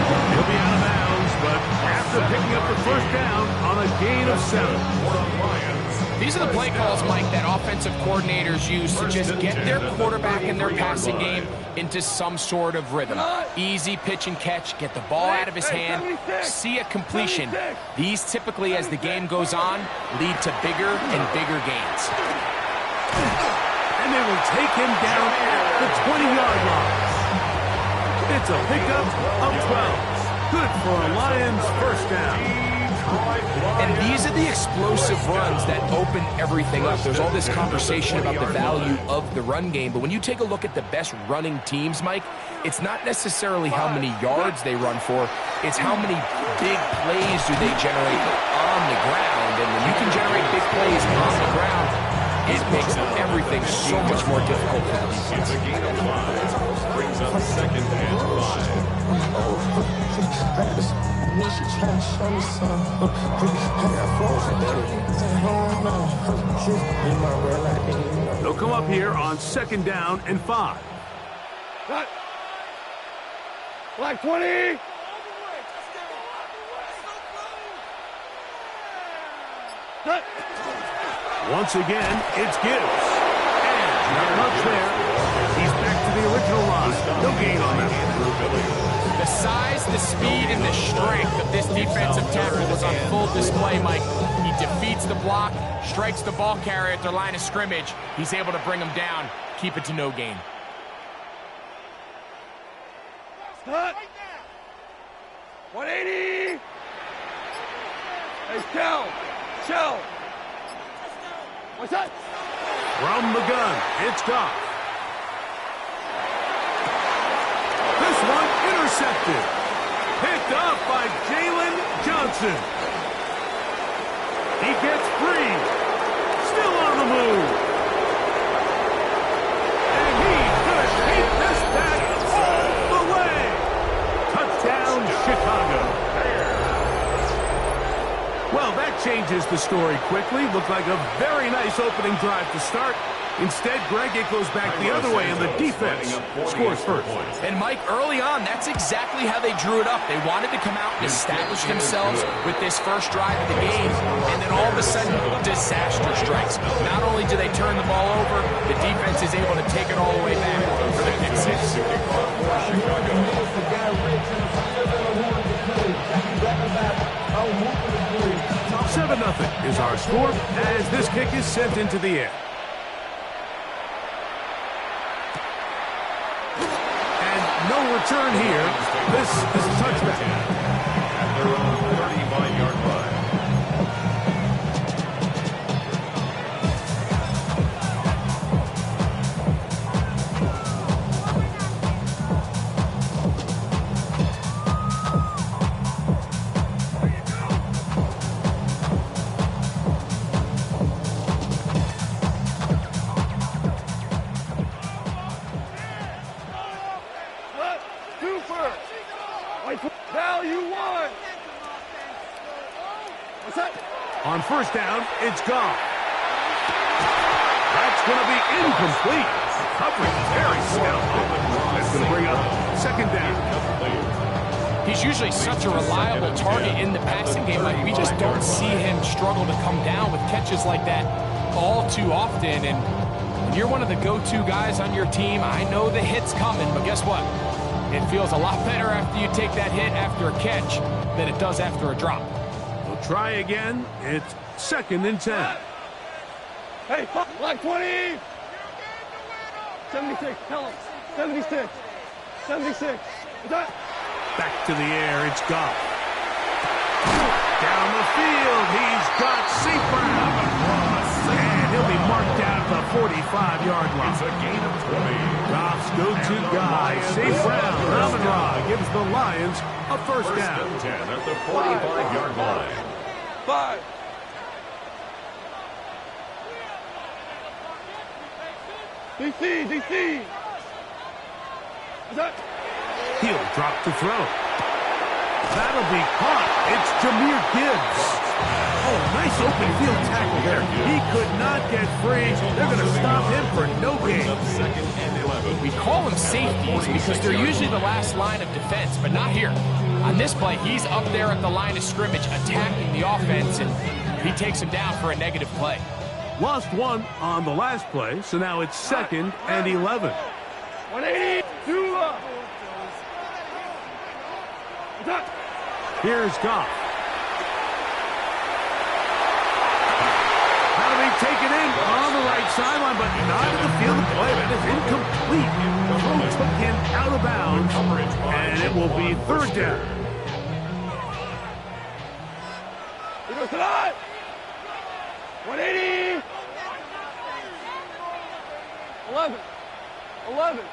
He'll be out of bounds, but after picking up the 1st down on a gain of 7. For the Lions, These are the play calls, Mike, that offensive coordinators use to just get their quarterback and their passing game into some sort of rhythm. Easy pitch and catch, get the ball out of his hand, see a completion. These typically, as the game goes on, lead to bigger and bigger gains. And they will take him down at the 20-yard line. It's a pickup of 12. Good for a Lions first down. And these are the explosive runs that open everything up. There's all this conversation about the value of the run game, but when you take a look at the best running teams, Mike, it's not necessarily how many yards they run for, it's how many big plays do they generate on the ground. And when you can generate big plays on the ground, it makes everything so much more difficult for the defense. It's a gain of 5. Brings up 2nd and 5. They'll come up here on 2nd down and 5. Cut. Black 20. Cut. Once again, it's Gibbs. And not much there. He's back to the original line. No gain on that. The size, the speed, and the strength of this defensive tackle was on full display, Mike. He defeats the block, strikes the ball carrier at their line of scrimmage. He's able to bring him down, keep it to no gain. Cut. 180. Hey, Shell. What's that? From the gun, it's Goff. This one intercepted. Picked up by Jalen Johnson. He gets free. Still on the move. And he's going to take this back all the way. Touchdown, Chicago. Well, that changes the story quickly. Looked like a very nice opening drive to start. Instead, Greg, it goes back the other way, and the defense scores first. And, Mike, early on, that's exactly how they drew it up. They wanted to come out and establish themselves with this first drive of the game, and then all of a sudden, disaster strikes. Not only do they turn the ball over, the defense is able to take it all the way back for the pick six. 7-0 is our score as this kick is sent into the air. No return here. This is a touchdown. At their own 35-yard line. On first down, it's Goff. That's going to be incomplete. Coverage very stout. That's going to bring up 2nd down. He's usually such a reliable target in the passing game. Like, we just don't see him struggle to come down with catches like that all too often. And when you're one of the go-to guys on your team, I know the hit's coming, but guess what? It feels a lot better after you take that hit after a catch than it does after a drop. Try again. It's 2nd and 10. Hey, Black 20. 76. Tell him. 76. 76. Back to the air. It's Goff. Down the field. He's got St. Brown. And he'll be marked down at the 45-yard line. It's a gain of 20. Goff's go-to guy, St. Brown. Ramon gives the Lions a first down. 10 at the 45-yard line. 5. DC. He'll drop to throw. That'll be caught. It's Jahmyr Gibbs. Oh, nice open field tackle there. He could not get free. They're going to stop him for no gain. 2nd and 11. We call them safeties because they're usually the last line of defense, but not here. On this play, he's up there at the line of scrimmage attacking the offense, and he takes him down for a negative play. Lost one on the last play, so now it's 2nd and 11. 180. Here's Goff. That'll be taken in on the right sideline, but not in the field of play. That is incomplete. The throw took him out of bounds, and it will be 3rd down. 180. 11.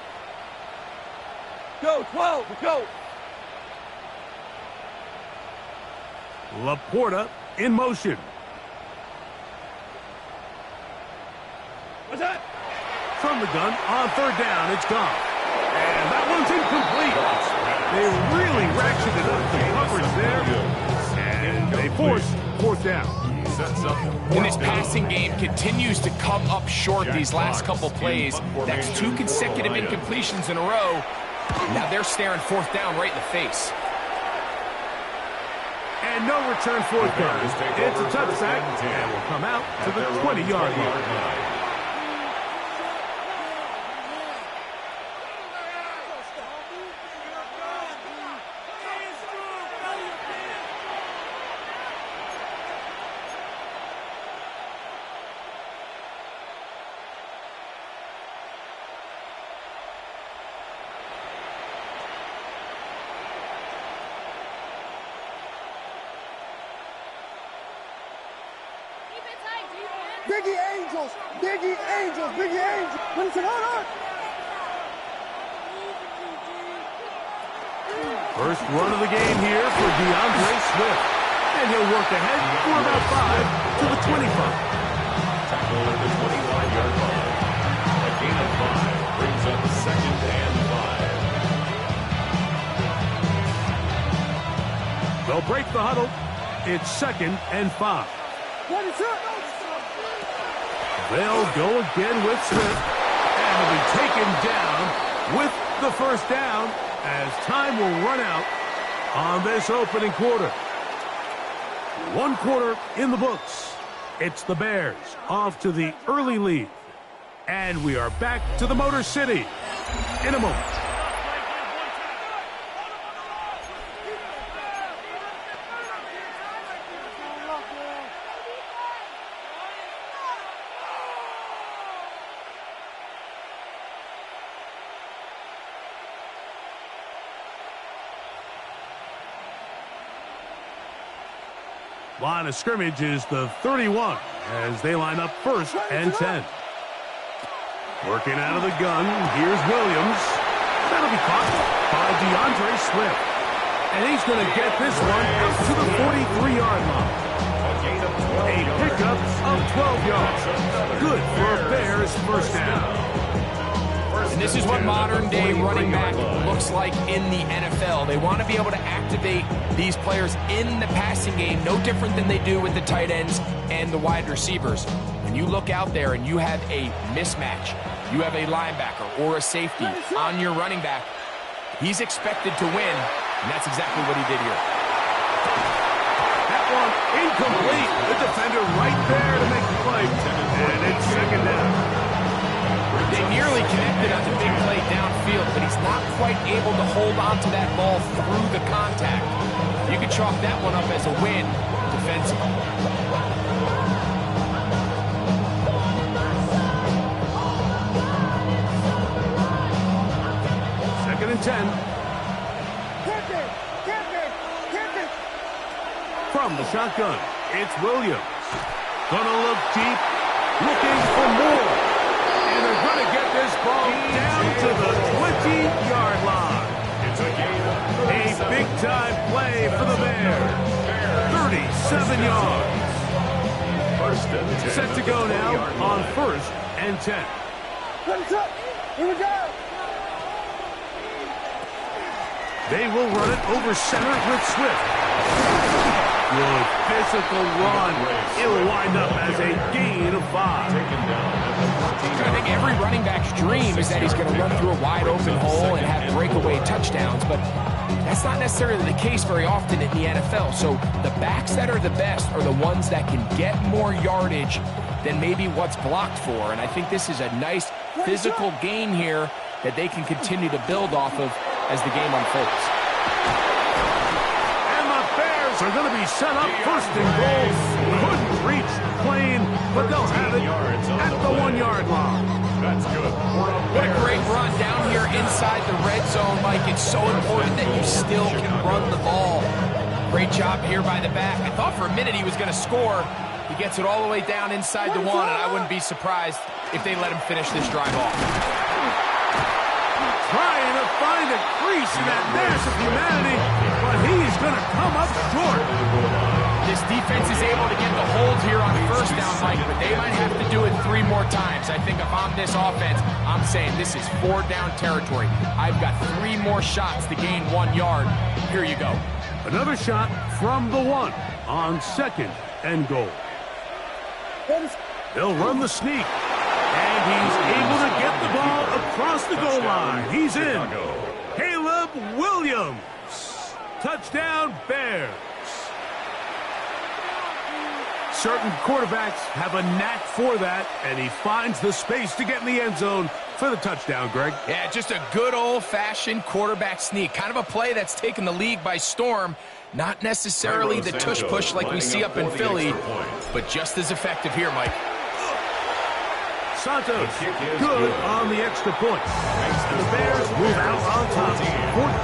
Go, 12, let's go. Laporta in motion. What's that? From the gun on 3rd down, it's gone. And that one's incomplete. They really ratcheted up the coverage there. And they force 4th down. And this passing game continues to come up short these last couple plays. That's 2 consecutive incompletions in a row. Now they're staring 4th down right in the face. And no return 4th down. It's a touchback and will come out to the 20-yard line. Biggie Angels. Listen, hold on. First run of the game here for DeAndre Swift. And he'll work ahead for about 5 to the 25. Tackle at the 25-yard line. A gain of 5 brings up 2nd and 5. They'll break the huddle. It's 2nd and 5. They'll go again with Smith, and will be taken down with the 1st down as time will run out on this opening quarter. 1 quarter in the books. It's the Bears off to the early lead. And we are back to the Motor City in a moment. Line of scrimmage is the 31 as they line up 1st and 10. Working out of the gun, here's Williams. That'll be caught by DeAndre Swift. And he's going to get this one out to the 43-yard line. A pickup of 12 yards. Good for a Bears 1st down. And this is what modern-day running back looks like in the NFL. They want to be able to activate these players in the passing game, no different than they do with the tight ends and the wide receivers. When you look out there and you have a mismatch, you have a linebacker or a safety on your running back, he's expected to win, and that's exactly what he did here. That one incomplete. The defender right there to make the play, and it's 2nd down. They nearly connected on the big play downfield, but he's not quite able to hold on to that ball through the contact. You can chalk that one up as a win defensively. 2nd and 10. From the shotgun, it's Williams. Gonna look deep, looking for more. And they're going to get this ball down to the 20-yard line. It's a gain of A big-time play for the Bears. 37 yards. 1st and 10. Set to go now on 1st and 10. Here we go. They will run it over center with Swift. Good physical run. It'll wind up as a gain of 5. I think every running back's dream is that he's going to run through a wide open hole and have breakaway touchdowns, but that's not necessarily the case very often in the NFL. So the backs that are the best are the ones that can get more yardage than maybe what's blocked for. And I think this is a nice physical gain here that they can continue to build off of as the game unfolds. And the Bears are going to be set up first and goal. Couldn't reach the plane, but they'll have it at the 1-yard line. That's good. What a great run down here inside the red zone, Mike. It's so important that you still can run the ball. Great job here by the back. I thought for a minute he was going to score. He gets it all the way down inside the 1, and I wouldn't be surprised if they let him finish this drive off. Trying to find a crease in that mass of humanity, but he's going to come up short. This defense is able to get the hold here on first down, Mike, but they might have to do it 3 more times. I think if I'm this offense, I'm saying this is 4-down territory. I've got 3 more shots to gain 1 yard. Here you go. Another shot from the 1 on 2nd and goal. They'll run the sneak, and he's able to get the ball across the goal line. He's in. Caleb Williams. Touchdown, Bears. Certain quarterbacks have a knack for that, and he finds the space to get in the end zone for the touchdown, Greg. Yeah, just a good old-fashioned quarterback sneak. Kind of a play that's taken the league by storm. Not necessarily the tush-push like we see up in Philly, but just as effective here, Mike. Santos, good on the extra point. And the Bears move out on top,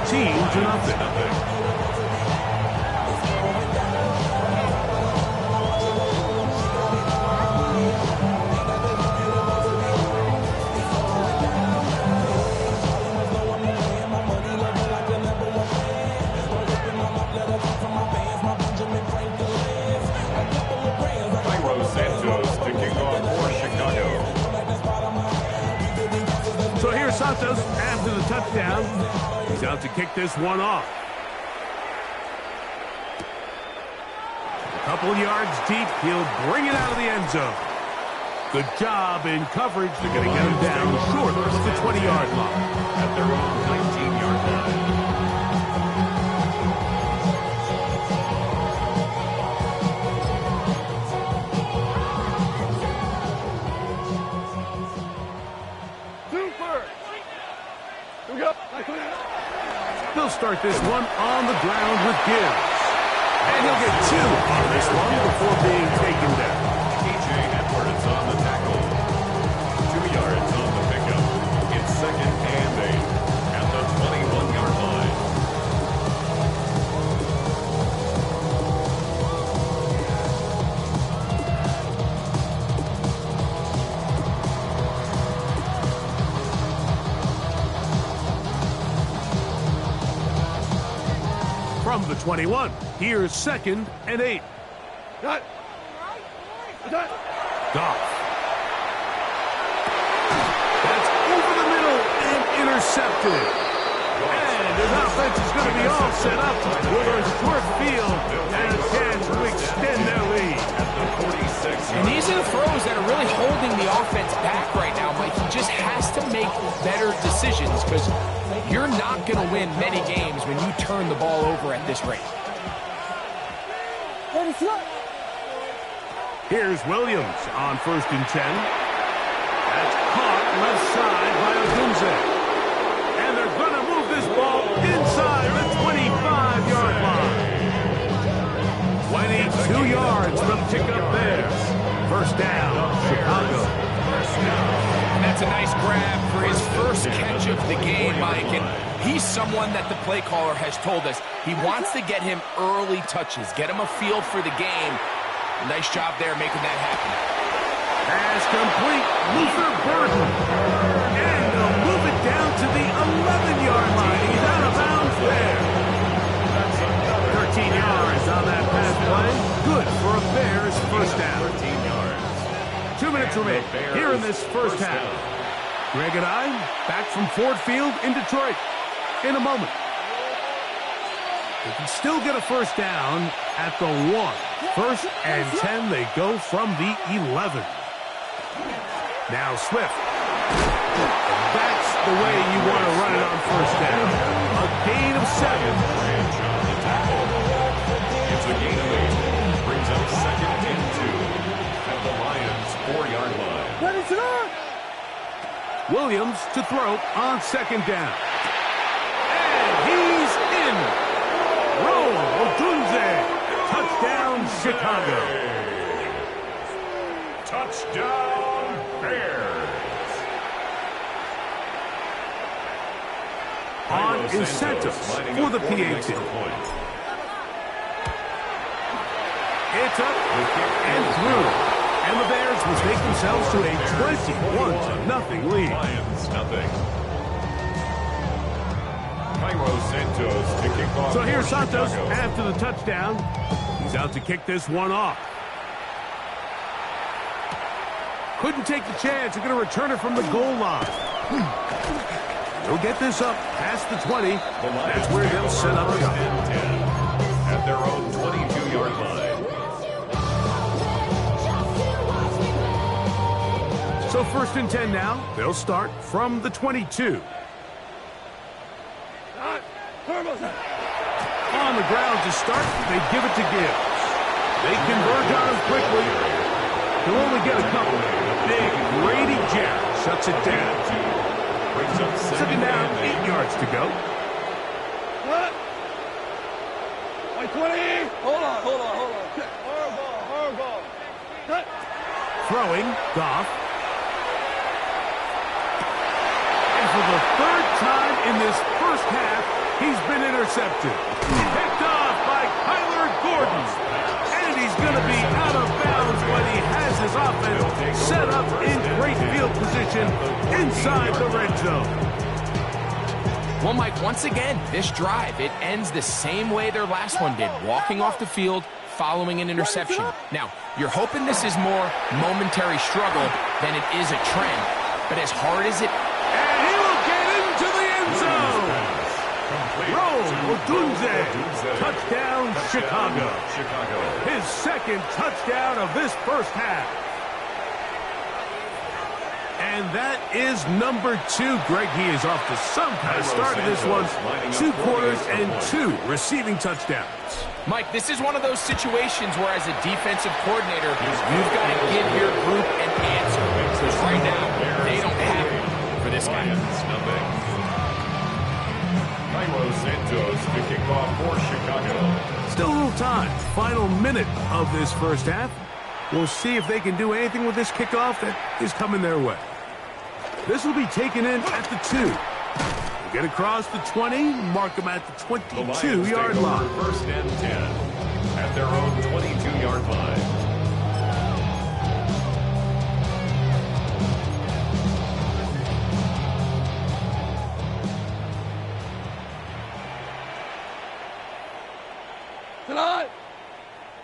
14-0. Santos, after the touchdown, he's out to kick this one off. A couple yards deep, he'll bring it out of the end zone. Good job in coverage. They're going to get him down short of the 20-yard line. At their own 19-yard line. They'll start this one on the ground with Gibbs. And he'll get 2 on this one before being taken down. TJ Edwards on the tackle. 2 yards on the pickup. It's 2nd and 8 at the 21-yard line. From the 21, here's 2nd and 8. Goff. That's over the middle and intercepted. And his offense is going to be all set up with a short field and a chance to extend their lead. And these are the throws that are really holding the offense back right now, Mike. He just has to make better decisions because you're not going to win many games when you turn the ball over at this rate. Here's Williams on 1st and 10. That's caught left side by Odunze. And they're going to move this ball inside the 25-yard line. 22 yards from pickup there. First down, Chicago. And that's a nice grab for his first catch of the game, Mike. And he's someone that the play caller has told us he wants to get him early touches, get him a feel for the game. Nice job there making that happen. Pass complete, Luther Burton. And they'll move it down to the 11-yard line. He's out of bounds there. 13 yards on that pass play. Good for a Bears first down. 13 yards. 2 minutes remain here in this first half. Greg and I back from Ford Field in Detroit in a moment. They can still get a first down at the 1. 1st and 10, they go from the 11. Now Swift. That's the way you want to run it on first down. A gain of 7. It's a gain of 8. Brings up 2nd and 2. And the Lions Williams to throw on second down. And he's in. Roll Odunze. Touchdown, Chicago. Touchdown, Bears. On incentives for the PAT. It's up and through. And the Bears will take themselves to a 21-0 lead. Lions, nothing. Santos to kick off. So here's Santos Chicago. after the touchdown. He's out to kick this one off. Couldn't take the chance. They're going to return it from the goal line. They'll get this up past the 20. That's where they'll set up shop. At their own 22-yard line. So 1st and 10 now. They'll start from the 22. On the ground to start, they give it to Gibbs. They converge on him quickly. He'll only get a couple. Big Grady Jarrett shuts it down. Second down, 8 yards to go. What? 20. Hold on. Hard ball. Cut. Throwing, Goff. And for the 3rd time in this first half, he's been intercepted. Picked off by Kyler Gordon. And he's going to be out of bounds when he has his offense set up in great field position inside the red zone. Well, Mike, once again, this drive, it ends the same way their last one did, walking off the field, following an interception. Now, you're hoping this is more momentary struggle than it is a trend, but as hard as it... And he will get into the end zone! Roll Odunze. Touchdown, Chicago. His 2nd touchdown of this first half. And that is number 2. Greg, he is off to some kind of start of this one. 2 quarters and 2 receiving touchdowns. Mike, this is one of those situations where as a defensive coordinator, you've got to give your group an answer. Because right now, they don't have it for this guy. Santos to kick off for Chicago. Still a little time. Final minute of this first half. We'll see if they can do anything with this kickoff that is coming their way. This will be taken in at the 2. We'll get across the 20, mark them at the 22-yard line. 1st and 10 at their own 22-yard line.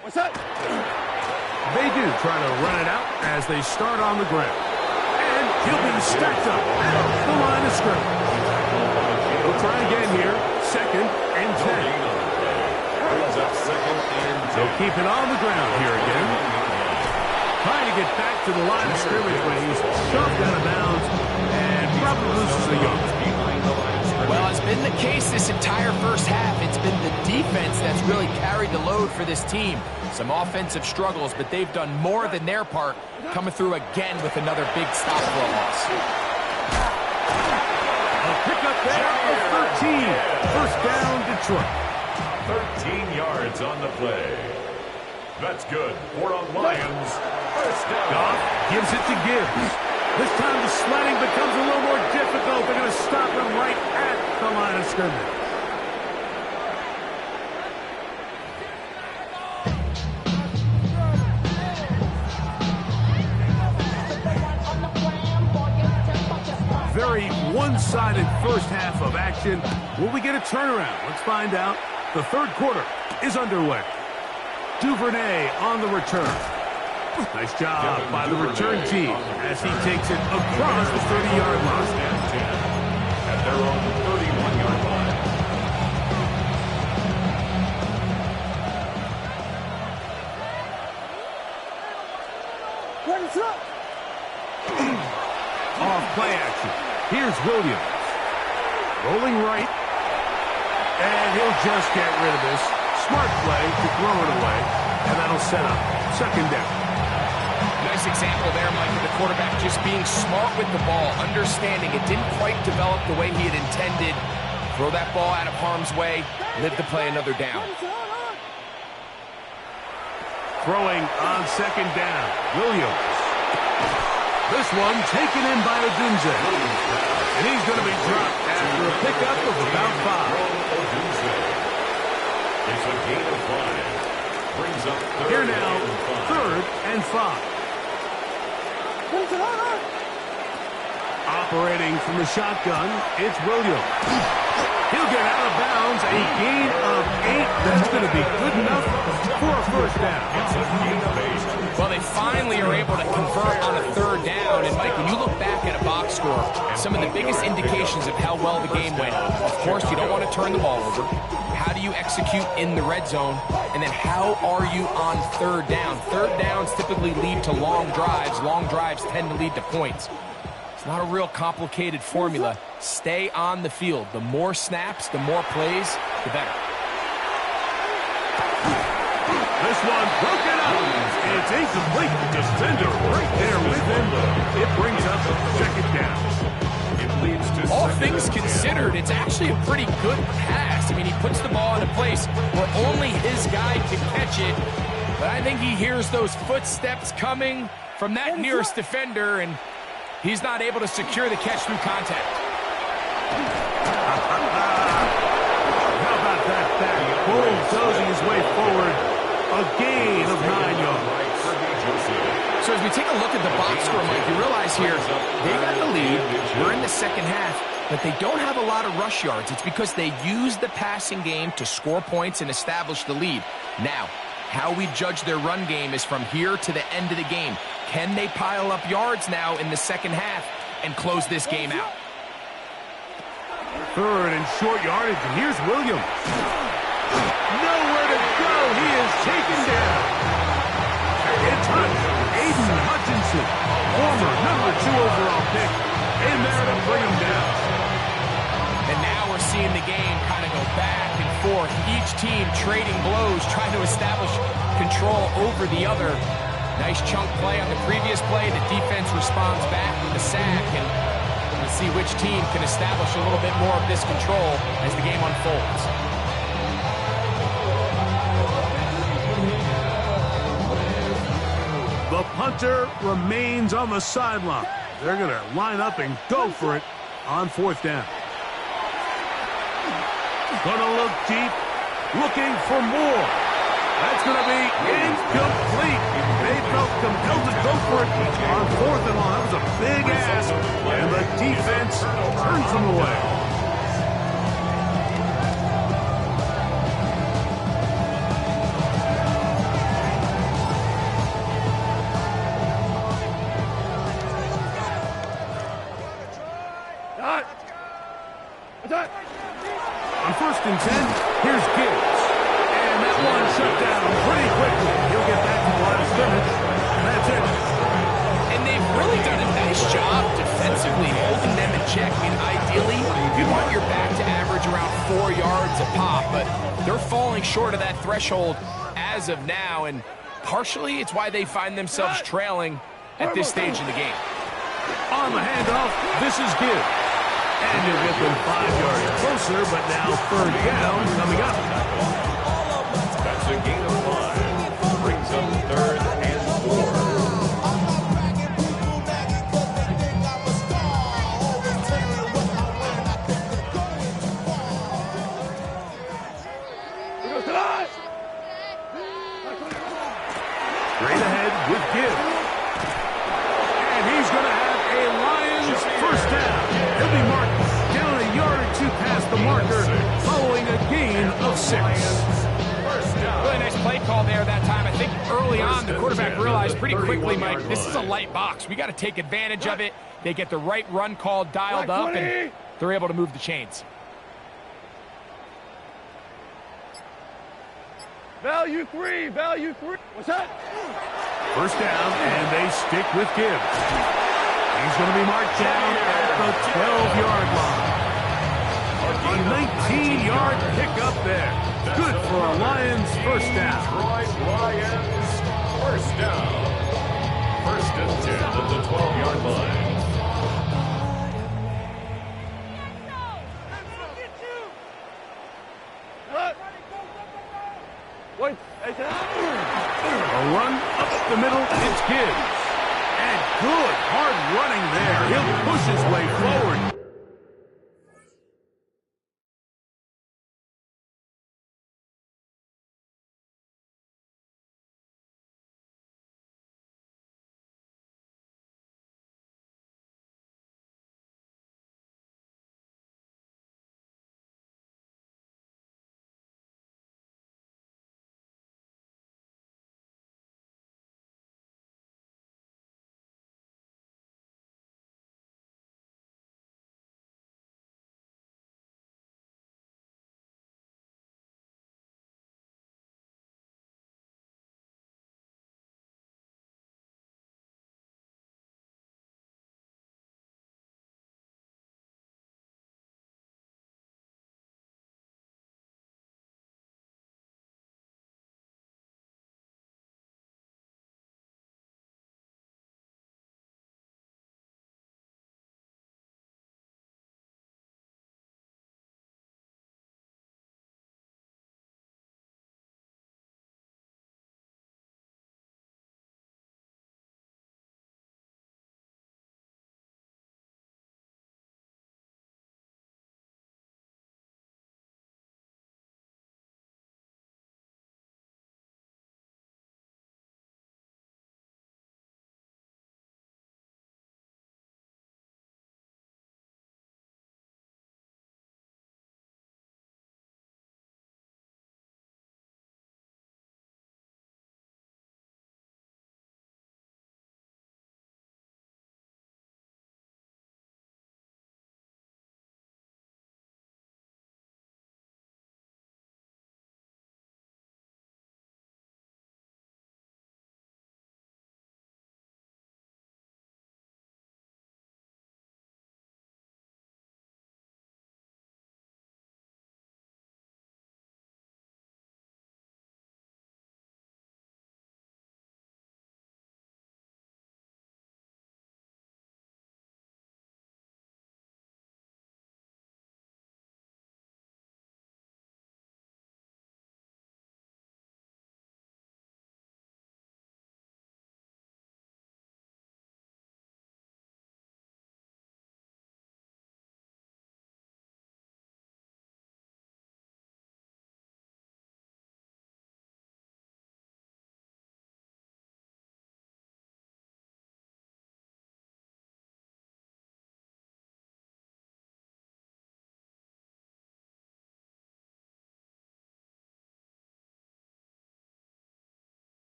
What's that? They do try to run it out as they start on the ground. And he'll be stacked up at the line of scrimmage. They'll try again here. 2nd and 10. They'll keep it on the ground here again. Trying to get back to the line of scrimmage when he's shoved out of bounds and probably loses the yard. Well, it's been the case this entire first half. It's been the defense that's really carried the load for this team. Some offensive struggles, but they've done more than their part, coming through again with another big stop for a loss. A pickup there of 13. First down, Detroit. 13 yards on the play. That's good for a Lions first down. Goff gives it to Gibbs. This time the sledding becomes a little more difficult. They're going to stop him right at the line of scrimmage. Very one-sided first half of action. Will we get a turnaround? Let's find out. The 3rd quarter is underway. Duvernay on the return. Nice job by the return team as he takes it across the 30-yard line. At their own 31-yard line. Off play action. Here's Williams. Rolling right. And he'll just get rid of this. Smart play to throw it away. And that'll set up 2nd down. Nice nice example there, Mike, of the quarterback just being smart with the ball, understanding it didn't quite develop the way he had intended. Throw that ball out of harm's way, live to play another down. Throwing on second down, Williams. This one taken in by Odunze. And he's going to be dropped after a pickup of about 5. It's a gain of 5. Brings up Here now, 3rd and 5. Operating from the shotgun, it's Williams. He'll get out of bounds, a gain of 8. That's going to be good enough for a first down. Well, they finally are able to convert on a 3rd down. And, Mike, when you look back at a box score, some of the biggest indications of how well the game went, of course, you don't want to turn the ball over. How do you execute in the red zone? And then how are you on 3rd down? 3rd downs typically lead to long drives. Long drives tend to lead to points. It's not a real complicated formula. Stay on the field. The more snaps, the more plays, the better. This one broken up. It's incomplete. Defender right there with him. It brings up 2nd down. It leads to all things considered, it's actually a pretty good pass. I mean, he puts the ball in a place where only his guy can catch it. But I think he hears those footsteps coming from that nearest defender, and he's not able to secure the catch through contact. How about that back? Bulldozing his way forward. A gain of 9 yards. So as we take a look at the box score, Mike, you realize here, they got the lead. We're in the second half, but they don't have a lot of rush yards. It's because they use the passing game to score points and establish the lead. Now, how we judge their run game is from here to the end of the game. Can they pile up yards now in the second half and close this game out? 3rd and short yardage, and here's Williams. Nowhere to go. He is taken down. It's Aiden Hutchinson, former number 2 overall pick, in there to bring him down. And now we're seeing the game kind of go back and forth. Each team trading blows, trying to establish control over the other. Nice chunk play on the previous play. The defense responds back with a sack, and we'll see which team can establish a little bit more of this control as the game unfolds. The punter remains on the sideline. They're going to line up and go for it on 4th down. Going to look deep, looking for more. That's going to be incomplete. They felt compelled to go for it on 4th and long. That was a big ask, and the defense turns them away. On 1st and 10, here's Gibbs. And that one shut down pretty quickly. He'll get back to the line of scrimmage, and that's it. And they've really done a nice job defensively holding them in check. I mean, ideally, you want your back to average around 4 yards a pop, but they're falling short of that threshold as of now, and partially it's why they find themselves trailing at this stage in the game. On the handoff, this is Gibbs. And you'll get them 5 yards closer, but now 3rd down coming up. That's a gain of 5. Brings up 3rd and 4. Straight ahead with Gibbs. And he's going to have a Lions first down. He'll be marked down a yard or 2 past the marker following a gain of 6. Really nice play call there that time. I think early on the quarterback realized pretty quickly, Mike, this is a light box. We got to take advantage of it. They get the right run call dialed up, and they're able to move the chains. Value 3, value 3. What's that? First down, and they stick with Gibbs. He's going to be marked down at the 12-yard line. A 19-yard pickup there. Good for a Lions first down. Lions first down. First and 10 at the 12-yard line. A run up the middle, it's Gibbs. And good, hard running there. He'll push his way forward.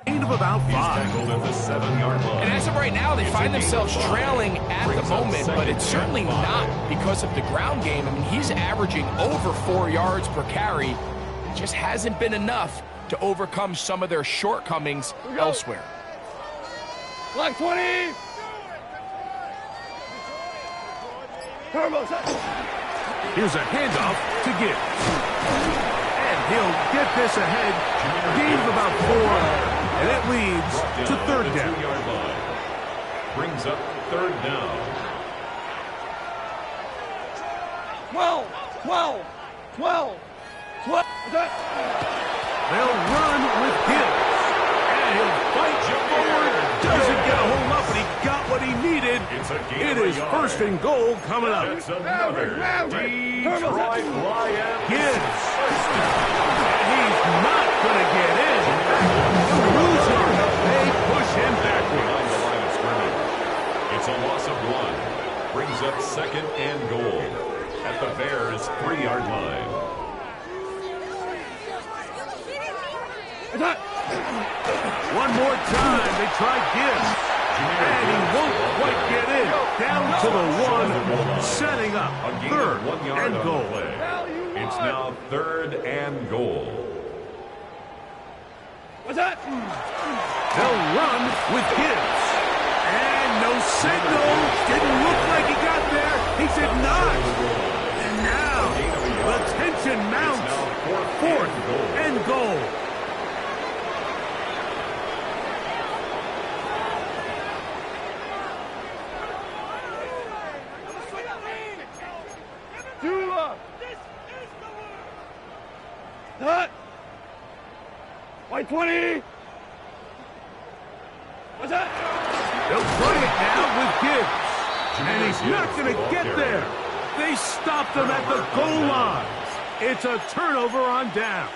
Gain of about 5. Tackled at the 7-yard line. And as of right now, they find themselves trailing at the moment, but it's certainly not because of the ground game. I mean, he's averaging over 4 yards per carry. It just hasn't been enough to overcome some of their shortcomings elsewhere. Black 20! Here's a handoff to Gibbs. And he'll get this ahead. Gain of about 4. And it leads to 3rd down. 2-yard line. Brings up 3rd down. 12! 12! 12! 12! They'll run with Gibbs. And he'll fight forward. Doesn't get a whole lot, but he got what he needed. It is 1st and goal coming up. It's another Detroit Lions. Gibbs. And he's not going to get in. Lose yard. They push him backwards. Behind the line of scrimmage. It's a loss of 1. Brings up 2nd and goal at the Bears' 3-yard line. One more time. They try Gibbs. And he won't quite get in. Down to the 1. Setting up 3rd and goal. It's now 3rd and goal. What's that? They'll run with Gibbs. And no signal. Didn't look like he got there. He did not. And now the tension mounts. 4th and goal. White 20! What's that? They'll play it now with Gibbs. And he's not going to get there. They stopped him at the goal line. It's a turnover on downs.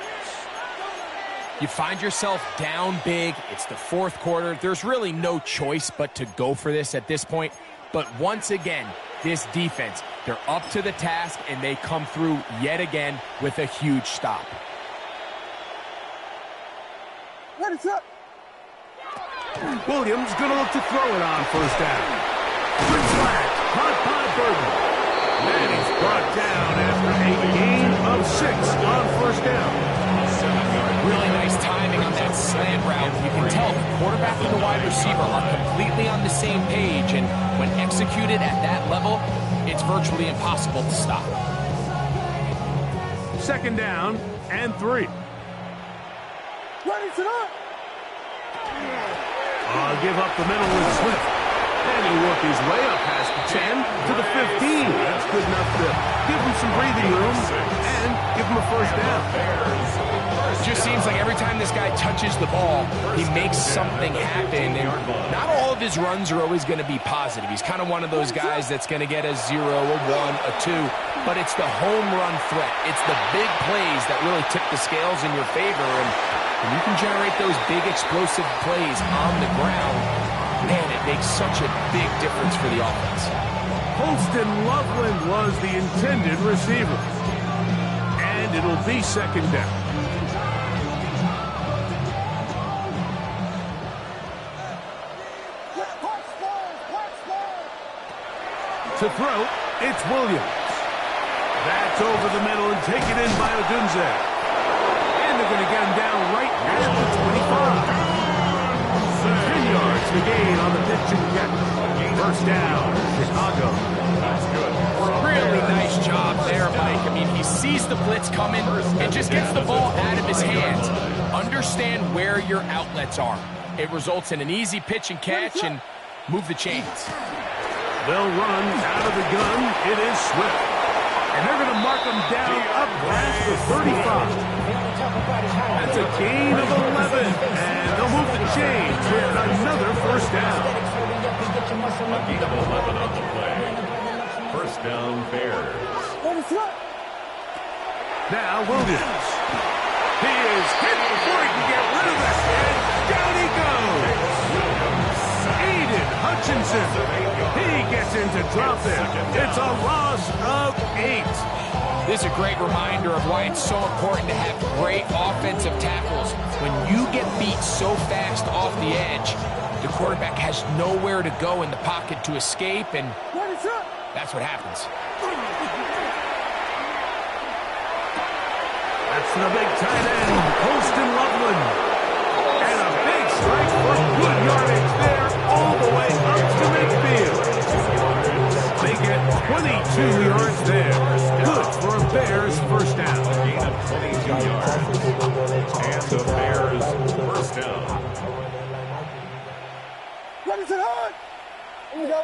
You find yourself down big. It's the 4th quarter. There's really no choice but to go for this at this point. But once again, this defense, they're up to the task, and they come through yet again with a huge stop. Williams going to look to throw it on 1st down. Quick flat, caught by Burton. And he's brought down after a gain of 6 on 1st down. Really nice timing on that slant route. You can tell the quarterback and the wide receiver are completely on the same page, and when executed at that level, it's virtually impossible to stop. 2nd down and 3. Give up the middle with Swift. And he'll work his way up past the 10 to the 15. That's good enough to give him some breathing room and give him a 1st down. It just seems like every time this guy touches the ball, he makes something happen. And not all of his runs are always going to be positive. He's kind of one of those guys that's going to get a 0, a 1, a 2. But it's the home run threat. It's the big plays that really tip the scales in your favor. And you can generate those big explosive plays on the ground, man, it makes such a big difference for the offense. Holston Loveland was the intended receiver. And it'll be 2nd down. To throw, it's Williams. That's over the middle and taken in by Odunze. They're going to get him down right at the 25. 10 yards to gain on the pitch and catch. 1st down, Chicago. That's good. Really nice job there, Mike. I mean, he sees the blitz coming and just gets the ball out of his hands. Understand where your outlets are. It results in an easy pitch and catch and move the chains. They'll run out of the gun. It is Swift. And they're going to mark him down up past the 35. That's a gain of 11. And they'll move the chains with another 1st down. A gain of 11 on the play. 1st down, Bears. Now Williams. He is hit before he can get rid of it. And down he goes. Aiden Hutchinson. He gets in to drop it. It's a loss of 8. This is a great reminder of why it's so important to have great offensive tackles. When you get beat so fast off the edge, the quarterback has nowhere to go in the pocket to escape, and that's what happens. That's the big tight end, Colston Loveland. And a big strike for good yardage there all the way up to midfield. They get 22 yards there. Good for a Bears first down. Gain of 22 yards. And the Bears first down. What is it on? Here we go.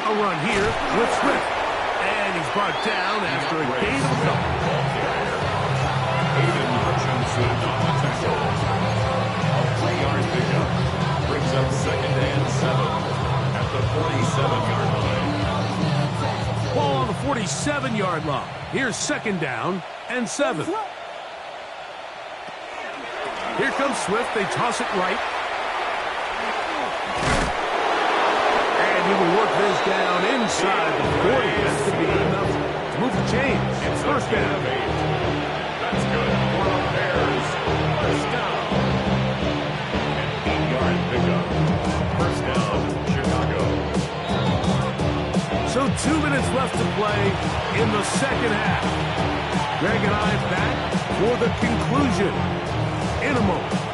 A run here with Swift. And he's brought down after a gain of a couple. Aiden Hutchinson on the tackle. A 3-yard pickup. Brings up 2nd and 7 at the 47-yard line. Ball on the 47-yard line. Here's 2nd down and 7. Here comes Swift. They toss it right. He will work this down inside the 40. That's going to be good enough to move the chains. It's first down. That's good for the Bears. First down. An 8-yard pickup. First down, Chicago. So 2 minutes left to play in the second half. Greg and I back for the conclusion in a moment.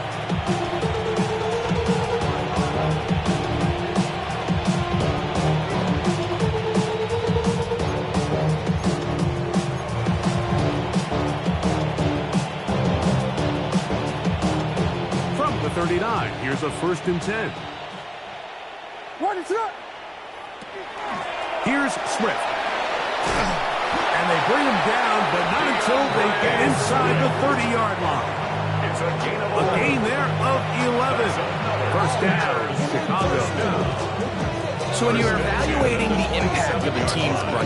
From the 39, here's a 1st and 10. What is it? Here's Swift. And they bring him down, but not until they get inside the 30-yard line. It's a gain there of 11. First down, Chicago. So when you're evaluating the impact of a team's run,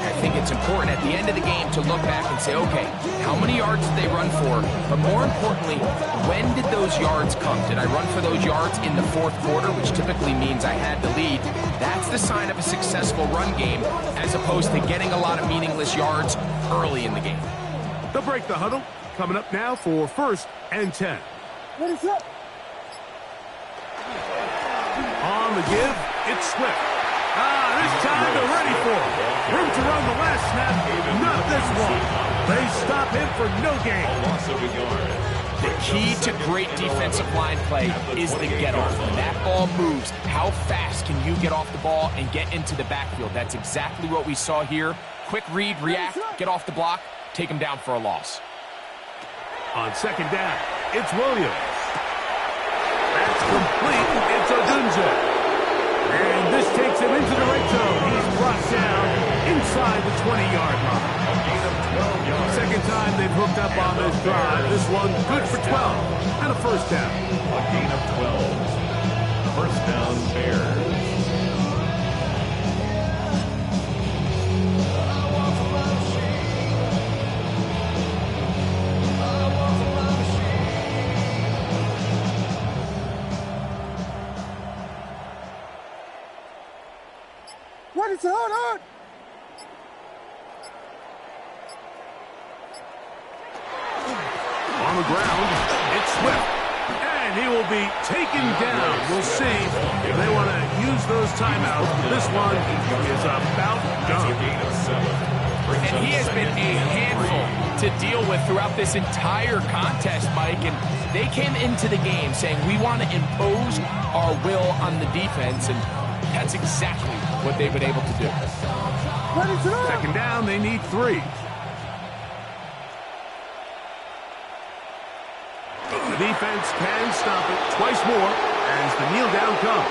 I think it's important at the end of the game to look back and say, okay, how many yards did they run for? But more importantly, when did those yards come? Did I run for those yards in the 4th quarter, which typically means I had the lead? That's the sign of a successful run game, as opposed to getting a lot of meaningless yards early in the game. They'll break the huddle. Coming up now for 1st and 10. What is it? On the give, it's Swift. This time they're ready for him. Room to run the last snap, not this one. They stop him for no gain. Loss of a yard. The key to great defensive line play is the get-off. When that ball moves, how fast can you get off the ball and get into the backfield? That's exactly what we saw here. Quick read, react, get off the block, take him down for a loss. On 2nd down, it's Williams. That's complete. It's Odunze. And this takes him into the red zone. He's brought down inside the 20-yard line. A gain of 12 yards. Second time they've hooked up on this drive. This one good for 12 and a first down. A gain of 12. First down, Bears. What is it? Hold on. On the ground, it's Swift. And he will be taken down. We'll see if they want to use those timeouts. This one is about done. And he has been a handful to deal with throughout this entire contest, Mike. And they came into the game saying, we want to impose our will on the defense. And that's exactly what they've been able to do. Second down, they need 3. The defense can stop it twice more as the kneel down comes.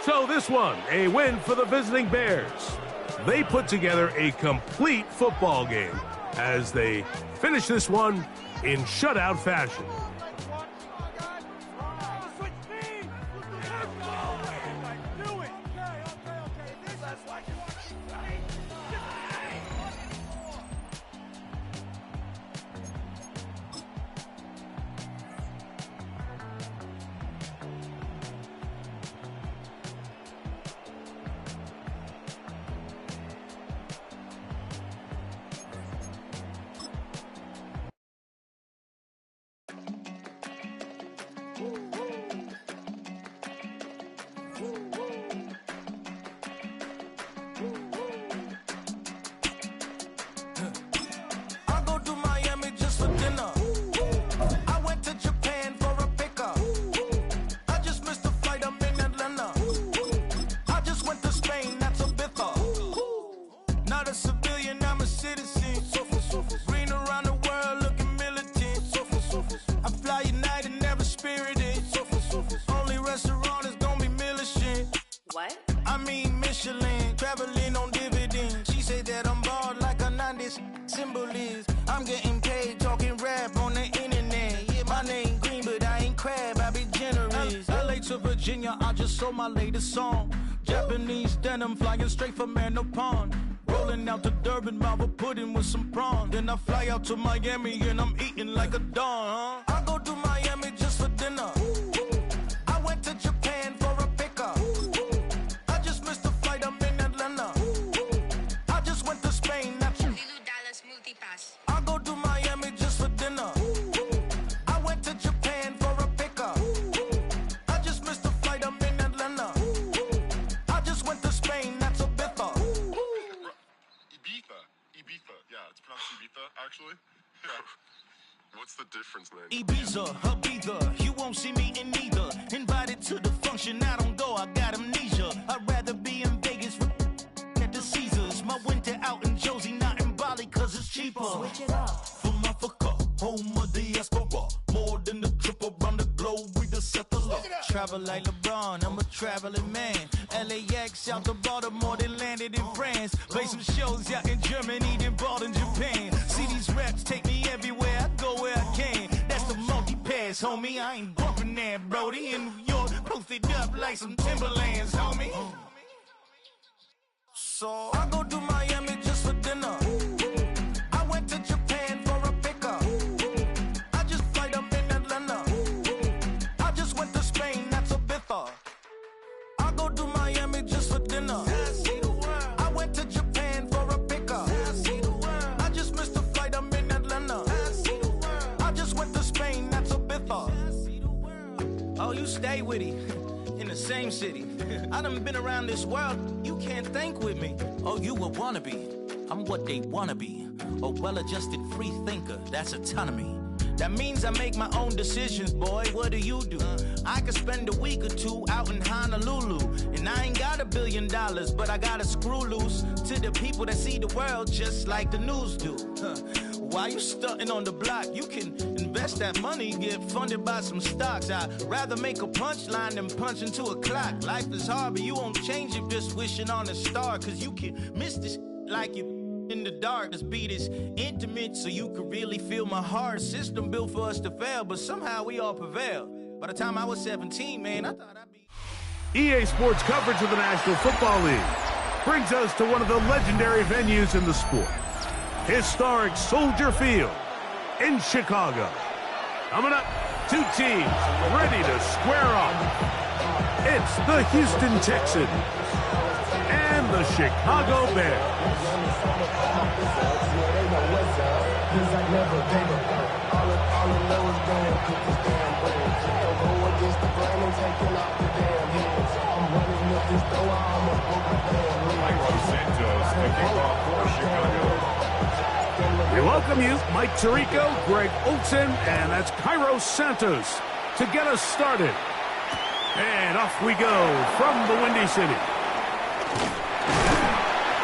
So this one, a win for the visiting Bears. They put together a complete football game as they finish this one in shutout fashion. What? I mean Michelin, traveling on dividends. She say that I'm bald like a 90s symbol is. I'm getting paid talking rap on the internet. Yeah, my name green, but I ain't crab, I be generous. LA to Virginia, I just sold my latest song. Japanese denim flying straight from Manapon. Rolling out to Durban, Marvel pudding with some prawn. Then I fly out to Miami and I'm eating like a don. I go to Miami just for dinner. I went to Japan for a pickup. I just missed the flight, I'm in Atlanta. I just went to Spain, that's I go to Miami just for dinner. I went to Japan for a pickup. I just missed the flight, I'm in Atlanta. I just went to Spain, that's a Ibiza. Ibiza, yeah, it's pronounced Ibiza, actually. What's the difference, man? Ibiza, Ibiza, you won't see me in neither. Invited to the function, I don't go, I got amnesia. I'd rather be in Vegas at the Caesars. My winter out in Josie, not in Bali, cause it's cheaper. Switch it up. From Africa, home of the diaspora. More than the trip around the globe, we the settler. Travel like LeBron, I'm a traveling man. LAX out to Baltimore, then landed in France. Play some shows out in Germany, then bought in Japan. See these raps take me everywhere, I go where I can. That's the multi-pass, homie, I ain't bumping that, Brody. In New York, posted up like some Timberlands, homie. So I go to Miami just for dinner. I went to Japan for a pickup. I just flight up in Atlanta. I just went to Spain, that's Ibiza. I go to Miami just for dinner. I went to Japan for a pickup. I just missed the flight, I'm in Atlanta. I just went to Spain, that's Ibiza. Oh, you stay with it. In the same city. I done been around this world, you can't think with me. Oh, you a wannabe, I'm what they wanna be. A well-adjusted free thinker, that's autonomy. That means I make my own decisions, boy, what do you do? I could spend a week or two out in Honolulu. And I ain't got $1 billion, but I got a screw loose to the people that see the world just like the news do. While you stunting on the block, you can invest that money, get funded by some stocks. I'd rather make a punchline than punch into a clock. Life is hard, but you won't change it just wishing on a star. Cause you can miss this like you in the dark. This beat is intimate, so you can really feel my heart. System built for us to fail, but somehow we all prevail. By the time I was 17, man, I thought I'd be... EA Sports coverage of the National Football League brings us to one of the legendary venues in the sport. Historic Soldier Field in Chicago. Coming up, two teams ready to square off. It's the Houston Texans and the Chicago Bears. We welcome you, Mike Tirico, Greg Olson, and that's Cairo Santos to get us started. And off we go from the Windy City.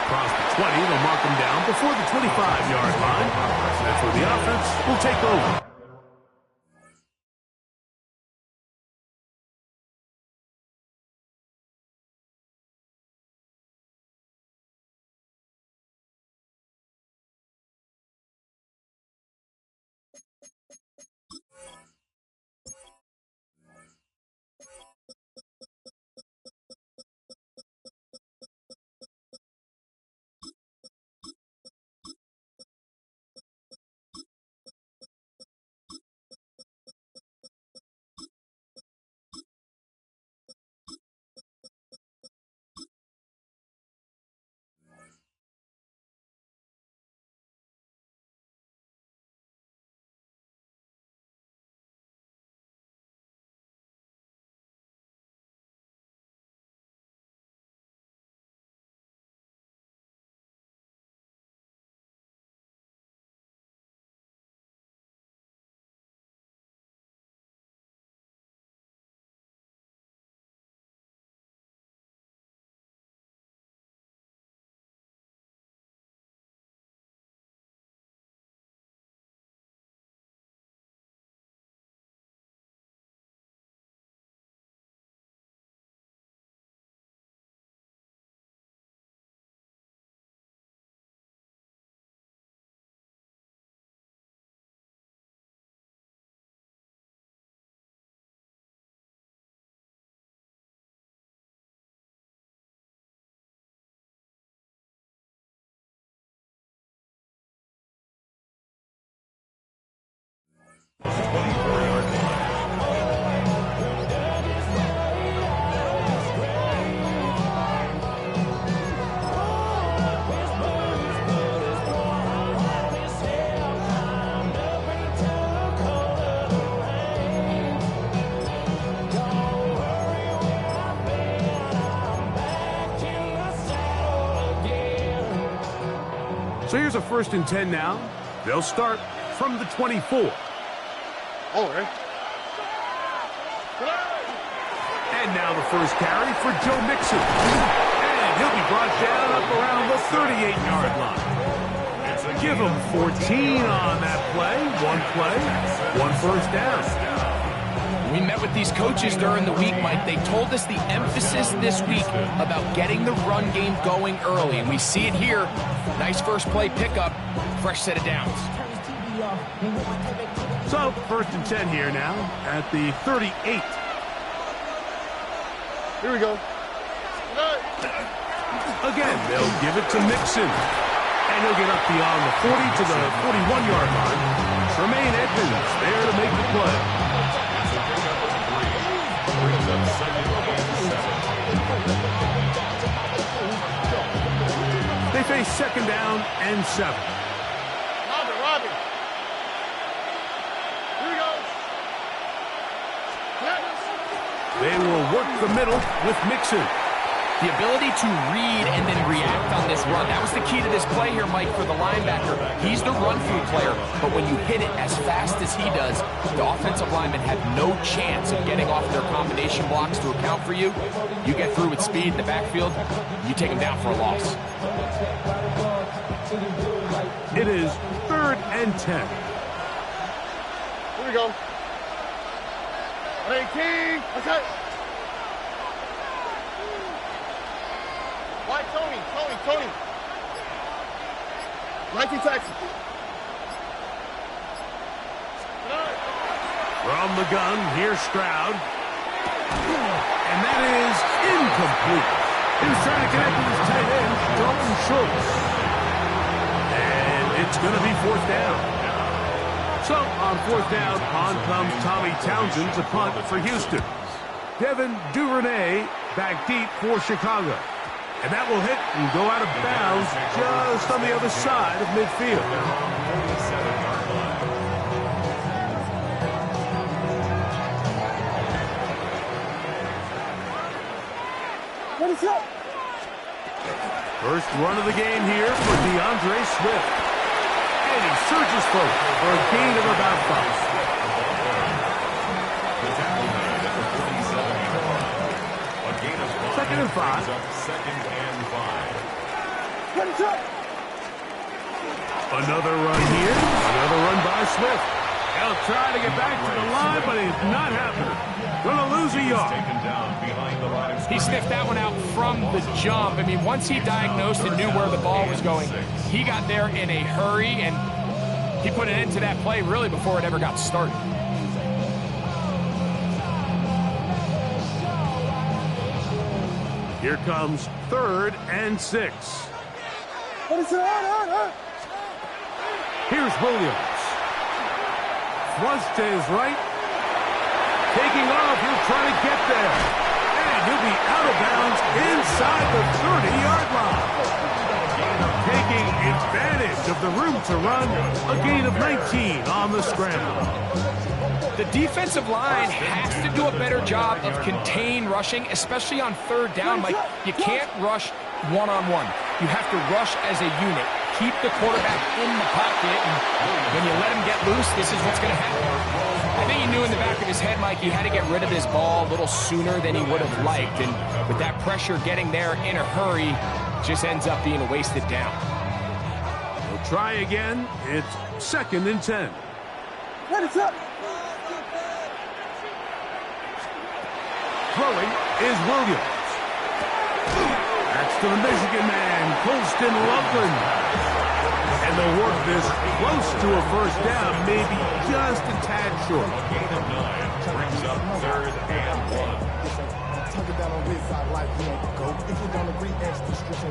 Across the 20, they'll mark him down before the 25-yard line. That's where the offense will take over. So here's a 1st and 10 now. They'll start from the 24. Okay. And now the first carry for Joe Mixon. And he'll be brought down up around the 38-yard line. Give him 14 on that play. One play, 1 first down. We met with these coaches during the week, Mike. They told us the emphasis this week about getting the run game going early. And we see it here. Nice first play pickup, fresh set of downs. So, 1st and 10 here now at the 38. Here we go. Again, they'll give it to Mixon. And he'll get up beyond the 40 to the 41-yard line. Tremaine Edmonds there to make the play. They face 2nd down and 7. Robin. Here we go. They will work the middle with Mixon. The ability to read and then react on this run. That was the key to this play here, Mike, for the linebacker. He's the run-through player, but when you hit it as fast as he does, the offensive linemen have no chance of getting off their combination blocks to account for you. You get through with speed in the backfield, you take him down for a loss. It is 3rd and 10. Here we go. 18. Okay. Why, Tony? 19 taxi. From the gun, here's Stroud. And that is incomplete. He was trying to connect with his tight end, Dalton Schultz. And it's going to be 4th down. So, on 4th down, on comes Tommy Townsend to punt for Houston. Devin Duvernay back deep for Chicago. And that will hit and go out of bounds just on the other side of midfield. What is up? First run of the game here for DeAndre Swift. And he surges forward for a gain of about 5. Second and 5. Another run here. Another run by Swift. He'll try to get back to the line, but he's not happening. Gonna lose a yard. He sniffed that one out from the jump. I mean, once he diagnosed and knew where the ball was going, he got there in a hurry, and he put an end to that play really before it ever got started. Here comes 3rd and 6. What is it? Here's Williams. Thrust to his right. Taking off, he'll try to get there. And he'll be out of bounds inside the 30-yard line. Taking advantage of the room to run. A gain of 19 on the scramble. The defensive line has to do a better job of contain rushing, especially on 3rd down. Like, you can't rush one-on-one. You have to rush as a unit. Keep the quarterback in the pocket, and when you let him get loose, this is what's going to happen. I think he knew in the back of his head, Mike, he had to get rid of his ball a little sooner than he would have liked, and with that pressure getting there in a hurry, just ends up being a wasted down. We'll try again. It's 2nd and 10. What is up? Throwing is Williams. That's to the Michigan man, Colston Loveland. And they'll work this close to a first down, maybe just a tad short. Gain of 9 brings up 3rd and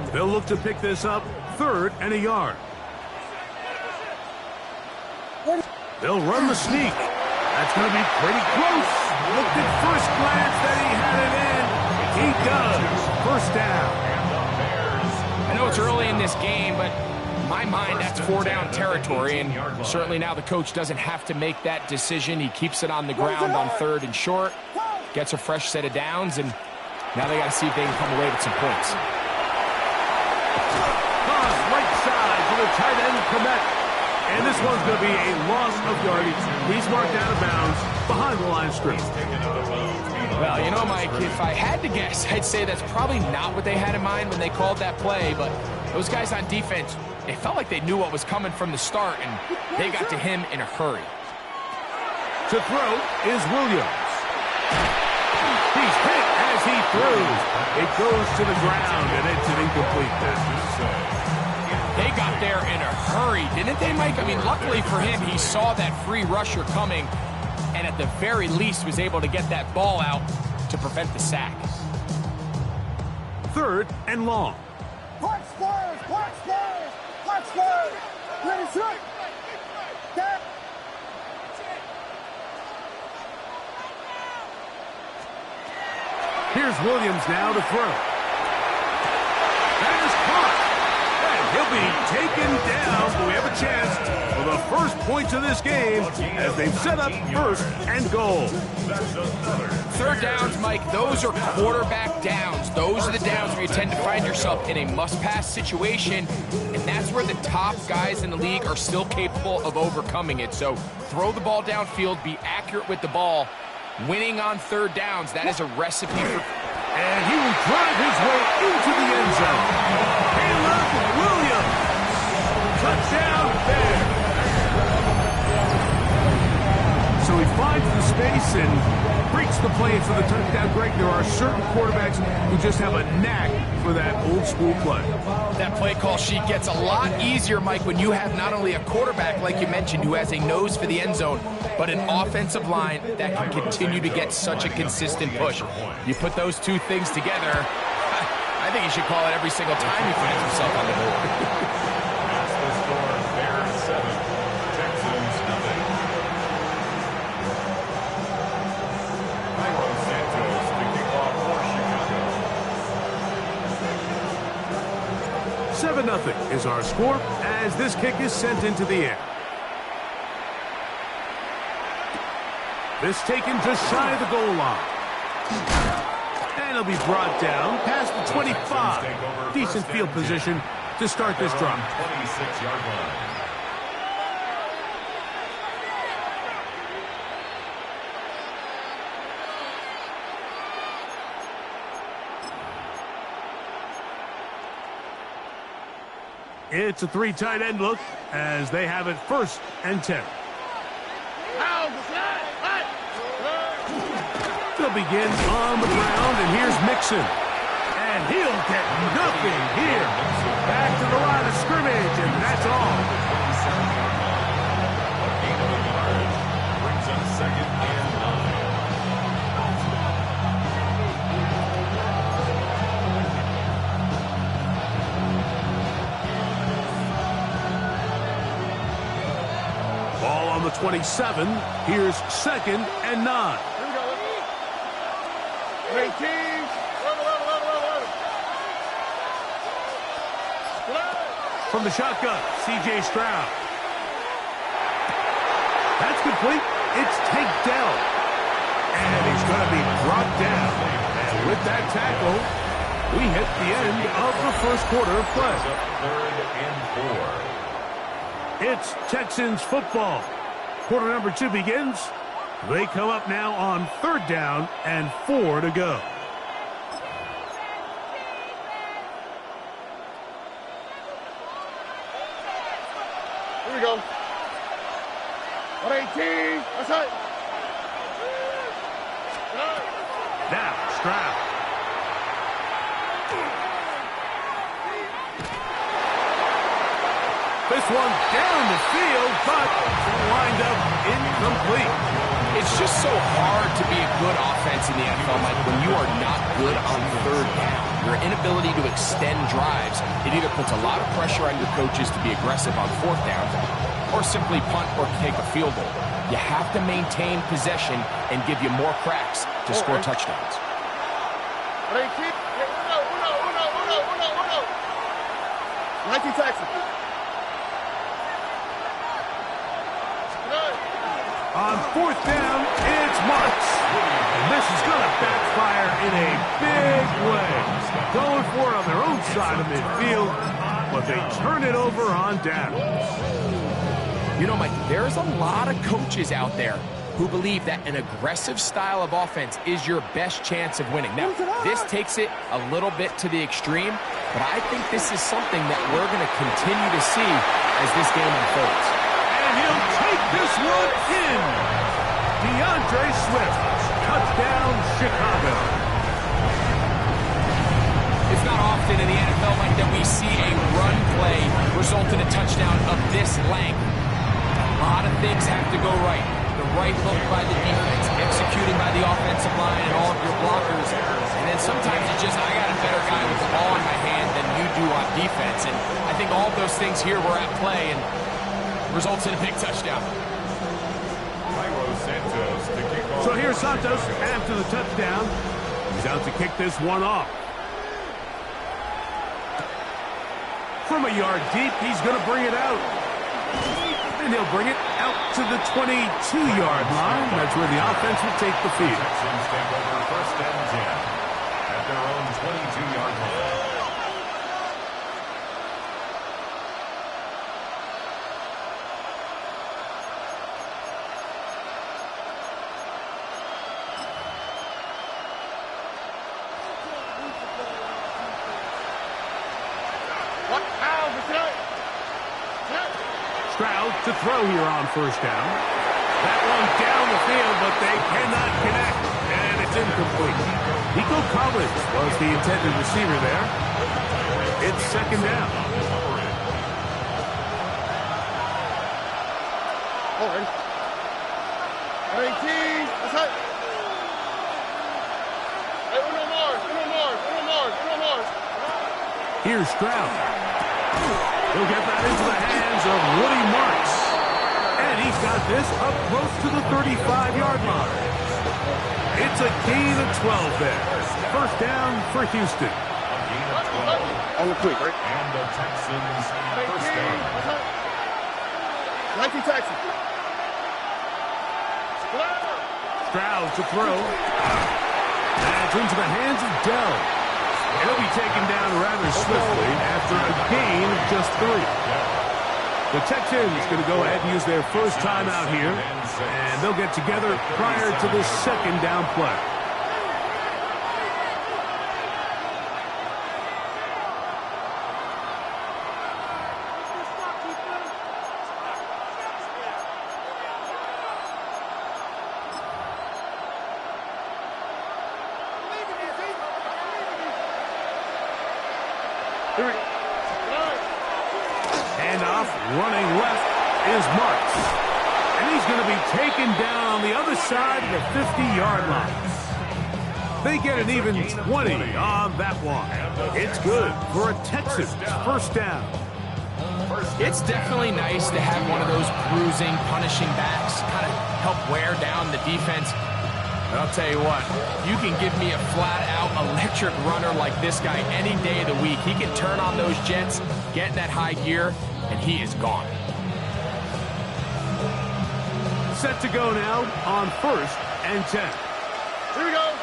1. They'll look to pick this up 3rd and a yard. They'll run the sneak. That's going to be pretty close. Looked at first glance that he had it in. He does. First down. I know it's early in this game, but in my mind, that's 4-down territory, and certainly now the coach doesn't have to make that decision. He keeps it on the ground on 3rd and short, gets a fresh set of downs, and now they got to see if they can come away with some points. toss right side to the tight end, Komet. And this one's going to be a loss of yardage. He's marked out of bounds behind the line of scrimmage. Well, you know, Mike, if I had to guess, I'd say that's probably not what they had in mind when they called that play, but those guys on defense, it felt like they knew what was coming from the start, and they got to him in a hurry. To throw is Williams. He's hit as he throws. It goes to the ground, and it's an incomplete pass. They got there in a hurry, didn't they, Mike? I mean, luckily for him, he saw that free rusher coming, and at the very least was able to get that ball out to prevent the sack. 3rd and long. Punch squares, punch squares, punch squares. Ready, shoot. Down. Here's Williams now to throw. That is caught. And he'll be taken down. We have a chance for the first points of this game as they've set up 1st and goal. 3rd downs, Mike, those are quarterback downs. Those are the downs where you tend to find yourself in a must-pass situation, and that's where the top guys in the league are still capable of overcoming it. So throw the ball downfield, be accurate with the ball. Winning on 3rd downs, that is a recipe for... And he will drive his way into the end zone. Caleb Williams. Touchdown there. So he finds the space and breaks the play for the touchdown. Greg, there are certain quarterbacks who just have a knack for that old school play. That play call sheet gets a lot easier, Mike, when you have not only a quarterback, like you mentioned, who has a nose for the end zone, but an offensive line that can continue to get such a consistent push. You put those two things together, I think he should call it every single time he finds himself on the board. That's the score. Bears 7, Texans nothing. Cairo Santos to kick off for Chicago. 7-0 is our score as this kick is sent into the air. This taken just shy of the goal line. And it'll be brought down past the 25. Decent field position to start this drive. 26-yard line. It's a 3 tight end look as they have it 1st and 10. They'll begin on the ground, and here's Mixon. And he'll get nothing here. Back to the line of scrimmage, and that's all. A gain of a yard brings up 2nd and 9. Ball on the 27. Here's 2nd and 9. 18. From the shotgun, C.J. Stroud. That's complete. It's Tank Dell. And he's going to be brought down. And with that tackle, we hit the end of the 1st quarter of play. 3rd and 4. It's Texans football. Quarter number 2 begins. They come up now on 3rd down and 4 to go. Here we go. 118. That's it. Now, Stroud. This one down the field, but lined up incomplete. It's just so hard to be a good offense in the NFL, Mike, when you are not good on 3rd down. Your inability to extend drives, it either puts a lot of pressure on your coaches to be aggressive on 4th down or simply punt or take a field goal. You have to maintain possession and give you more cracks to score touchdowns. 19 Texas. On 4th down, it's Marks. And this is going to backfire in a big way. Going for it on their own side of midfield. but they turn it over on downs. You know, Mike, there's a lot of coaches out there who believe that an aggressive style of offense is your best chance of winning. Now, this takes it a little bit to the extreme, but I think this is something that we're going to continue to see as this game unfolds. And he'll take this one in. DeAndre Swift, touchdown, Chicago. It's not often in the NFL like that we see a run play result in a touchdown of this length. A lot of things have to go right. The right look by the defense, executing by the offensive line and all of your blockers. And then sometimes it's just, I got a better guy with the ball in my hand than you do on defense. And I think all of those things here were at play and results in a big touchdown. So here's Santos after the touchdown. He's out to kick this one off. From a yard deep, he's going to bring it out. And he'll bring it out to the 22-yard line. That's where the offense will take the field. Texans take over first and 10 at their own 22-yard line. Stroud to throw here on first down. That one down the field, but they cannot connect, and it's incomplete. Nico Collins was the intended receiver there. It's second down. All right. 18. That's it. Hey, Uno Mars. Here's Stroud. He'll get that into the hands of Woody Marks. And he's got this up close to the 35-yard line. It's a gain of 12 there. First down for Houston. On the quick, right? And the Texans first down. 19 Texans. Stroud to throw. That's into the hands of Dell. He'll be taken down rather swiftly after a gain of just 3. The Texans going to go ahead and use their first timeout here, and they'll get together prior to this second down play. Handoff, running left is Marks. And he's going to be taken down on the other side of the 50-yard line. They get an even 20 on that one. It's good for a Texans first down. It's definitely nice to have one of those bruising, punishing backs kind of help wear down the defense. But I'll tell you what, you can give me a flat-out electric runner like this guy any day of the week. He can turn on those jets, get in that high gear, and he is gone. Set to go now on first and 10. Here we go.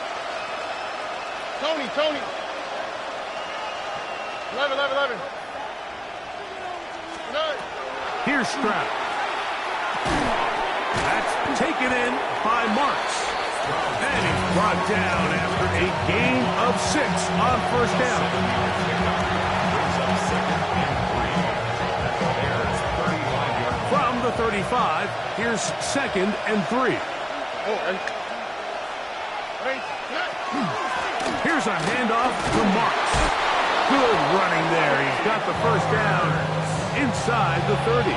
Tony. 11. Here's Stroud. That's taken in by Marks. And he's brought down after a gain of 6 on first down. From the 35, here's second and 3. Here's a handoff to Marks. Good running there. He's got the first down inside the 30. I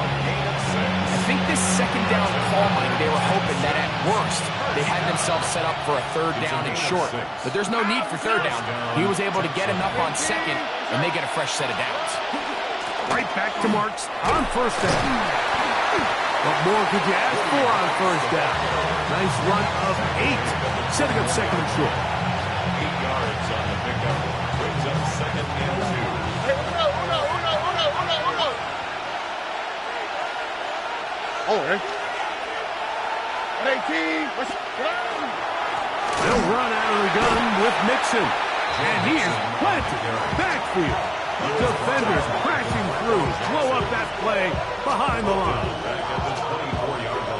think this second down call, Mike, they were hoping that at worst they had themselves set up for a third down and short. But there's no need for third down. He was able to get enough on second, and they get a fresh set of downs. Right back to Marks on first down. What more could you ask for on first down? Nice run of 8, setting up second and short. 8 yards on the pickup. Brings up second and 2. Hey, Uno. All right. 18. They'll run out of the gun with Mixon. And he is planted in the backfield. Defenders crashing through, blow up that play behind the line.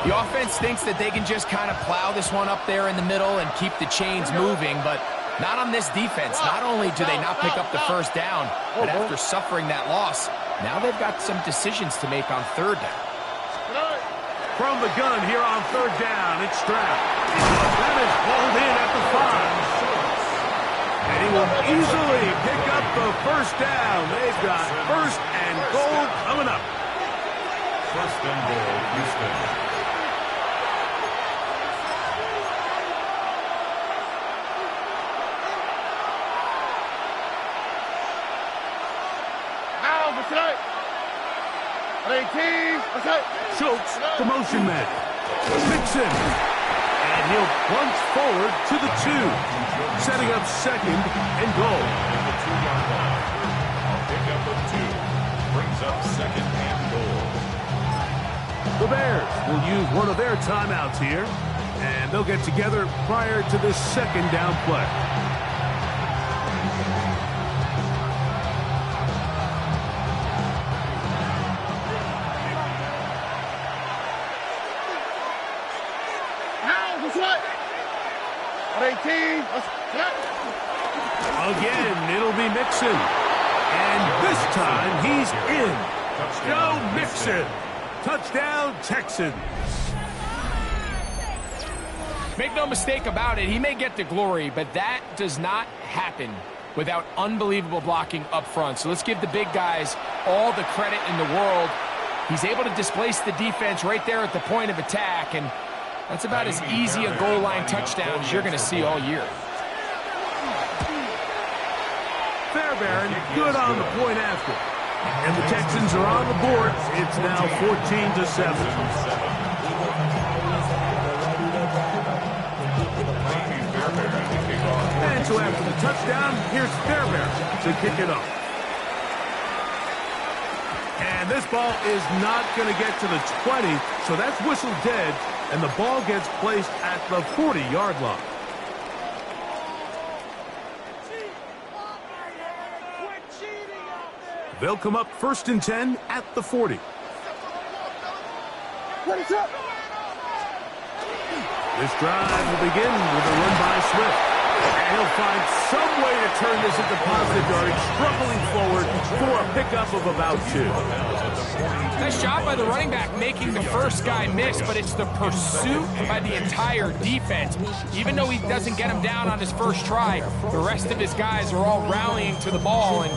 The offense thinks that they can just kind of plow this one up there in the middle and keep the chains moving, but not on this defense. Not only do they not pick up the first down, but after suffering that loss, now they've got some decisions to make on third down. From the gun here on third down, it's Stroud. That is pulled in at the 5. And he will easily pick up the first down. They've got first and goal coming up. First and goal, Houston. Schultz, the motion man. Mixon. And he'll plunge forward to the 2. Setting up second and goal. The 2-yard line. I'll pick up a 2. Brings up second and goal. The Bears will use one of their timeouts here. And they'll get together prior to this second down play. Again, it'll be Mixon. And this time, he's in. Joe Mixon. Touchdown, Texans. Make no mistake about it, he may get the glory, but that does not happen without unbelievable blocking up front. So let's give the big guys all the credit in the world. He's able to displace the defense right there at the point of attack, and that's about as easy a goal line touchdown as you're going to see all year. Fairbairn, good on the point after. And the Texans are on the board. It's now 14-7. And so after the touchdown, here's Fairbairn to kick it off. And this ball is not going to get to the 20, so that's whistled dead, and the ball gets placed at the 40-yard line. They'll come up first and 10 at the 40. This drive will begin with a run by Swift. And he'll find some way to turn this into positive yardage, struggling forward for a pickup of about 2. Nice job by the running back making the first guy miss, but it's the pursuit by the entire defense. Even though he doesn't get him down on his first try, the rest of his guys are all rallying to the ball, and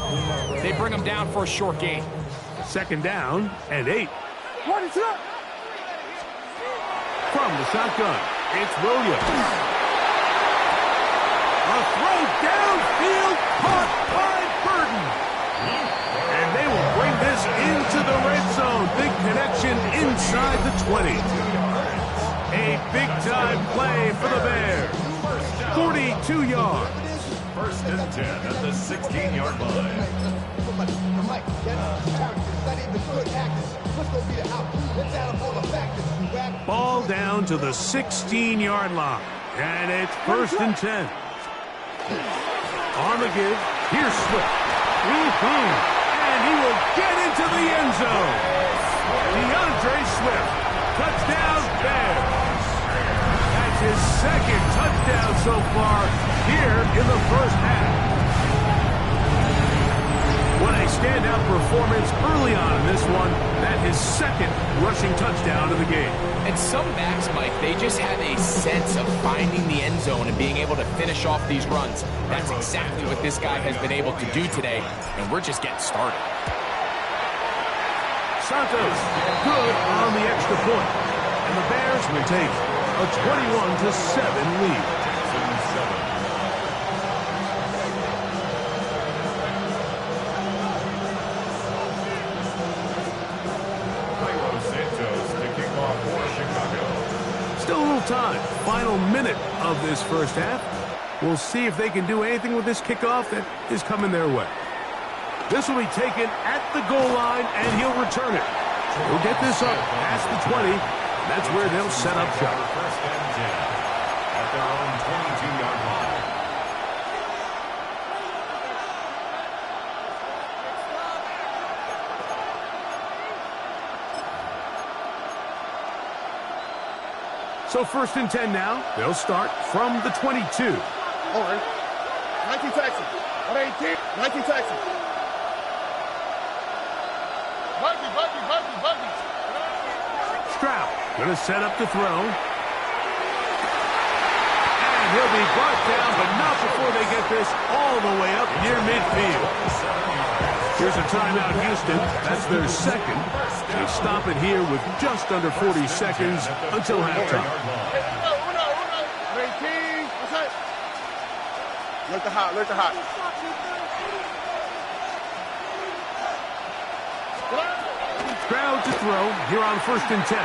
they bring him down for a short gain. Second down and 8. From the shotgun, it's Williams. A throw downfield, caught by Burton. And they will bring this into the red zone. Big connection inside the 20. A big-time play for the Bears. 42 yards. First and 10 at the 16-yard line. Ball down to the 16-yard line. And it's first and 10. On the give, here's Swift. And he will get into the end zone. DeAndre Swift, touchdown Bears. That's his second touchdown so far here in the first half. What a standout performance early on in this one. That his second rushing touchdown of the game. And some backs, Mike, they just have a sense of finding the end zone and being able to finish off these runs. That's exactly what this guy has been able to do today, and we're just getting started. Santos, good on the extra point. And the Bears will take a 21-7 lead. Still a little time. Final minute of this first half. We'll see if they can do anything with this kickoff that is coming their way. This will be taken at the goal line, and he'll return it. He'll get this up past the 20. That's where they'll set up shop. First and 10 at their own 22-yard line. So 1st and 10 now. They'll start from the 22. All right. 19 Texas. 118. 19 Texas. Buggy. Stroud going to set up to throw. And he'll be brought down, but not before they get this all the way up near midfield. Here's a timeout, Houston. That's their second. They stop it here with just under 40 seconds until halftime. Look the hot. Stroud to throw here on 1st and 10.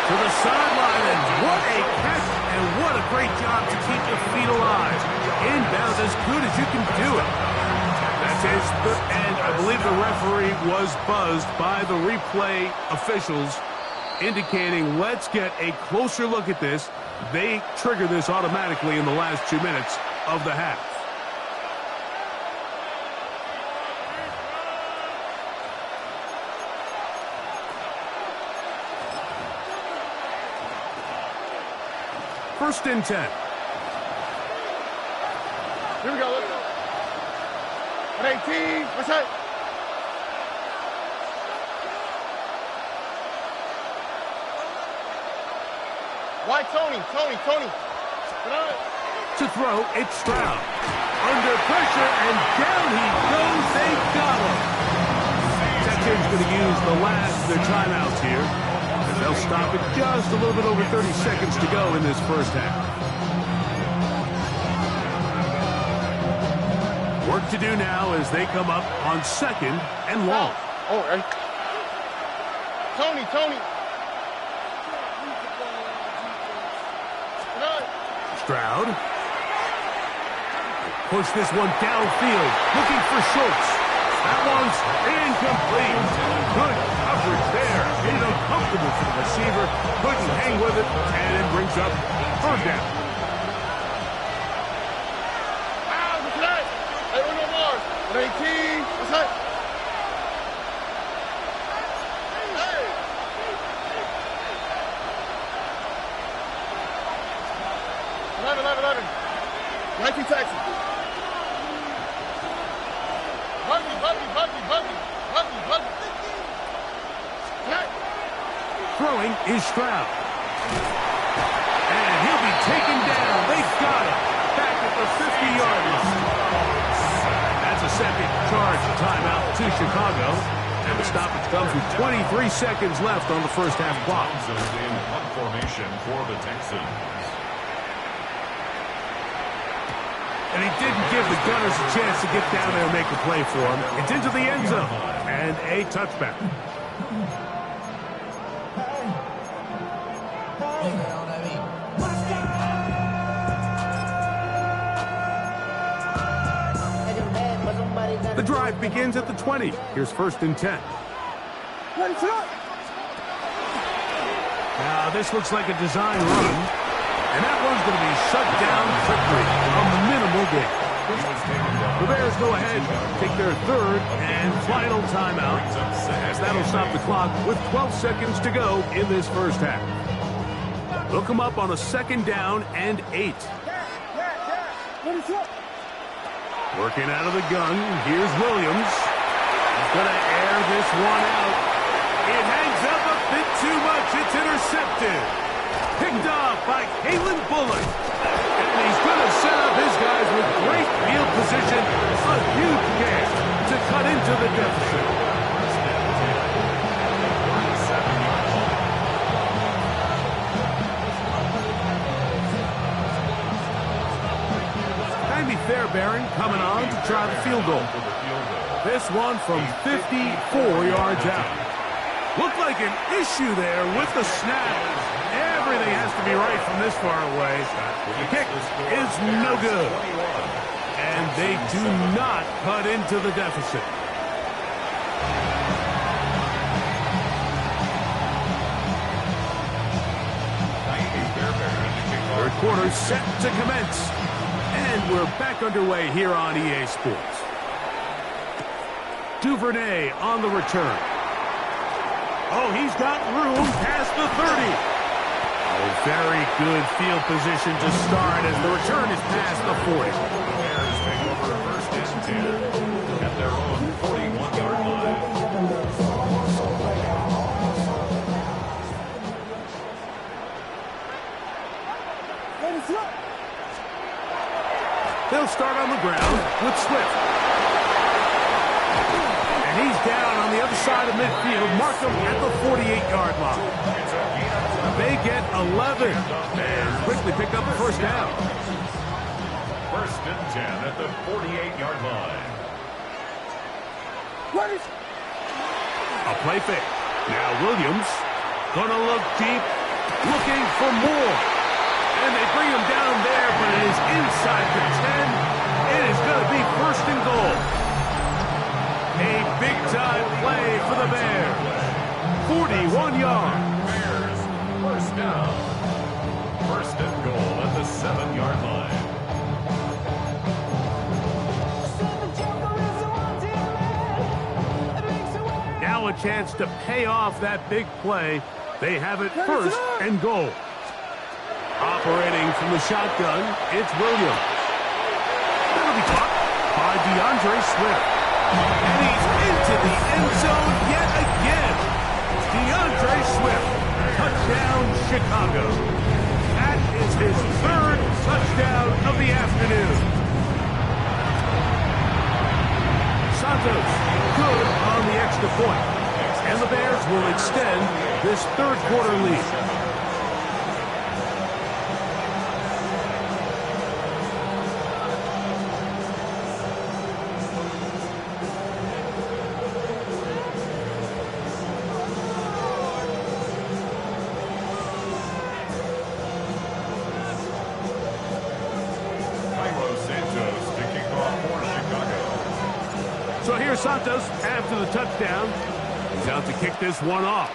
To the sideline, and what a catch, and what a great job to keep the feet alive. Inbounds as good as you can do it. That's his, and I believe the referee was buzzed by the replay officials, indicating let's get a closer look at this. They trigger this automatically in the last 2 minutes of the half. First and 10. Here we go. Let's go. 118. What's that? Why Tony? To throw, it's Stroud. Under pressure, and down he goes. They got him. Texans going to use the last of their timeouts here. And they'll stop it just a little bit over 30 seconds to go in this first half. Work to do now as they come up on 2nd and long. All right. Tony. Stroud. Push this one downfield, looking for Schultz. That one's incomplete. Good coverage there. Made it uncomfortable for the receiver. Couldn't hang with it, and it brings up 3rd down. What's that? Hey, no more. 18. What's that? Hey. 11. 19 Texas. Buggy. Throwing is Stroud. And he'll be taken down. They've got him. Back at the 50-yard line. That's a second charge timeout to Chicago. And the stoppage comes with 23 seconds left on the first half clock. In punt formation for the Texans. And he didn't give the Gunners a chance to get down there and make a play for him. It's into the end zone. And a touchback. The drive begins at the 20. Here's 1st and 10. Now, this looks like a design run. And that one's going to be shut down quickly. A minimal gain. The Bears go ahead, take their 3rd and final timeout, as that'll stop the clock with 12 seconds to go in this first half. They'll come up on a 2nd down and 8. Working out of the gun, here's Williams. He's going to air this one out. It hangs up a bit too much. It's intercepted. Picked off by Kalen Bullock. And he's going to set up his guys with great field position. A huge gain to cut into the deficit. Andy Fairbairn coming on to try the field goal. This one from 54 yards out. Looked like an issue there with the snap. Everything has to be right from this far away. The kick is no good. And they do not cut into the deficit. Third quarter set to commence. And we're back underway here on EA Sports. Duvernay on the return. Oh, he's got room past the 30. A very good field position to start as the return is past the 40. The Bears take over first and 10 at their own 41-yard line. They'll start on the ground with Swift. And he's down on the other side of midfield. Mark him at the 48-yard line. They get 11 and quickly pick up the first down. First and 10 at the 48-yard line. A play fake. Now Williams gonna look deep, looking for more. And they bring him down there, but it is inside the 10. It is going to be first and goal. A big-time play for the Bears. 41 yards. Bears, first down. First and goal at the 7-yard line. Now a chance to pay off that big play. They have it first and goal. Operating from the shotgun, it's Williams. That'll be caught by DeAndre Swift. And he's into the end zone yet again. DeAndre Swift, touchdown Chicago. That is his third touchdown of the afternoon. Santos good on the extra point. And the Bears will extend this third quarter lead. So here's Santos after the touchdown. He's out to kick this one off.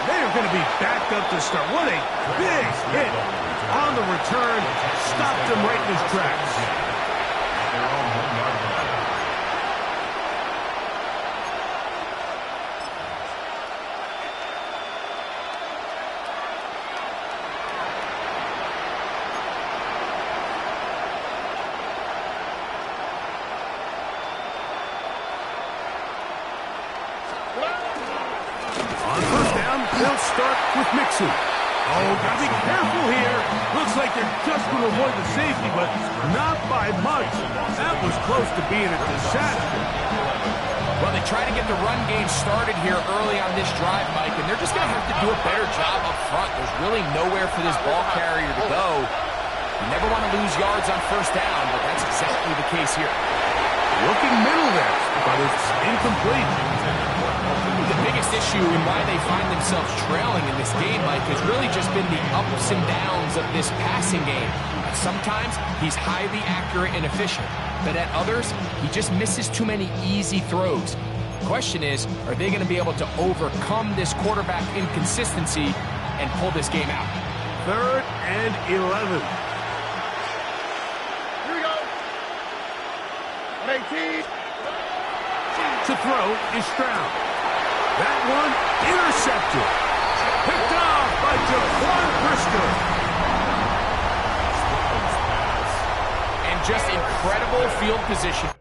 They're going to be backed up to start. What a big hit on the return. Stopped him right in his tracks. They'll start with Mixon. Oh, gotta be careful here. Looks like they're just going to avoid the safety, but not by much. That was close to being a disaster. Well, they try to get the run game started here early on this drive, Mike, and they're just going to have to do a better job up front. There's really nowhere for this ball carrier to go. You never want to lose yards on first down, but that's exactly the case here. Looking middle there, but it's incomplete. The biggest issue in why they find themselves trailing in this game, Mike, has really just been the ups and downs of this passing game. Sometimes he's highly accurate and efficient, but at others, he just misses too many easy throws. The question is, are they going to be able to overcome this quarterback inconsistency and pull this game out? 3rd and 11. Here we go. 18. To throw is Stroud. That one intercepted. Picked off by Jaquan Brisker. And just incredible field position.